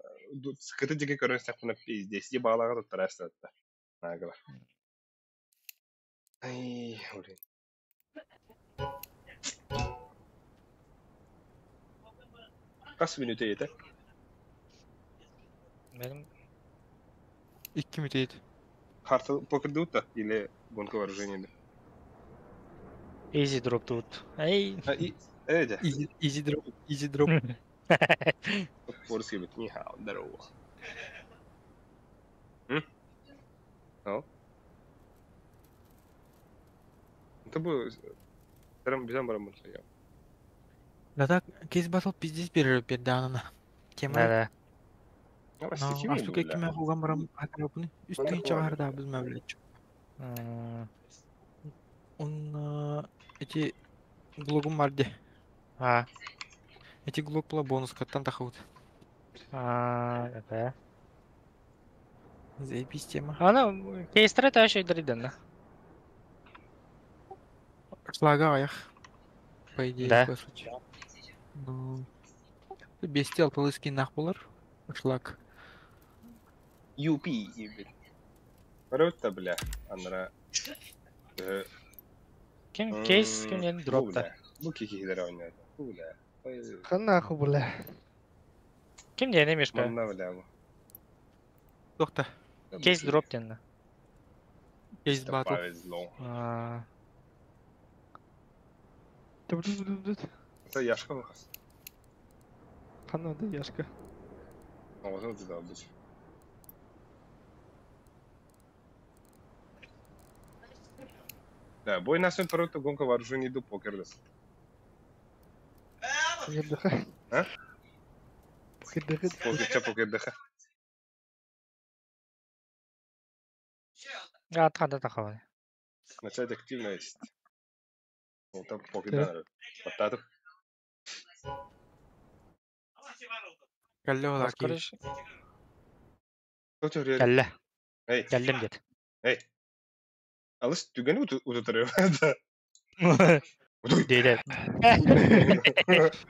скыты жеге көрөн сакпына пиздес. Же балага туттар астатта. Нагыла. Ай, блин. Kaç minüte yeter? Benim 2 müteydi. Kartı poker da ile gонка вооружения. easy drop тут. Эй. Evet. Easy drop. Порски бит, нихао, здорово. О. Это бы... Тарам бизам барам барам. Да так, кейс батл пиздец берді анына. Кемі? Да. Астуке кеме хуган барам атыры бұны. Үстіген чағарда біз мәвлет жоқ. Он... Эти... Глогым барды. Эти глог бұла бонус каттан тақауды. Это. Заебись тема. Ана, кейстері тәші өйдірден, да? Шлага аяқ. По идее, да. по сути. Ну... Бестел полыски нах болар. Шлаг. UP, ебет. Рөтті, бля, аныра... Кейс кемнен дропта. Bu kekikleri oynadı. Bu bile. Kanna akı bu le. Kim diye demiş be? Manna bile bu. Dokta. Кейс дроп денді. Кейс батл. Dur. Это Яшка бахас. Kanna da yaşka. Ağzını tutu abi. Да, бой на сегодня второй гонка вооружений до покердас. Покердыха. А? Покердыха. Покердыха. Атқанда тақауы. Начать активно есть. Вот там покердана. Потатов. Кәлі ола кейс. Кто тебе Кәлі. Эй. Кәлім дед. Эй. Алыс түгені ұтытыры. Дейді.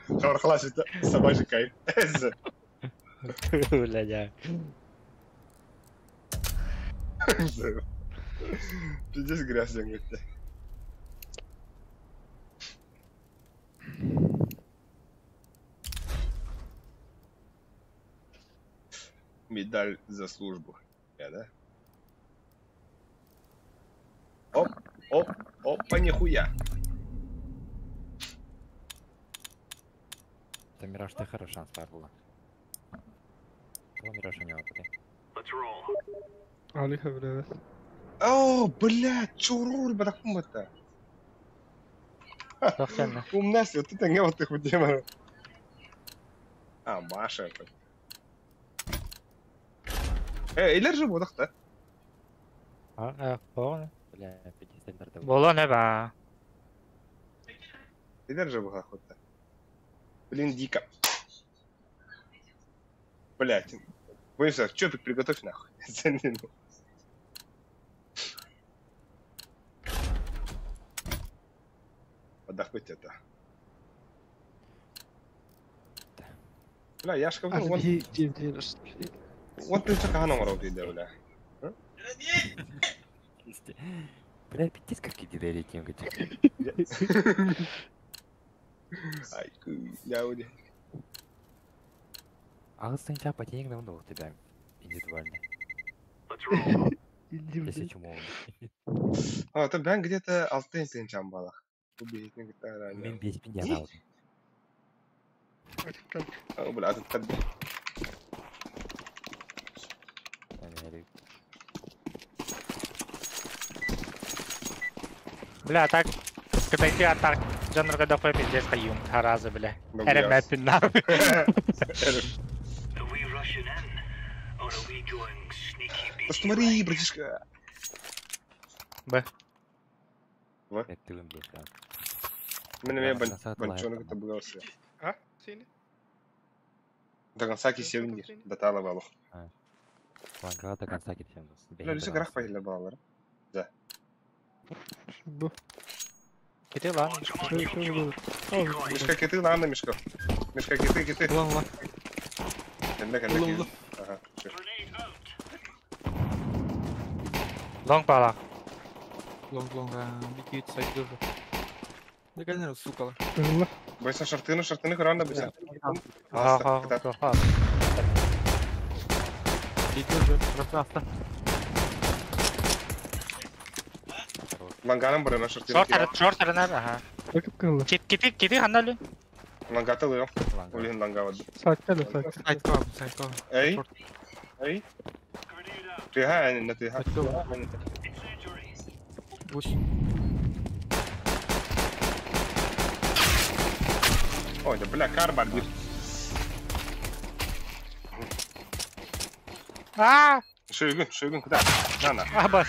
Қабарқалас өті собачий кайф. Бля. Пиздец грязен өтті. Медаль за службу. Я, да? Опа, нихуя. Это Мираж, ты хороший шанс была. Того Мираж у него Алиха, бля. О, блядь, чё роль братан-то? Умнasi, вот это не вот их удемара. А, Маша это. Илер же будах, да? Болон. Бля, 50 дартов. Болон эба. Илер же будах, вот так. Блин, дико. Блядь. Войсов, чопик приготовь нахуй. Отдохнуть это. Бля, Яшка, ну, вон ты цака на морал ты бля. Бля, пиздец, как иди летим, говорит. Ай, яуди. Ağızdan çarp atayım da onu тебя индивидуально. Если чему он. А, то ben где-то 6 тен чамбалах. Убить не гитара. Мен 5000 я алdım. О, бля, тут так. Бля, так. Кстати, атак. Жанр ГДФ пиздец каюм. Таразы, бля. Эрем мәппин нахуй. Посмотри, братишка. Б. Ettilim bu sen. Мен я банчоны это было все. А? Синий? Да конца кисевин гир. Да тала бало. Ланга да конца кетем. لا لسه грах пайлы балалар. Да. Бу. Кете lan. Мишка кети ланды мишка. Мишка кети. Ulan. Кенде. Ага. Long pala. Long. Bir iki sayı durdu. Ne kadar sukalar. Allah. Бойся шартыны кыранда бизен. Ha. Bir durdu. Burası hasta. Ланганың бұрына шартыны. Short arana. Aha. Bakıp kaldı. Kiti handalı. Лангаты лыгым. Улин лангавады. Sakla. Sayt var. Эй. Тыха, не тыха. Буш. Ой, да бля, карбар бир. Шöygün kıda. Nana. Ah bas.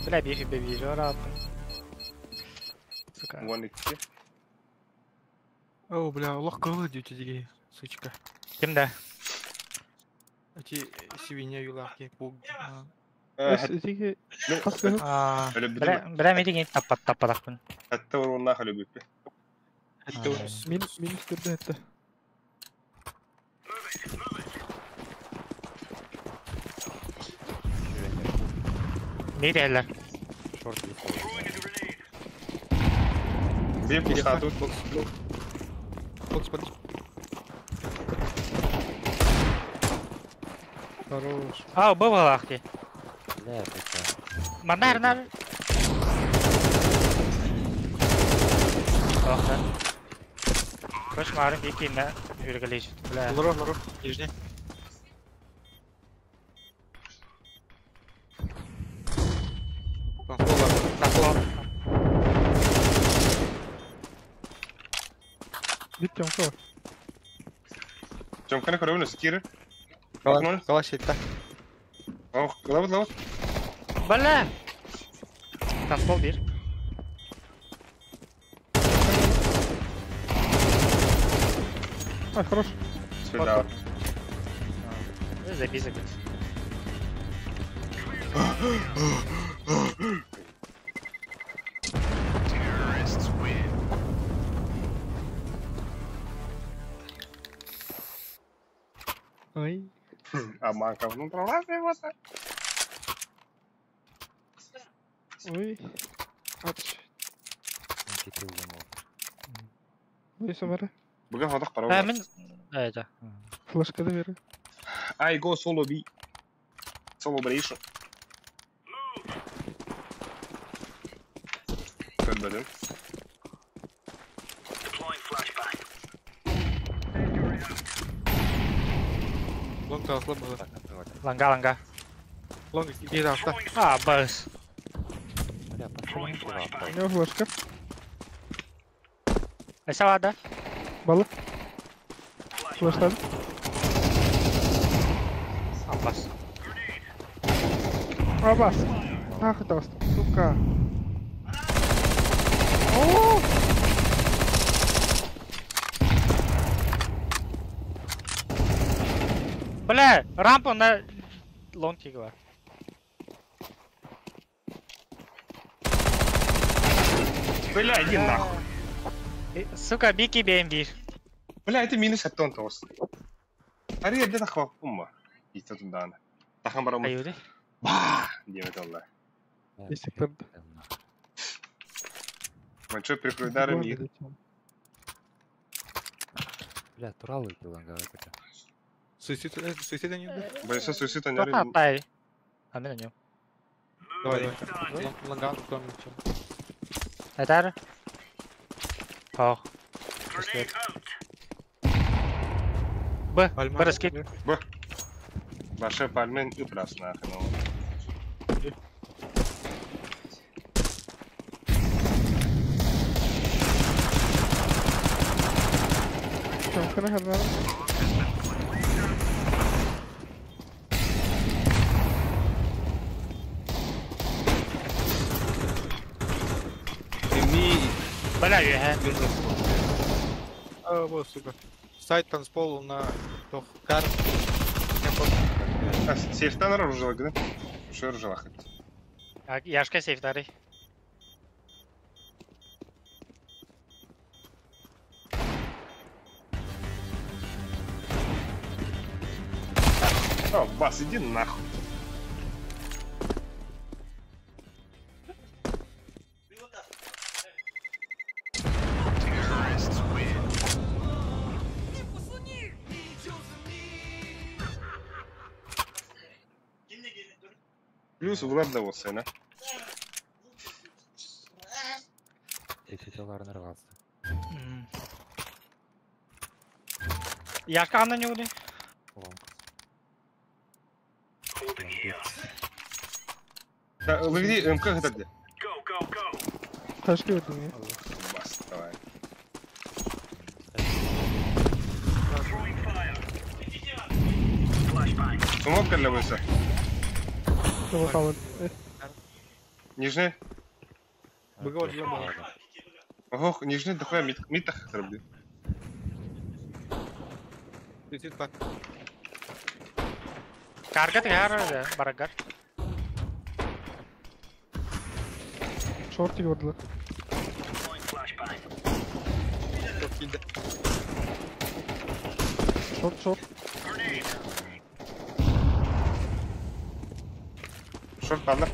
Bля, бежи, рад. Сука. Вон iki. О, бля, Allah кылы дүйті деге. Сучка. Kimde? Эти свинья юларки. Пуг. Öteki kaslı. Öyle bir de. Bля, медиген таппадақ bunu. Hatta onunla halü büyük. Hatta Minus kırdı hatta. Neydi eller? Short bir Bir pulsatı. Box подожди. Хорош. Aa, bu balakti. Ne yapacağım? Mandar. Bakın. Koş marım ikine hürgeleyici. Bля. Лоро. Нижний. Taklon. Git Canko. Çomkanı koruyor skiri. Калаш етті. Oh, lavut. Bля. Tankol bir. Ай, хорош. Сюда. Забей. Ай. Аманка, ну пролазь его. Ой. Aç. Kiti uzun oldu. Neyse var. Bugün hadak para var. Hemen. Evet. Flaşka da verin. I go solo B. Solo operation. Kırdım. Long tarafla mı? Langa. Long bir tarafta. Ah, bas. Hadi yapalım. Ne flaşka? Aşağıda. Balık. Flaşladı. Bas. Bas. Ах, это сука. О! Бля, рампа на лонге var. Бля, иди нахуй. Сука, бики BM1. Бля, это минус от тонта ос. Ари, где такого умма? Иди туда дана. Тахан барам. Ayudi. Ба, диет Allah. Если кырdı. Мы что, прикрой даром и... Bля, Tural öldü lan galiba. Суицид они идут. Бойся суицид, они... Topa atay. Amin anyo. Давай. Ланган, кто ничем. Yeter. Oh. Б. Бaraskit. Б. Ваша пальмен и прас нахуй, ну. Cankana her var. Бля, юхэ. Вот, сука. Сайт танцпол на тох кар. Сейфтан оружие, да? Что оружие хоть? Яшка сейфтари. О, Бас, иди нахуй. Плюс Влад давался, да? $10 нарвался. Яшка хамна не уди. Да, вы где? Как это где? Ташки вот мне. Бас, давай. Сумок для выса. Что хавал? Нижний? Быгал ебал. Ого, нижний дохуя митах роблю. Летит так. Каргат яр барагар. Шорти gördüler. Çok iyiydi. Шорт. Шорт падла.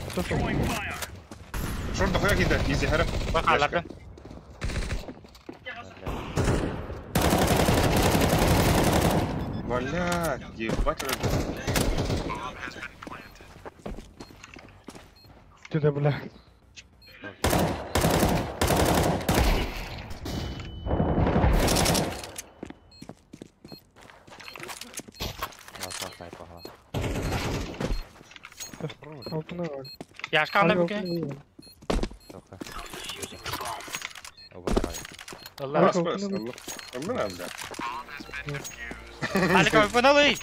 Шорт дохуя кида, изи хара. Бахаларда. Блядь, ебать это. Где, бля? Altına var. Яшка хамна буке. Allah. Бас, бас. Allah ne yapacak? Hadi koy bunu alayım.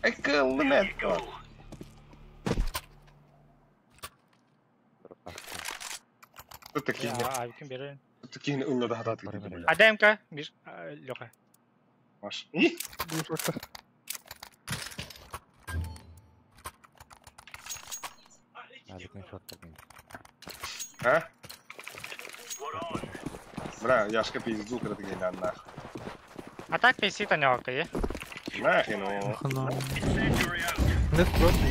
Akıllı ne yapıyor? Тут такие, Ya abi kim biri. тут такие умно да хатат gibi. Ada MK bir loka. Маш. Bu şortta. А? Бля, Яшка пизду, когда ты гейдан нахуй. А так писita не окей. Нахуй, ну. Нет, просто.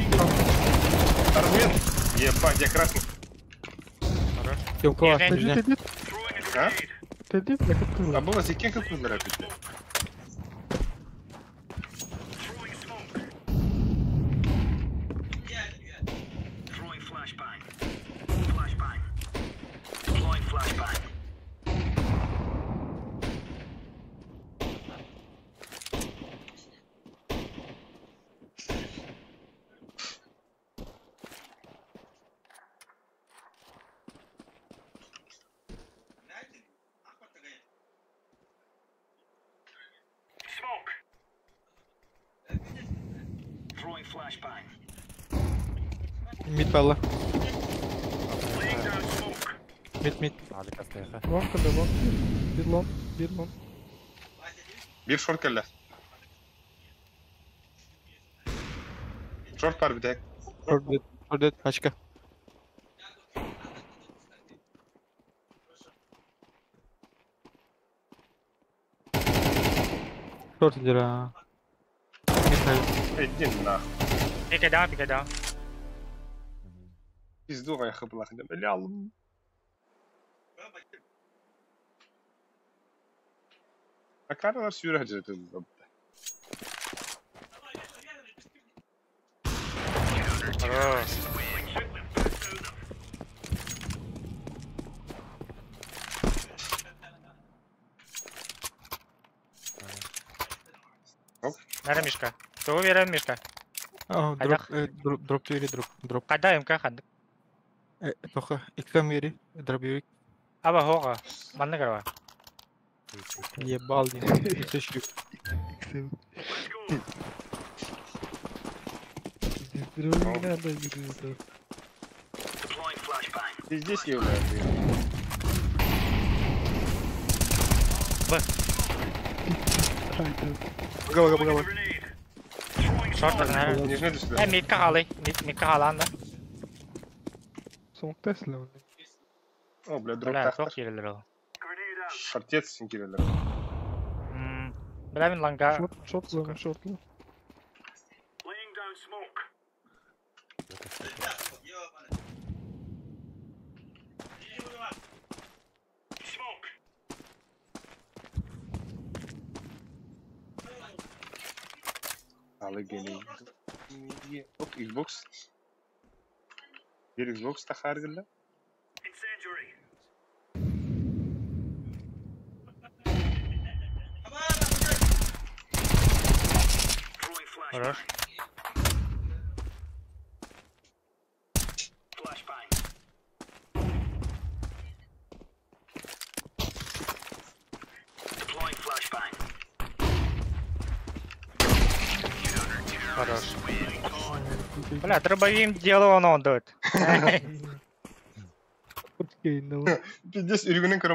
Аргумент. Ебать, я красный. Yok var. Tedit. А? Tedit ne kadar? А было за кем какую нравится? Mid balla. Mid. Harika stayha. Long kadar long. Bir long. Bir short kelle. Short var bir tek. Orada başka. Short jira. Иди нахуй. Pike daha. Пизду я хапла ходим. Лялм. А карlar sürece tuzlu. Nerede Mişka? Doğu veren Mişka. Drop yeri drop. Kada MK kandık. Toka ikram yeri drop yeri. Aba hoga. Manne kara. Ебал день. Сыщик. Nereden gidiyordu? Ты здесь являешься. Бага. Short var. Нижне düştü. Mid ka halay. Mid ka halanda. Soğuk Tesla oldu. О, бля, дроп Бля, тахтар. çok gerilir o. Шортец için girerler. Bля, min langa. Short zone, short lan. Laying down smoke. Smoke. Alı geleyim. Hop, Xbox. Bir Xbox takar gilla. Incendiary. Throwing flash. Vurur. Flashbang. Deploying flashbang. Хорош. Бля, дробовым дело он отдает. Okey, no. Biz de sürgünün